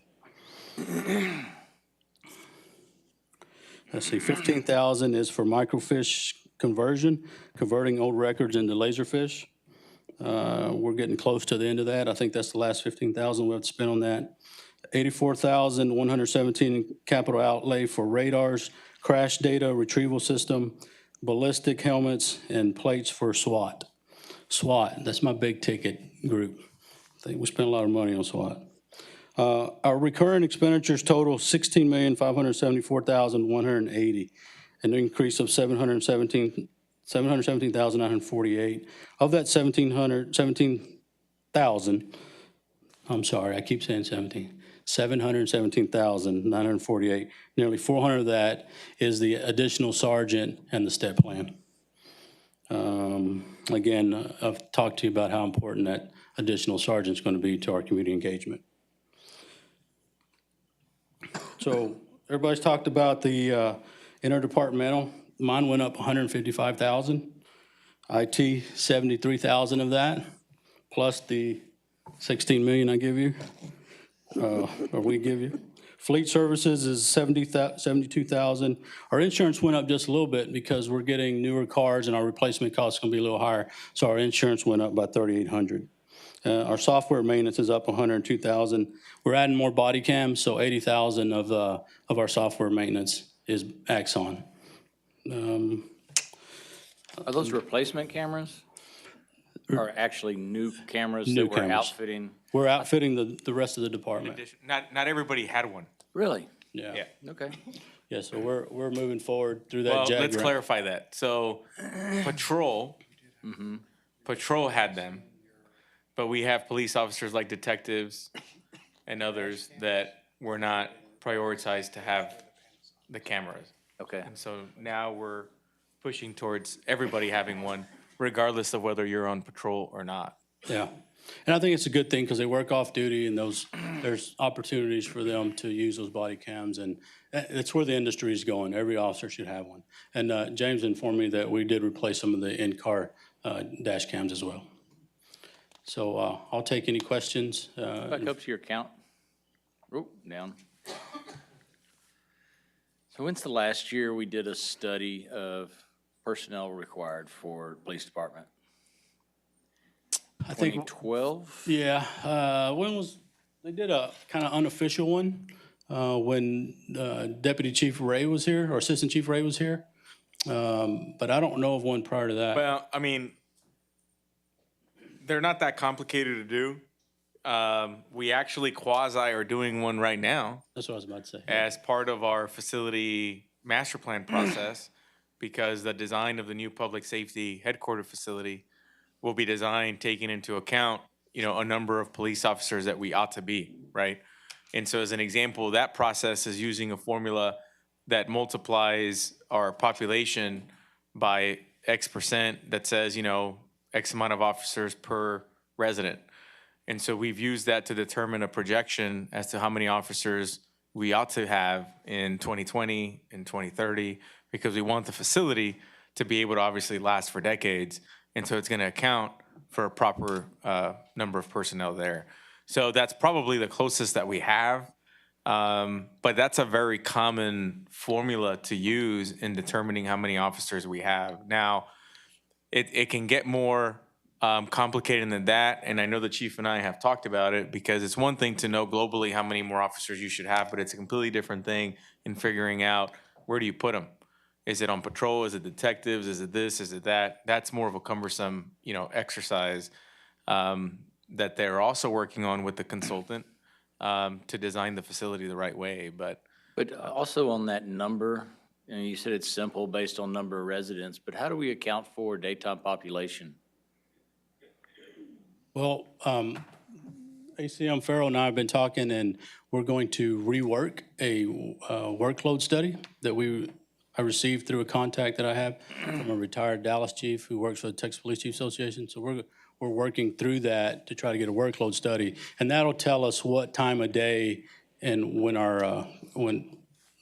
Let's see, $15,000 is for microfiche converting old records into Laserfish. We're getting close to the end of that. I think that's the last $15,000 we have to spend on that. $84,117 in capital outlay for radars, crash data retrieval system, ballistic helmets, and plates for SWAT. SWAT, that's my big ticket group. I think we spent a lot of money on SWAT. Our recurring expenditures total $16,574,180, an increase of $717,948. Of that $17,000, I'm sorry, I keep saying 17. $717,948. Nearly 400 of that is the additional sergeant and the step plan. Again, I've talked to you about how important that additional sergeant is going to be to our community engagement. So everybody's talked about the interdepartmental. Mine went up $155,000. IT, $73,000 of that, plus the $16 million I give you. Or we give you. Fleet services is $72,000. Our insurance went up just a little bit because we're getting newer cars and our replacement costs going to be a little higher. So our insurance went up by $3,800. Our software maintenance is up $102,000. We're adding more body cams, so $80,000 of our software maintenance is Axon. Are those replacement cameras? Or actually new cameras New that we're cameras. outfitting? We're outfitting the rest of the department. Not everybody had one. Really? Yeah. Okay. Yeah, so we're moving forward through that Well, JAG let's grant. clarify that. So patrol patrol had them, but we have police officers like detectives and others that were not prioritized to have the cameras. Okay. And so now we're pushing towards everybody having one, regardless of whether you're on patrol or not. Yeah. And I think it's a good thing because they work off duty and there's opportunities for them to use those body cams. And that's where the industry is going. Every officer should have one. And James informed me that we did replace some of the in-car dash cams as well. So I'll take any questions. Back up to your count. Oh, down. So when's the last year we did a study of personnel required for police department? I think, 2012? yeah, they did a kind of unofficial one when Deputy Chief Ray was here, or Assistant Chief Ray was here. But I don't know of one prior to that. Well, I mean, they're not that complicated to do. We actually quasi are doing one right now That's what I was about to say. as part of our facility master plan process, because the design of the new public safety headquarter facility will be designed taking into account, a number of police officers that we ought to be, right? And so as an example, that process is using a formula that multiplies our population by X percent that says, X amount of officers per resident. And so we've used that to determine a projection as to how many officers we ought to have in 2020 and 2030, because we want the facility to be able to obviously last for decades. And so it's going to account for a proper number of personnel there. So that's probably the closest that we have. But that's a very common formula to use in determining how many officers we have. Now, it can get more complicated than that, and I know the chief and I have talked about it, because it's one thing to know globally how many more officers you should have, but it's a completely different thing in figuring out where do you put them. Is it on patrol? Is it detectives? Is it this? Is it that? That's more of a cumbersome, exercise that they're also working on with the consultant to design the facility the right way. But also on that number, you said it's simple based on number of residents, but how do we account for daytime population? Well, ACM Farrell and I have been talking, and we're going to rework a workload study that I received through a contact that I have from a retired Dallas chief who works for the Texas Police Chiefs Association. So we're working through that to try to get a workload study, and that'll tell us what time of day and when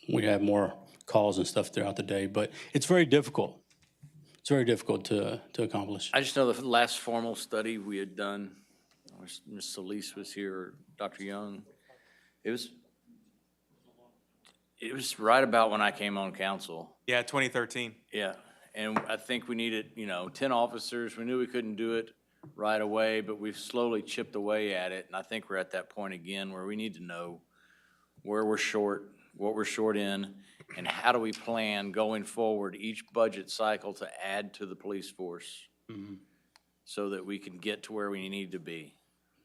we have more calls and stuff throughout the day. But it's very difficult. It's very difficult to accomplish. I just know the last formal study we had done, Ms. Solis was here, or Dr. Young, it was right about when I came on council. yeah, 2013. Yeah, and I think we needed, 10 officers. We knew we couldn't do it right away, but we've slowly chipped away at it. And I think we're at that point again where we need to know where we're short, what we're short in, and how do we plan going forward each budget cycle to add to the police force so that we can get to where we need to be.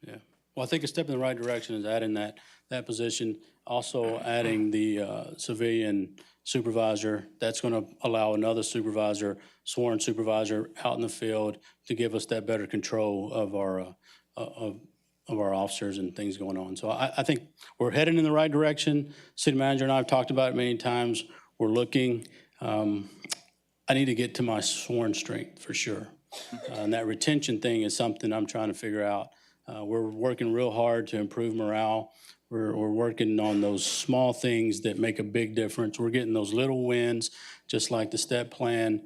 Yeah. Well, I think a step in the right direction is adding that position, also adding the civilian supervisor. That's going to allow another supervisor, sworn supervisor, out in the field to give us that better control of our officers and things going on. So I think we're heading in the right direction. City manager and I have talked about it many times. We're looking. I need to get to my sworn strength for sure. And that retention thing is something I'm trying to figure out. We're working real hard to improve morale. We're working on those small things that make a big difference. We're getting those little wins, just like the step plan.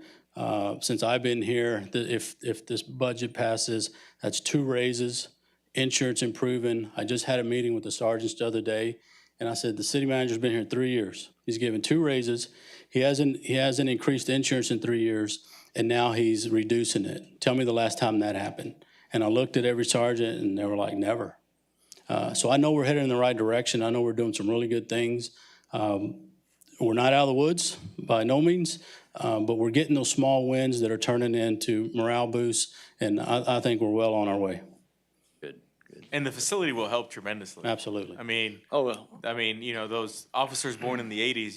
Since I've been here, if this budget passes, that's 2 raises, insurance improving. I just had a meeting with the sergeants the other day, and I said, the city manager's been here 3 years. He's given 2 raises. He hasn't increased insurance in 3 years, and now he's reducing it. Tell me the last time that happened. And I looked at every sergeant, and they were like, never. So I know we're headed in the right direction. I know we're doing some really good things. We're not out of the woods by no means, but we're getting those small wins that are turning into morale boosts, and I think we're well on our way. Good. And the facility will help tremendously. Absolutely. I mean, Oh, well. those officers born in the 80s,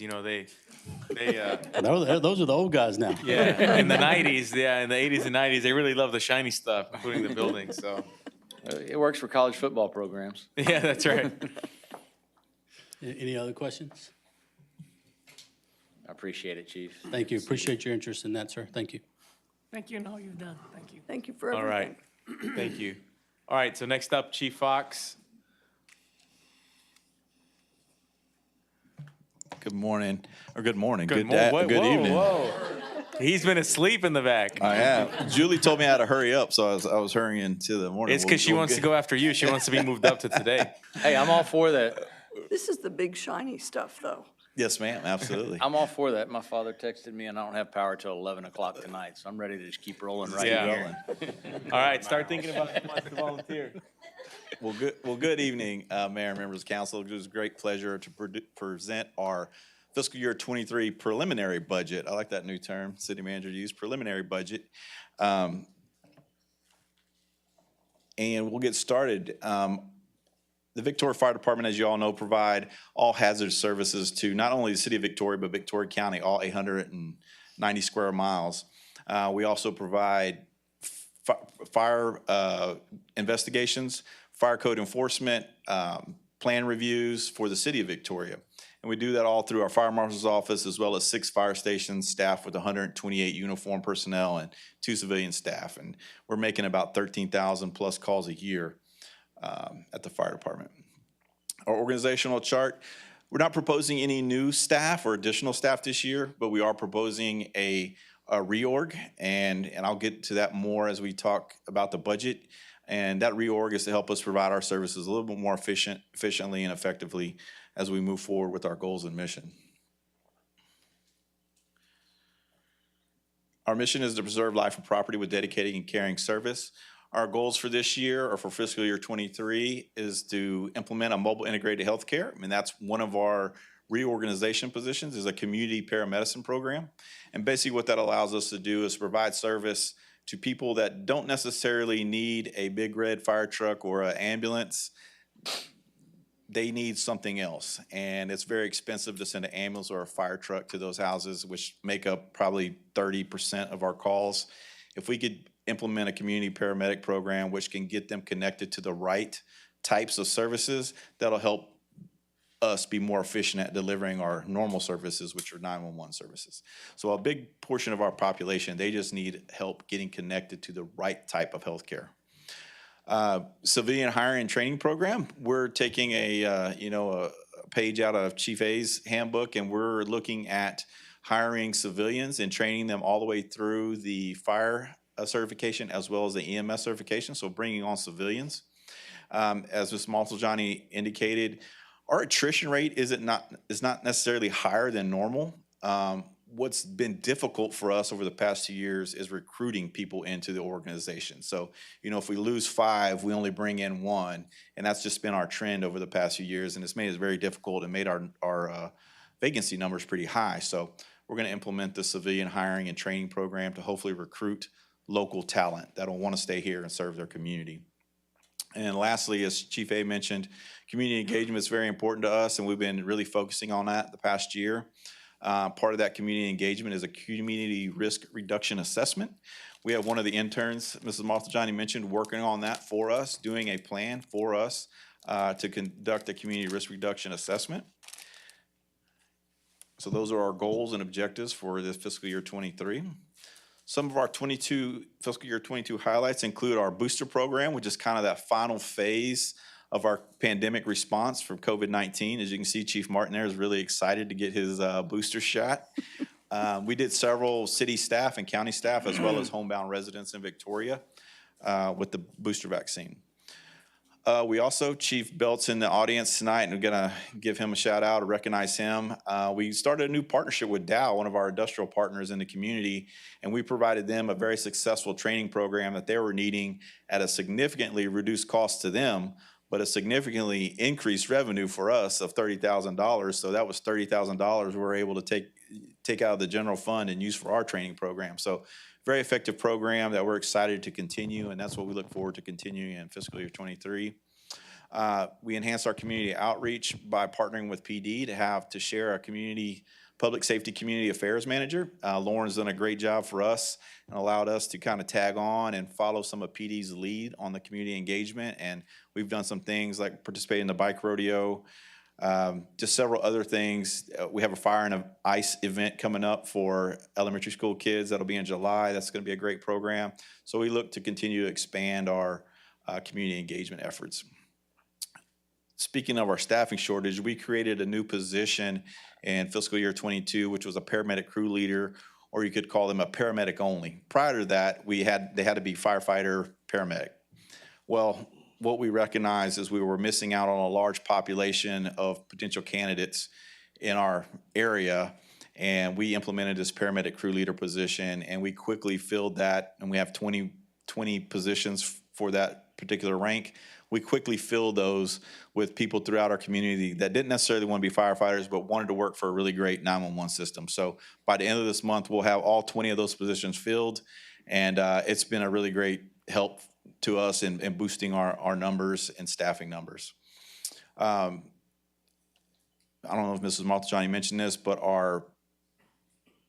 They, Those are the old guys now. yeah, in the 90s, yeah, in the 80s and 90s, they really love the shiny stuff, including the buildings, so. It works for college football programs. Yeah, that's right. Any other questions? I appreciate it, Chief. Thank you. Appreciate your interest in that, sir. Thank you. Thank you and all you've done. Thank you. Thank you for All everything. right, thank you. All right, so next up, Chief Fox. Good morning, or good morning, Good good evening. Whoa. He's been asleep in the back. I am. Julie told me I had to hurry up, so I was hurrying to the morning. It's because she wants to go after you. She wants to be moved up to today. Hey, I'm all for that. This is the big shiny stuff, though. Yes, ma'am, absolutely. I'm all for that. My father texted me and I don't have power till 11 o'clock tonight, so I'm ready to just keep rolling right Yeah. here. All right, start thinking about who wants to volunteer. Well, good evening, Mayor and members of council. It was a great pleasure to present our fiscal year 23 preliminary budget. I like that new term city manager used, preliminary budget. And we'll get started. The Victoria Fire Department, as you all know, provide all hazard services to not only the city of Victoria, but Victoria County, all 890 square miles. We also provide fire investigations, fire code enforcement, plan reviews for the city of Victoria. And we do that all through our fire marshal's office, as well as 6 fire stations staffed with 128 uniformed personnel and 2 civilian staff. And we're making about 13,000 plus calls a year at the fire department. Our organizational chart, we're not proposing any new staff or additional staff this year, but we are proposing a reorg, and I'll get to that more as we talk about the budget. And that reorg is to help us provide our services a little bit more efficiently and effectively as we move forward with our goals and mission. Our mission is to preserve life and property with dedicated and caring service. Our goals for this year, or for fiscal year 23, is to implement a mobile integrated healthcare, and that's one of our reorganization positions, is a community paramedicine program. And basically what that allows us to do is provide service to people that don't necessarily need a big red fire truck or an ambulance. They need something else, and it's very expensive to send an ambulance or a fire truck to those houses, which make up probably 30% of our calls. If we could implement a community paramedic program which can get them connected to the right types of services, that'll help us be more efficient at delivering our normal services, which are 911 services. So a big portion of our population, they just need help getting connected to the right type of healthcare. Civilian hiring and training program, we're taking a page out of Chief A's handbook, and we're looking at hiring civilians and training them all the way through the fire certification as well as the EMS certification, so bringing on civilians. As Ms. Maltajani indicated, our attrition rate is not necessarily higher than normal. What's been difficult for us over the past 2 years is recruiting people into the organization. So, if we lose 5, we only bring in 1, and that's just been our trend over the past few years, and it's made it very difficult and made our vacancy numbers pretty high. So we're going to implement the civilian hiring and training program to hopefully recruit local talent that'll want to stay here and serve their community. And lastly, as Chief A mentioned, community engagement is very important to us, and we've been really focusing on that the past year. Part of that community engagement is a community risk reduction assessment. We have one of the interns, Mrs. Maltajani mentioned, working on that for us, doing a plan for us to conduct a community risk reduction assessment. So those are our goals and objectives for this fiscal year 23. Some of our fiscal year 22 highlights include our booster program, which is kind of that final phase of our pandemic response from COVID-19. As you can see, Chief Martin there is really excited to get his booster shot. We did several city staff and county staff, as well as homebound residents in Victoria with the booster vaccine. We also, Chief Belt's in the audience tonight, and we're gonna give him a shout out to recognize him. We started a new partnership with Dow, one of our industrial partners in the community, and we provided them a very successful training program that they were needing at a significantly reduced cost to them, but a significantly increased revenue for us of $30,000. So that was $30,000 we were able to take out of the general fund and use for our training program. So very effective program that we're excited to continue, and that's what we look forward to continuing in fiscal year 23. We enhanced our community outreach by partnering with PD to share a community Public Safety Community Affairs Manager. Lauren's done a great job for us and allowed us to kind of tag on and follow some of PD's lead on the community engagement. And we've done some things like participate in the bike rodeo, just several other things. We have a fire and ice event coming up for elementary school kids. That'll be in July. That's going to be a great program. So we look to continue to expand our community engagement efforts. Speaking of our staffing shortage, we created a new position in fiscal year 22, which was a paramedic crew leader, or you could call them a paramedic only. Prior to that, they had to be firefighter, paramedic. Well, what we recognized is we were missing out on a large population of potential candidates in our area, and we implemented this paramedic crew leader position, and we quickly filled that, and we have 20 positions for that particular rank. We quickly filled those with people throughout our community that didn't necessarily want to be firefighters, but wanted to work for a really great 911 system. So by the end of this month, we'll have all 20 of those positions filled, and it's been a really great help to us in boosting our numbers and staffing numbers. I don't know if Mrs. Maltajani mentioned this, but our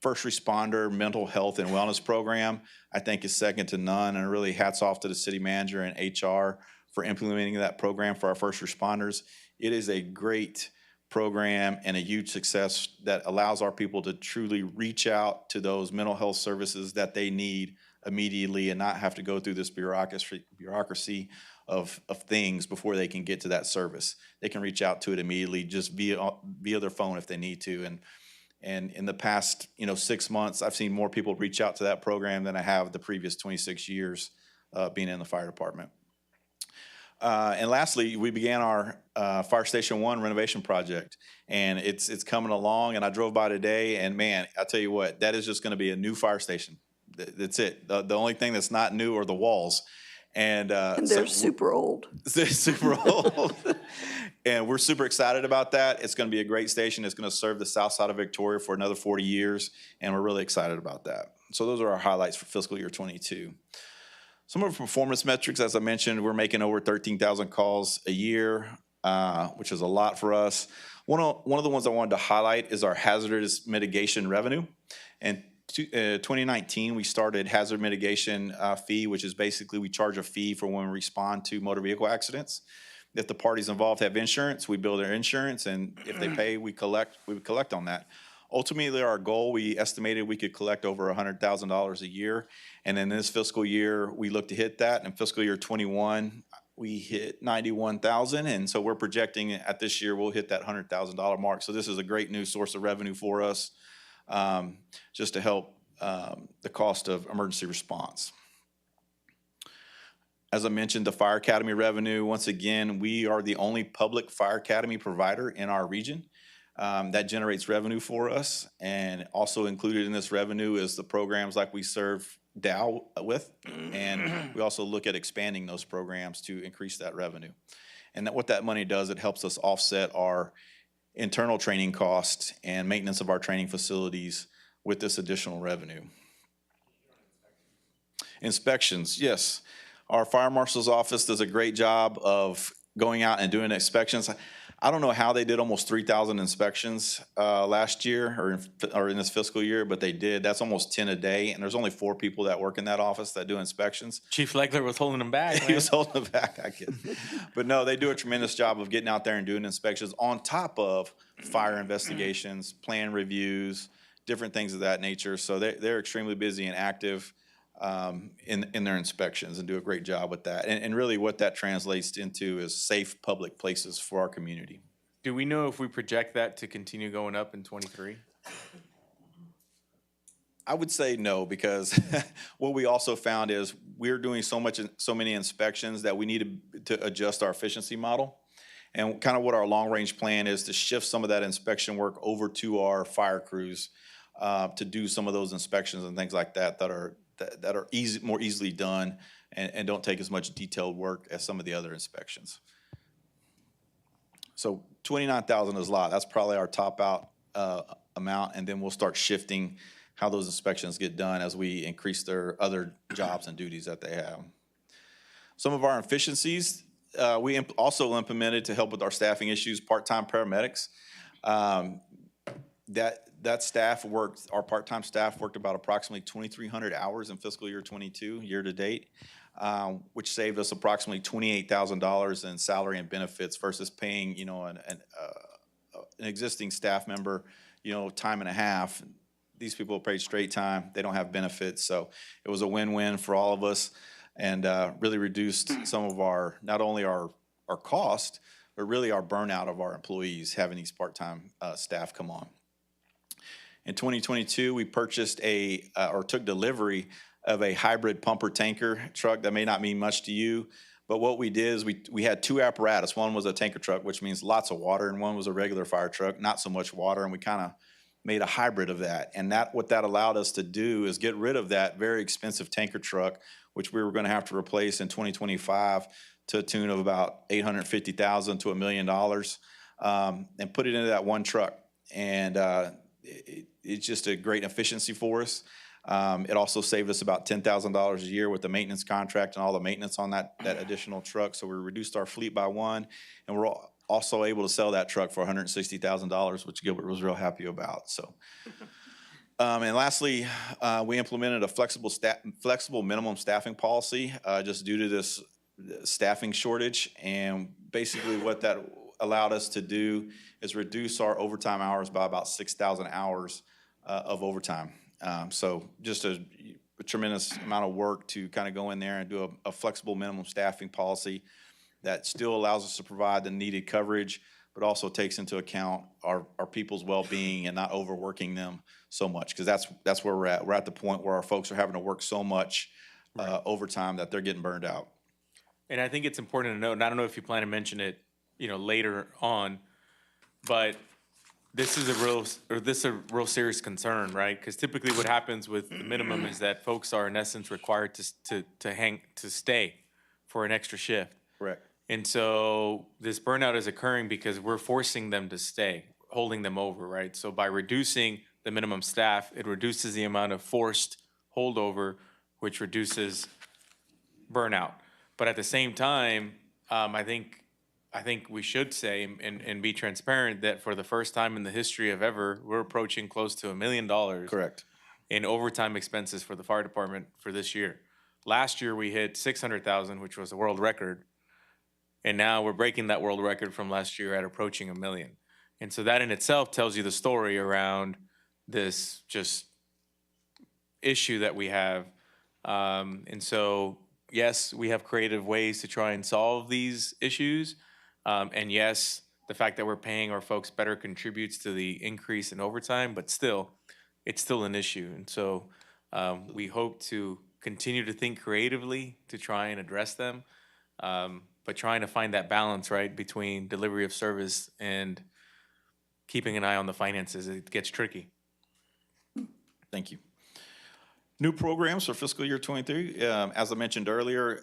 first responder mental health and wellness program, I think, is second to none, and really hats off to the city manager and HR for implementing that program for our first responders. It is a great program and a huge success that allows our people to truly reach out to those mental health services that they need immediately and not have to go through this bureaucracy of things before they can get to that service. They can reach out to it immediately just via their phone if they need to. And in the past 6 months, I've seen more people reach out to that program than I have the previous 26 years being in the fire department. And lastly, we began our Fire Station 1 renovation project, and it's coming along. And I drove by today, and man, I tell you what, that is just going to be a new fire station. That's it. The only thing that's not new are the walls. And they're super old. They're super old. And we're super excited about that. It's going to be a great station. It's going to serve the south side of Victoria for another 40 years, and we're really excited about that. So those are our highlights for fiscal year 22. Some of our performance metrics, as I mentioned, we're making over 13,000 calls a year, which is a lot for us. One of the ones I wanted to highlight is our hazardous mitigation revenue. And 2019, we started hazard mitigation fee, which is basically we charge a fee for when we respond to motor vehicle accidents. If the parties involved have insurance, we bill their insurance, and if they pay, we would collect on that. Ultimately, our goal, we estimated we could collect over $100,000 a year. And in this fiscal year, we look to hit that. In fiscal year 21, we hit 91,000. And so we're projecting at this year, we'll hit that $100,000 mark. So this is a great new source of revenue for us, just to help the cost of emergency response. As I mentioned, the Fire Academy revenue, once again, we are the only public Fire Academy provider in our region. That generates revenue for us, and also included in this revenue is the programs like we serve Dow with, and we also look at expanding those programs to increase that revenue. And what that money does, it helps us offset our internal training costs and maintenance of our training facilities with this additional revenue. Inspections, yes. Our fire marshal's office does a great job of going out and doing inspections. I don't know how they did almost 3,000 inspections last year or in this fiscal year, but they did. That's almost 10 a day, and there's only 4 people that work in that office that do inspections. Chief Legler was holding them back. He was holding them back, I guess. But no, they do a tremendous job of getting out there and doing inspections on top of fire investigations, plan reviews, different things of that nature. So they're extremely busy and active in their inspections and do a great job with that. And really what that translates into is safe public places for our community. Do we know if we project that to continue going up in 23? I would say no, because what we also found is we're doing so many inspections that we need to adjust our efficiency model. And kind of what our long-range plan is to shift some of that inspection work over to our fire crews to do some of those inspections and things like that that are more easily done and don't take as much detailed work as some of the other inspections. So 29,000 is a lot. That's probably our top out amount, and then we'll start shifting how those inspections get done as we increase their other jobs and duties that they have. Some of our efficiencies we also implemented to help with our staffing issues, part-time paramedics. That staff worked, our part-time staff worked about approximately 2,300 hours in fiscal year '22, year to date, which saved us approximately $28,000 in salary and benefits versus paying, an existing staff member, time and a half. These people are paid straight time. They don't have benefits. So it was a win-win for all of us and really reduced some of our, not only our cost, but really our burnout of our employees having these part-time staff come on. In 2022, we purchased or took delivery of a hybrid pumper tanker truck. That may not mean much to you, but what we did is we had two apparatus. One was a tanker truck, which means lots of water, and one was a regular fire truck, not so much water, and we kind of made a hybrid of that. And what that allowed us to do is get rid of that very expensive tanker truck, which we were going to have to replace in 2025 to a tune of about $850,000 to $1 million, and put it into that one truck. And it's just a great efficiency for us. It also saved us about $10,000 a year with the maintenance contract and all the maintenance on that additional truck. So we reduced our fleet by one, and we're also able to sell that truck for $160,000, which Gilbert was real happy about. So, and lastly, we implemented a flexible minimum staffing policy just due to this staffing shortage. And basically what that allowed us to do is reduce our overtime hours by about 6,000 hours of overtime. So just a tremendous amount of work to kind of go in there and do a flexible minimum staffing policy that still allows us to provide the needed coverage, but also takes into account our people's well-being and not overworking them so much, because that's where we're at. We're at the point where our folks are having to work so much overtime that they're getting burned out. And I think it's important to note, and I don't know if you plan to mention it, later on, but this is a real serious concern, right? Because typically what happens with the minimum is that folks are in essence required to stay for an extra shift. Correct. And so this burnout is occurring because we're forcing them to stay, holding them over, right? So by reducing the minimum staff, it reduces the amount of forced holdover, which reduces burnout. But at the same time, I think we should say and be transparent that for the first time in the history of ever, we're approaching close to $1 million. Correct. In overtime expenses for the fire department for this year. Last year we hit 600,000, which was a world record. And now we're breaking that world record from last year at approaching $1 million. And so that in itself tells you the story around this just issue that we have. And so, yes, we have creative ways to try and solve these issues. And yes, the fact that we're paying our folks better contributes to the increase in overtime, but still, it's still an issue. And so we hope to continue to think creatively to try and address them. But trying to find that balance, right, between delivery of service and keeping an eye on the finances, it gets tricky. Thank you. New programs for fiscal year '23. As I mentioned earlier,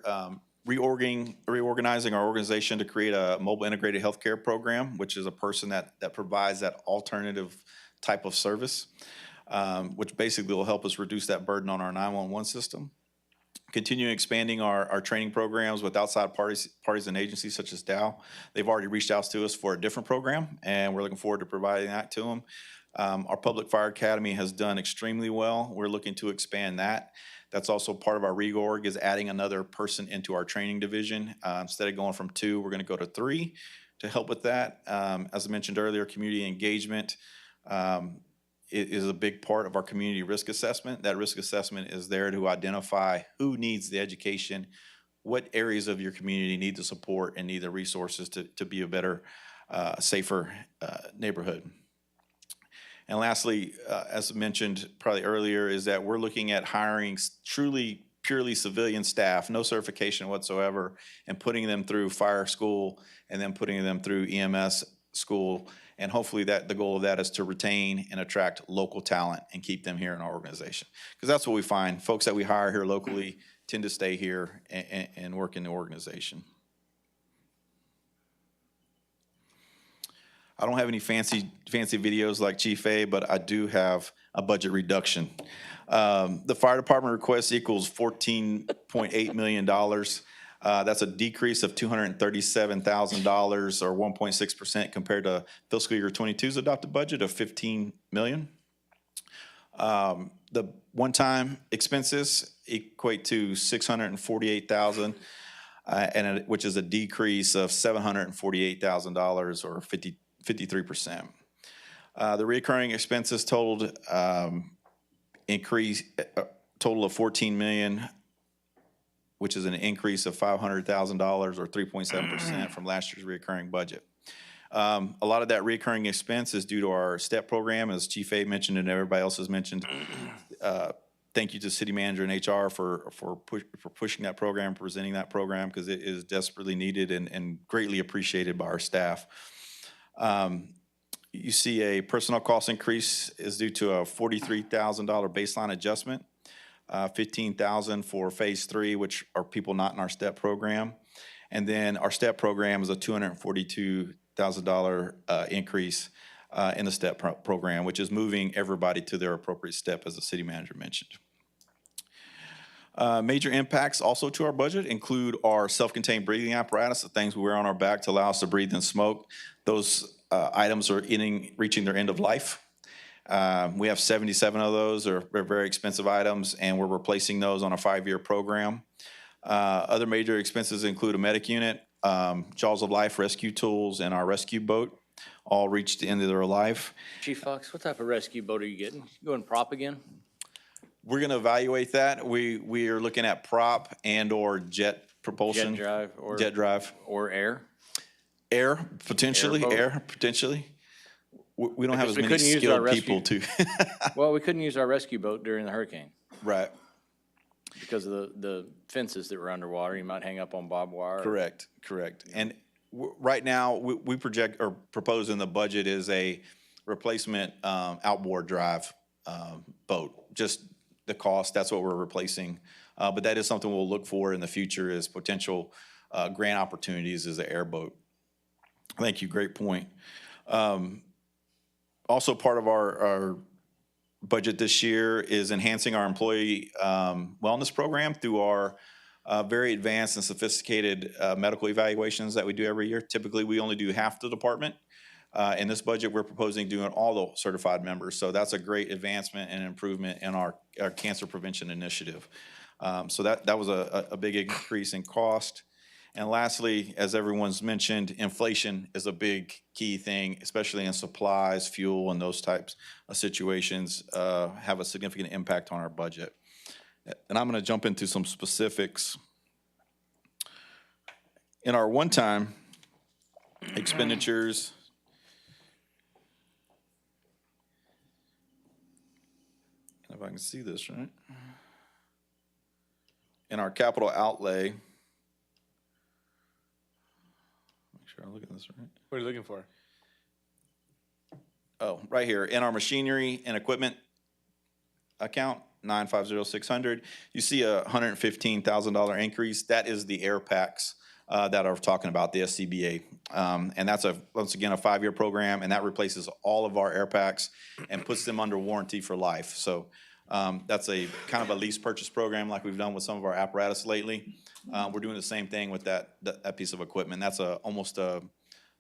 reorganizing our organization to create a mobile integrated healthcare program, which is a person that provides that alternative type of service, which basically will help us reduce that burden on our 911 system. Continue expanding our training programs with outside parties and agencies such as Dow. They've already reached out to us for a different program, and we're looking forward to providing that to them. Our Public Fire Academy has done extremely well. We're looking to expand that. That's also part of our reorg, is adding another person into our training division. Instead of going from 2, we're going to go to 3 to help with that. As I mentioned earlier, community engagement is a big part of our community risk assessment. That risk assessment is there to identify who needs the education, what areas of your community need the support and need the resources to be a better, safer neighborhood. And lastly, as mentioned probably earlier, is that we're looking at hiring truly purely civilian staff, no certification whatsoever, and putting them through fire school and then putting them through EMS school. And hopefully that the goal of that is to retain and attract local talent and keep them here in our organization. Because that's what we find. Folks that we hire here locally tend to stay here and work in the organization. I don't have any fancy videos like Chief A, but I do have a budget reduction. The fire department request equals $14.8 million. That's a decrease of $237,000 or 1.6% compared to fiscal year 22's adopted budget of $15 million. The one-time expenses equate to $648,000, which is a decrease of $748,000 or 53%. The recurring expenses totaled total of $14 million, which is an increase of $500,000 or 3.7% from last year's recurring budget. A lot of that recurring expense is due to our STEP program, as Chief A mentioned and everybody else has mentioned. Thank you to City Manager and HR for pushing that program, presenting that program, because it is desperately needed and greatly appreciated by our staff. You see a personnel cost increase is due to a $43,000 baseline adjustment, $15,000 for phase 3, which are people not in our STEP program. And then our STEP program is a $242,000 increase in the STEP program, which is moving everybody to their appropriate step, as the city manager mentioned. Major impacts also to our budget include our self-contained breathing apparatus, the things we wear on our back to allow us to breathe in smoke. Those items are reaching their end of life. We have 77 of those. They're very expensive items, and we're replacing those on a 5-year program. Other major expenses include a medic unit, Jaws of Life rescue tools, and our rescue boat all reached the end of their life. Chief Fox, what type of rescue boat are you getting? You going prop again? We're going to evaluate that. We are looking at prop and/or jet propulsion. Jet drive or air? Air, potentially. Air, potentially. We don't have as many skilled people to. Well, we couldn't use our rescue boat during the hurricane. Right. Because of the fences that were underwater. You might hang up on barbed wire. Correct. And right now, we project or propose in the budget is a replacement outboard drive boat. Just the cost, that's what we're replacing. But that is something we'll look for in the future as potential grant opportunities as an airboat. Thank you, great point. Also part of our budget this year is enhancing our employee wellness program through our very advanced and sophisticated medical evaluations that we do every year. Typically, we only do half the department. In this budget, we're proposing doing all the certified members. So that's a great advancement and improvement in our cancer prevention initiative. So that was a big increase in cost. And lastly, as everyone's mentioned, inflation is a big key thing, especially in supplies, fuel, and those types of situations have a significant impact on our budget. And I'm going to jump into some specifics. In our one-time expenditures, if I can see this right, in our capital outlay, make sure I look at this right. What are you looking for? Oh, right here, in our machinery and equipment account, 950-600, you see a $115,000 increase. That is the air packs that I'm talking about, the SCBA. And that's once again a 5-year program, and that replaces all of our air packs and puts them under warranty for life. So that's a kind of a lease purchase program like we've done with some of our apparatus lately. We're doing the same thing with that piece of equipment. That's almost a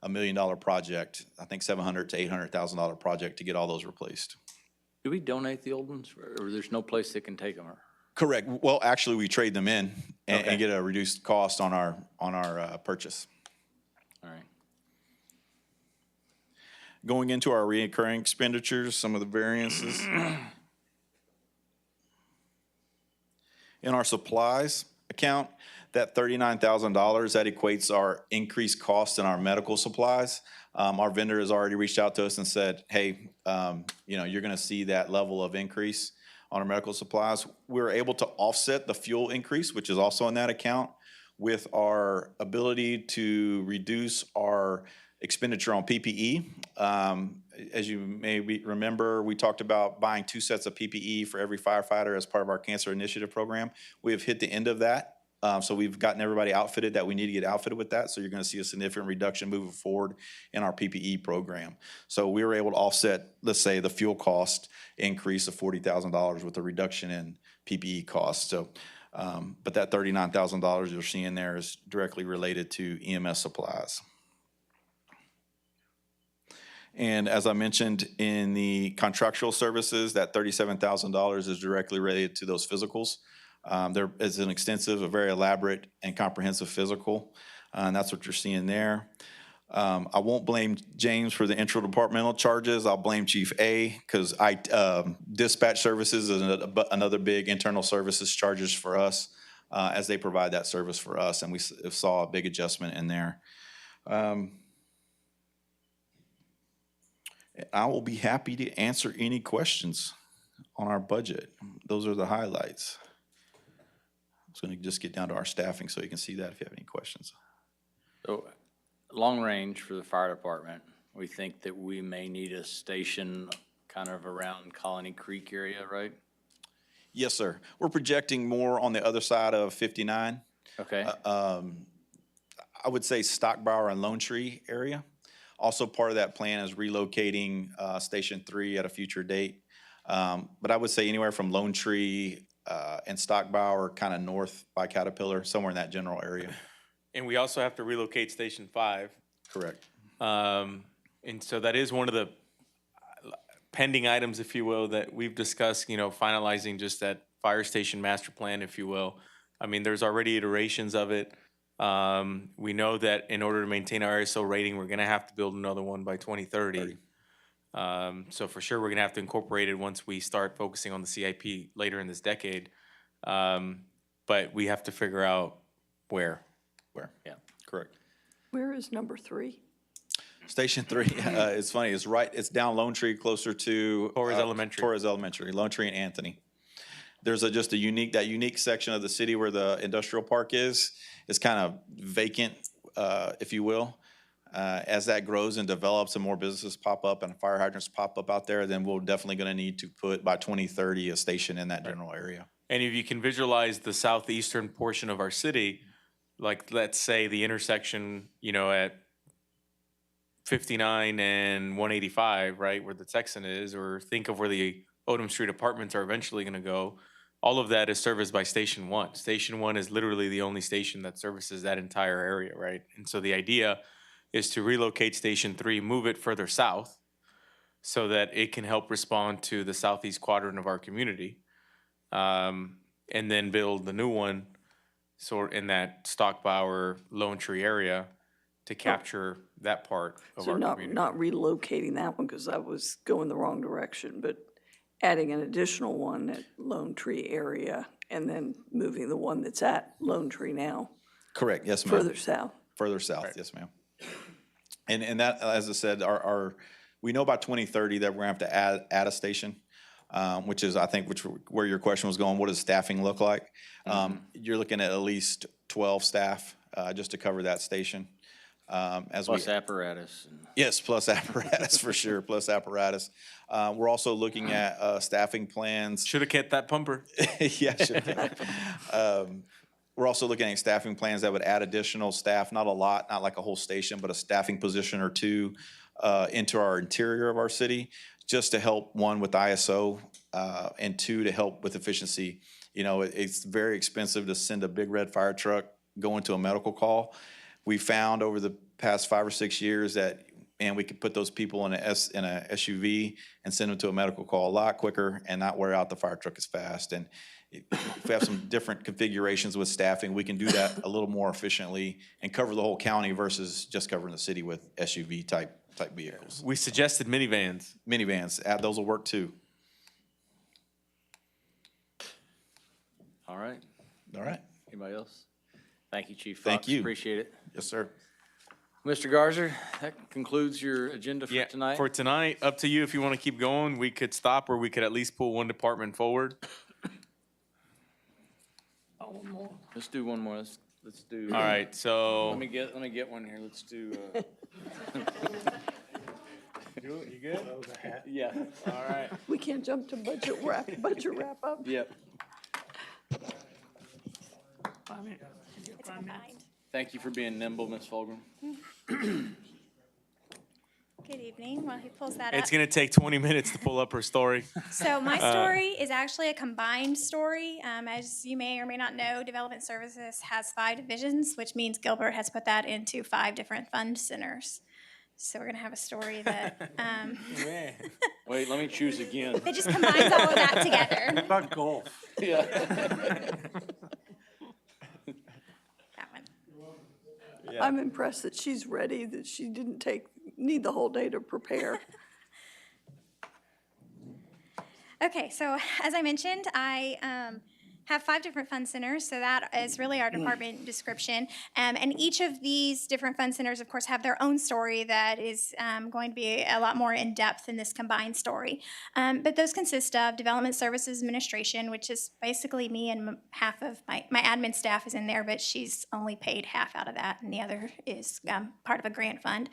$1 million project, I think $700,000 to $800,000 project to get all those replaced. Do we donate the old ones, or there's no place that can take them? Correct. Well, actually, we trade them in and get a reduced cost on our purchase. All right. Going into our recurring expenditures, some of the variances. In our supplies account, that $39,000, that equates our increased costs in our medical supplies. Our vendor has already reached out to us and said, hey, you're going to see that level of increase on our medical supplies. We were able to offset the fuel increase, which is also in that account, with our ability to reduce our expenditure on PPE. As you may remember, we talked about buying 2 sets of PPE for every firefighter as part of our cancer initiative program. We have hit the end of that. So we've gotten everybody outfitted that we need to get outfitted with that. So you're going to see a significant reduction moving forward in our PPE program. So we were able to offset, let's say, the fuel cost increase of $40,000 with a reduction in PPE costs. So But that $39,000 you're seeing there is directly related to EMS supplies. And as I mentioned in the contractual services, that $37,000 is directly related to those physicals. There is an extensive, a very elaborate and comprehensive physical, and that's what you're seeing there. I won't blame James for the intra-departmental charges. I'll blame Chief A because dispatch services is another big internal services charges for us as they provide that service for us, and we saw a big adjustment in there. I will be happy to answer any questions on our budget. Those are the highlights. I'm just going to just get down to our staffing so you can see that if you have any questions. So, long range for the fire department, we think that we may need a station kind of around Colony Creek area, right? Yes, sir. We're projecting more on the other side of 59. Okay. I would say Stockbauer and Lone Tree area. Also, part of that plan is relocating Station 3 at a future date. But I would say anywhere from Lone Tree and Stockbauer, kind of north by Caterpillar, somewhere in that general area. And we also have to relocate Station 5. Correct. And so that is one of the pending items, if you will, that we've discussed, finalizing just that fire station master plan, if you will. I mean, there's already iterations of it. We know that in order to maintain our ISO rating, we're gonna have to build another one by 2030. So for sure, we're gonna have to incorporate it once we start focusing on the CIP later in this decade. But we have to figure out where. Yeah. Correct. Where is number 3? Station 3, it's funny, it's down Lone Tree closer to Torres Elementary. Torres Elementary, Lone Tree and Anthony. There's that unique section of the city where the industrial park is. It's kind of vacant, if you will. As that grows and develops and more businesses pop up and fire hydrants pop up out there, then we're definitely going to need to put, by 2030, a station in that general area. And if you can visualize the southeastern portion of our city, like let's say the intersection, at 59 and 185, right, where the Texan is, or think of where the Odom Street apartments are eventually going to go. All of that is serviced by Station 1. Station 1 is literally the only station that services that entire area, right? And so the idea is to relocate Station 3, move it further south so that it can help respond to the southeast quadrant of our community, and then build the new one sort in that Stockbauer, Lone Tree area to capture that part of So our not community. not relocating that one because I was going the wrong direction, but adding an additional one at Lone Tree area and then moving the one that's at Lone Tree now Correct, yes, ma'am. further south. Further south, yes, ma'am. And that, as I said, we know by 2030 that we're going to have to add a station, which is, I think, where your question was going, what does staffing look like? You're looking at least 12 staff just to cover that station. Plus apparatus. Yes, plus apparatus for sure, plus apparatus. We're also looking at staffing plans. Should have kept that pumper. Yeah, should have. We're also looking at staffing plans that would add additional staff, not a lot, not like a whole station, but a staffing position or two into our interior of our city, just to help, one, with ISO, and two, to help with efficiency. It's very expensive to send a big red fire truck going to a medical call. We found over the past 5 or 6 years that, man, we could put those people in a SUV and send them to a medical call a lot quicker and not wear out the fire truck as fast. And if we have some different configurations with staffing, we can do that a little more efficiently and cover the whole county versus just covering the city with SUV type vehicles. We suggested minivans. Minivans, those will work too. All right. All right. Anybody else? Thank you, Chief Fox. Thank you. Appreciate it. Yes, sir. Mr. Garza, that concludes your agenda for tonight. For tonight, up to you if you want to keep going. We could stop or we could at least pull one department forward. One more. Let's do one more. Let's do. All right, so. Let me get one here. Let's do. You good? Yeah. All right. We can't jump to budget wrap up. Yep. Thank you for being nimble, Ms. Fulgham. Good evening, while he pulls that It's up. gonna take 20 minutes to pull up her story. So my story is actually a combined story. As you may or may not know, Development Services has 5 divisions, which means Gilbert has put that into 5 different fund centers. So we're gonna have a story that, Wait, let me choose again. it just combines all of that together. About golf. Yeah. That one. I'm impressed that she's ready, that she didn't need the whole day to prepare. Okay, so as I mentioned, I have 5 different fund centers, so that is really our department description. And each of these different fund centers, of course, have their own story that is going to be a lot more in-depth in this combined story. But those consist of Development Services Administration, which is basically me, and half of my admin staff is in there, but she's only paid half out of that, and the other is part of a grant fund.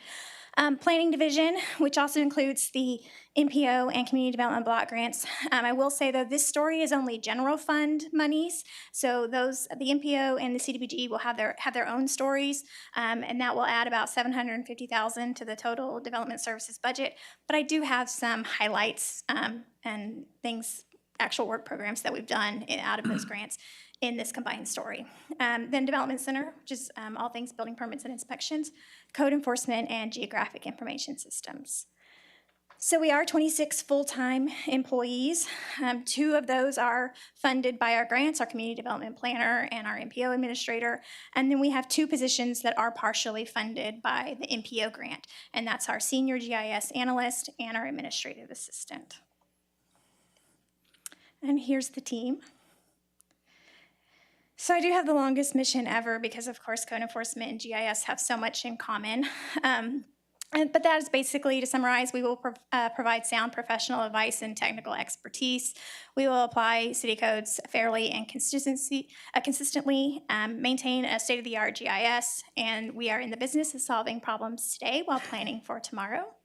Planning Division, which also includes the MPO and Community Development Block Grants. I will say, though, this story is only general fund monies, so the MPO and the CDBG will have their own stories, and that will add about $750,000 to the total Development Services budget. But I do have some highlights and things, actual work programs that we've done out of those grants in this combined story. Then Development Center, which is all things building permits and inspections, code enforcement, and geographic information systems. So we are 26 full-time employees. 2 of those are funded by our grants, our community development planner and our MPO administrator. And then we have 2 positions that are partially funded by the MPO grant, and that's our senior GIS analyst and our administrative assistant. And here's the team. So I do have the longest mission ever because, of course, code enforcement and GIS have so much in common. But that is basically, to summarize, we will provide sound professional advice and technical expertise. We will apply city codes fairly and consistently, maintain a state-of-the-art GIS, and we are in the business of solving problems today while planning for tomorrow.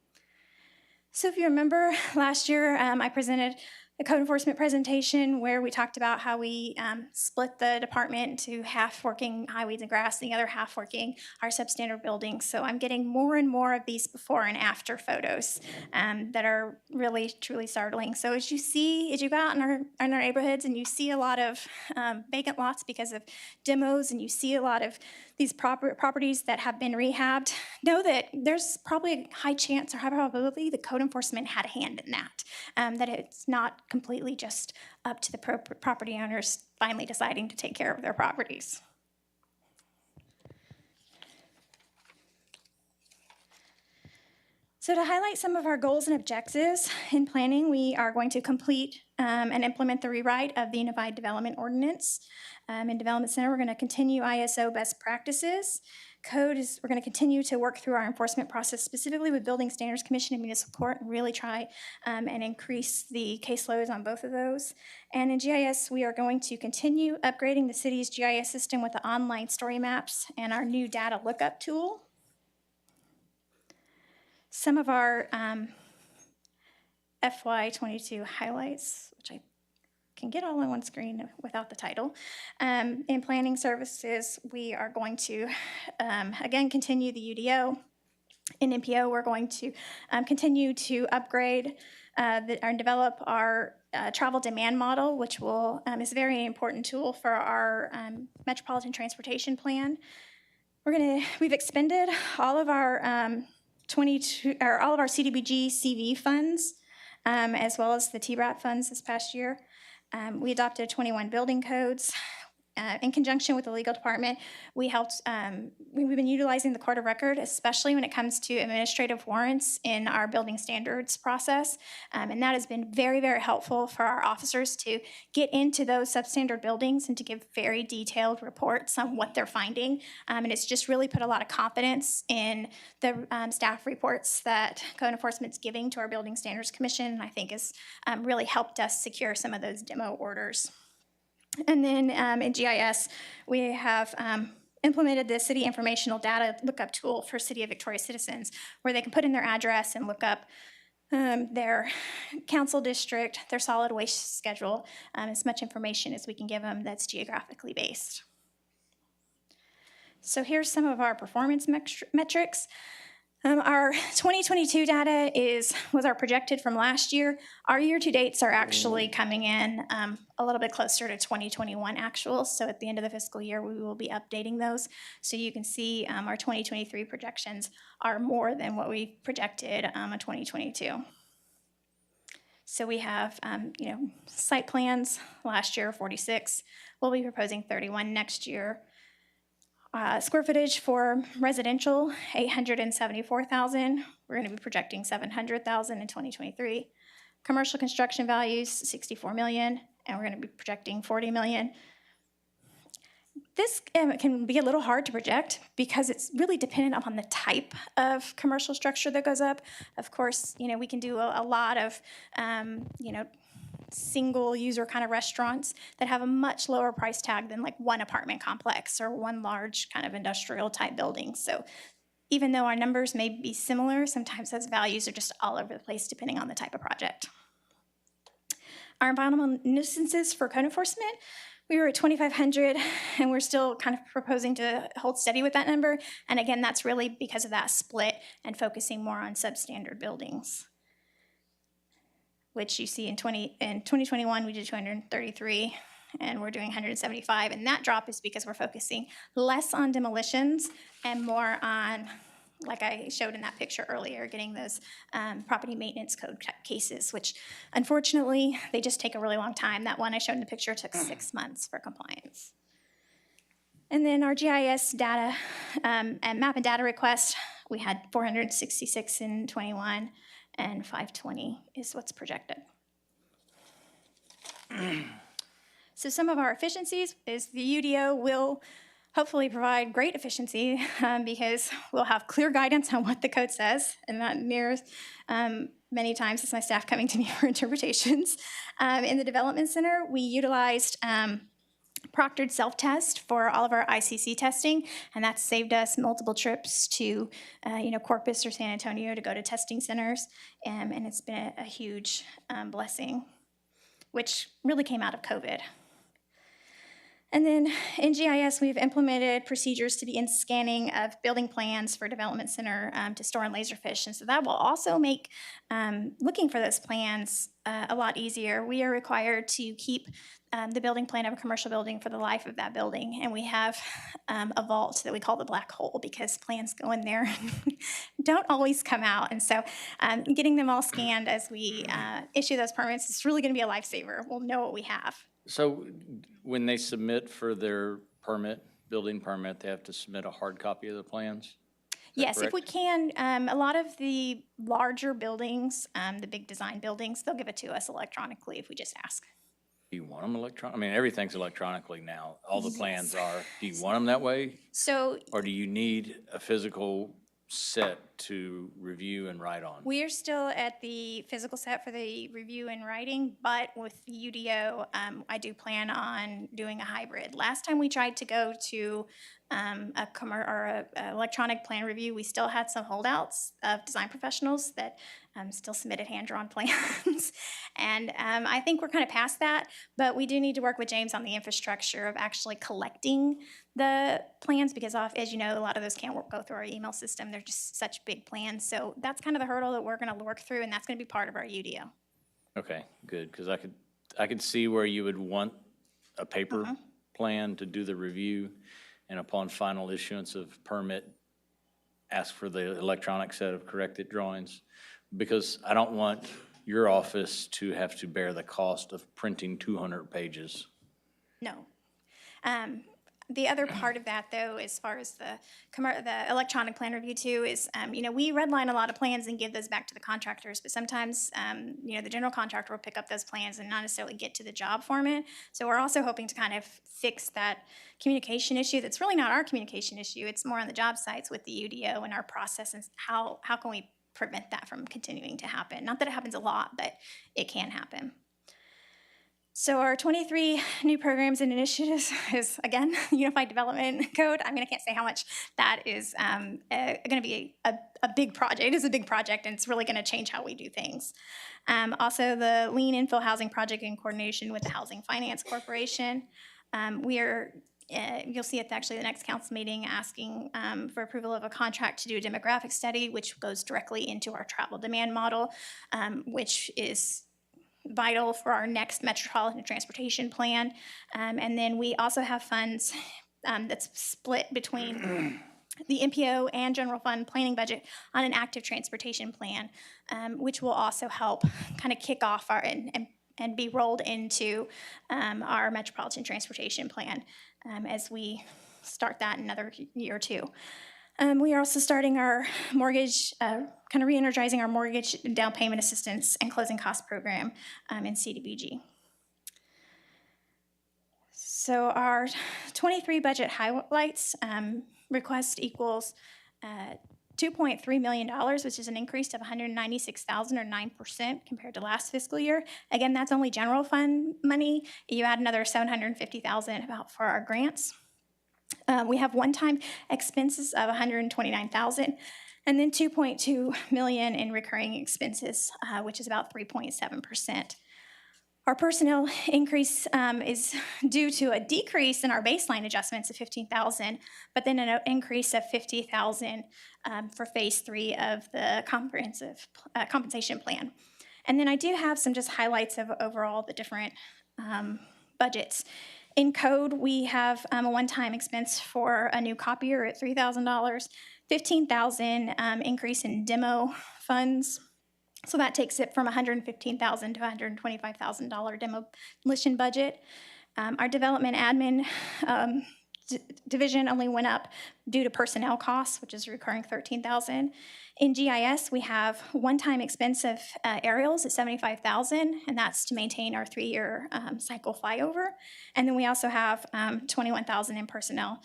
So if you remember, last year I presented a code enforcement presentation where we talked about how we split the department into half working highways and grass and the other half working our substandard buildings. So I'm getting more and more of these before and after photos that are really, truly startling. So as you go out in our neighborhoods and you see a lot of vacant lots because of demos, and you see a lot of these properties that have been rehabbed, know that there's probably a high chance or high probability that code enforcement had a hand in that, that it's not completely just up to the property owners finally deciding to take care of their properties. So to highlight some of our goals and objectives in planning, we are going to complete and implement the rewrite of the Unified Development Ordinance. In Development Center, we're going to continue ISO best practices. Code is, we're going to continue to work through our enforcement process, specifically with Building Standards Commission and Municipal Court, and really try and increase the caseloads on both of those. And in GIS, we are going to continue upgrading the city's GIS system with the online story maps and our new data lookup tool. Some of our FY22 highlights, which I can get all on one screen without the title. In planning services, we are going to, again, continue the UDO. In MPO, we're going to continue to upgrade and develop our travel demand model, which is a very important tool for our metropolitan transportation plan. We've expended all of our all of our CDBG CV funds, as well as the TBRAT funds this past year. We adopted 21 building codes. In conjunction with the legal department, we've been utilizing the court of record, especially when it comes to administrative warrants in our building standards process. And that has been very, very helpful for our officers to get into those substandard buildings and to give very detailed reports on what they're finding. And it's just really put a lot of confidence in the staff reports that code enforcement's giving to our Building Standards Commission, and I think has really helped us secure some of those demo orders. And then in GIS, we have implemented the city informational data lookup tool for City of Victoria citizens, where they can put in their address and look up their council district, their solid waste schedule, as much information as we can give them that's geographically based. So here's some of our performance metrics. Our 2022 data was our projected from last year. Our year-to-dates are actually coming in a little bit closer to 2021 actuals. So at the end of the fiscal year, we will be updating those. So you can see our 2023 projections are more than what we projected in 2022. So we have, site plans last year, 46. We'll be proposing 31 next year. Square footage for residential, 874,000. We're going to be projecting 700,000 in 2023. Commercial construction values, 64 million, and we're going to be projecting 40 million. This can be a little hard to project because it's really dependent upon the type of commercial structure that goes up. Of course, we can do a lot of, single user kind of restaurants that have a much lower price tag than like one apartment complex or one large kind of industrial type building. So even though our numbers may be similar, sometimes those values are just all over the place depending on the type of project. Our environmental nuisances for code enforcement, we were at 2,500 and we're still kind of proposing to hold steady with that number. And again, that's really because of that split and focusing more on substandard buildings, which you see in 2021, we did 233, and we're doing 175. And that drop is because we're focusing less on demolitions and more on, like I showed in that picture earlier, getting those property maintenance code cases, which unfortunately, they just take a really long time. That one I showed in the picture took 6 months for compliance. And then our GIS data and map and data request, we had 466 in 21. And 520 is what's projected. So some of our efficiencies is the UDO will hopefully provide great efficiency because we'll have clear guidance on what the code says and not near many times as my staff coming to me for interpretations. In the development center, we utilized proctored self-test for all of our ICC testing, and that's saved us multiple trips to, Corpus or San Antonio to go to testing centers, and it's been a huge blessing, which really came out of COVID. And then in GIS, we've implemented procedures to begin scanning of building plans for development center to store in Laserfish, and so that will also make looking for those plans a lot easier. We are required to keep the building plan of a commercial building for the life of that building, and we have a vault that we call the black hole because plans go in there and don't always come out, and so getting them all scanned as we issue those permits is really going to be a lifesaver. We'll know what we have. So when they submit for their building permit, they have to submit a hard copy of the plans? Yes, if we can. A lot of the larger buildings, the big design buildings, they'll give it to us electronically if we just ask. Do you want them electronic? I mean, everything's electronically now. All the plans are. Do you want them that way? So, or do you need a physical set to review and write on? We are still at the physical set for the review and writing, but with UDO, I do plan on doing a hybrid. Last time we tried to go to an electronic plan review, we still had some holdouts of design professionals that still submitted hand-drawn plans. And I think we're kind of past that, but we do need to work with James on the infrastructure of actually collecting the plans because as you know, a lot of those can't go through our email system. They're just such big plans. So that's kind of the hurdle that we're going to work through, and that's going to be part of our UDO. Okay, good, because I could see where you would want a paper plan to do the review, and upon final issuance of permit, ask for the electronic set of corrected drawings, because I don't want your office to have to bear the cost of printing 200 pages. No. The other part of that, though, as far as the electronic plan review too, is we redline a lot of plans and give those back to the contractors, but sometimes the general contractor will pick up those plans and not necessarily get to the job foreman. So we're also hoping to kind of fix that communication issue. That's really not our communication issue. It's more on the job sites with the UDO and our process and how can we prevent that from continuing to happen. Not that it happens a lot, but it can happen. So our 23 new programs and initiatives is, again, Unified Development Code. I mean, I can't say how much that is going to be a big project. It is a big project, and it's really going to change how we do things. Also, the Lean Infill Housing Project in coordination with the Housing Finance Corporation. We are you'll see at actually the next council meeting asking for approval of a contract to do a demographic study, which goes directly into our travel demand model, which is vital for our next metropolitan transportation plan. And then we also have funds that's split between the MPO and general fund planning budget on an active transportation plan, which will also help kind of kick off our and be rolled into our metropolitan transportation plan as we start that in another year or two. We are also starting our mortgage, kind of re-energizing our mortgage down payment assistance and closing cost program in CDBG. So our 23 budget highlights request equals $2.3 million, which is an increase of $196,000 or 9% compared to last fiscal year. Again, that's only general fund money. You add another $750,000 about for our grants. We have one-time expenses of $129,000, and then $2.2 million in recurring expenses, which is about 3.7%. Our personnel increase is due to a decrease in our baseline adjustments of $15,000, but then an increase of $50,000 for phase 3 of the comprehensive compensation plan. And then I do have some just highlights of overall the different budgets. In code, we have a one-time expense for a new copier at $3,000, $15,000 increase in demo funds. So that takes it from $115,000 to $125,000 demolition budget. Our development admin division only went up due to personnel costs, which is recurring $13,000. In GIS, we have one-time expense of aerials at $75,000, and that's to maintain our 3-year cycle flyover. And then we also have $21,000 in personnel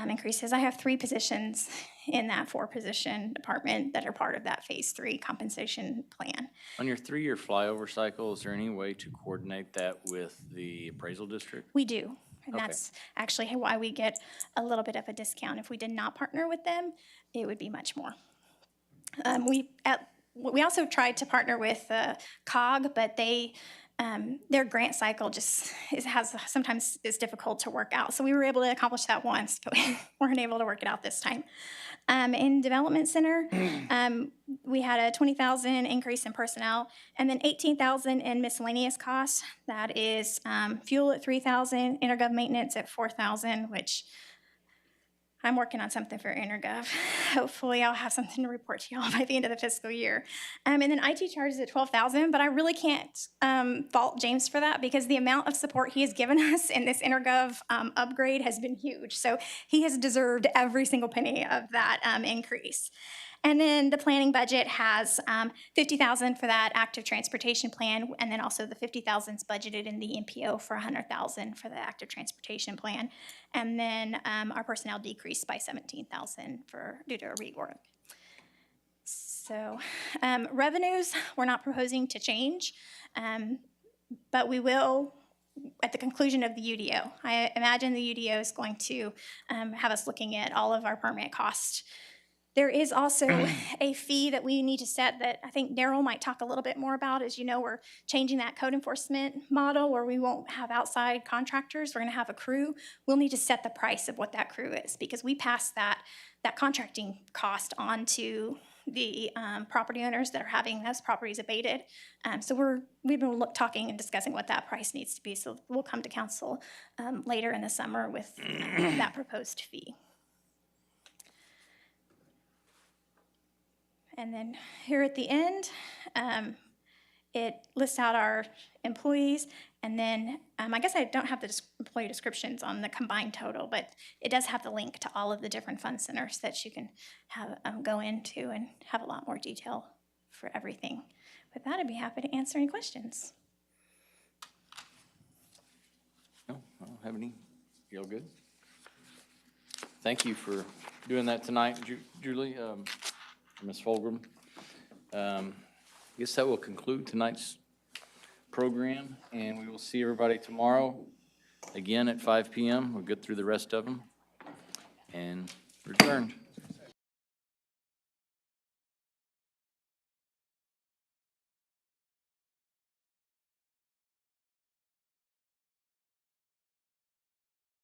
increases. I have 3 positions in that 4-position department that are part of that phase 3 compensation plan. On your 3-year flyover cycle, is there any way to coordinate that with the appraisal district? We do. And Okay. that's actually why we get a little bit of a discount. If we did not partner with them, it would be much more. We also tried to partner with COG, but their grant cycle just sometimes is difficult to work out. So we were able to accomplish that once, but we weren't able to work it out this time. In Development Center, we had a $20,000 increase in personnel, and then $18,000 in miscellaneous costs. That is fuel at $3,000, intergov maintenance at $4,000, which I'm working on something for Intergov. Hopefully I'll have something to report to y'all by the end of the fiscal year. And then IT charges at $12,000, but I really can't fault James for that because the amount of support he has given us in this Intergov upgrade has been huge. So he has deserved every single penny of that increase. And then the planning budget has $50,000 for that active transportation plan, and then also the $50,000 is budgeted in the MPO for $100,000 for the active transportation plan. And then our personnel decreased by $17,000 due to a reorg. So revenues, we're not proposing to change, but we will at the conclusion of the UDO. I imagine the UDO is going to have us looking at all of our permit costs. There is also a fee that we need to set that I think Daryl might talk a little bit more about. As you know, we're changing that code enforcement model where we won't have outside contractors. We're going to have a crew. We'll need to set the price of what that crew is because we pass that contracting cost on to the property owners that are having those properties abated. So we've been talking and discussing what that price needs to be. So we'll come to council later in the summer with that proposed fee. And then here at the end, it lists out our employees. And then I guess I don't have the employee descriptions on the combined total, but it does have the link to all of the different fund centers that you can have go into and have a lot more detail for everything. With that, I'd be happy to answer any questions. No, I don't have any. You all good? Thank you for doing that tonight, Julie. Ms. Fulgram. I guess that will conclude tonight's program, and we will see everybody tomorrow again at 5 p.m. We'll get through the rest of them and returned.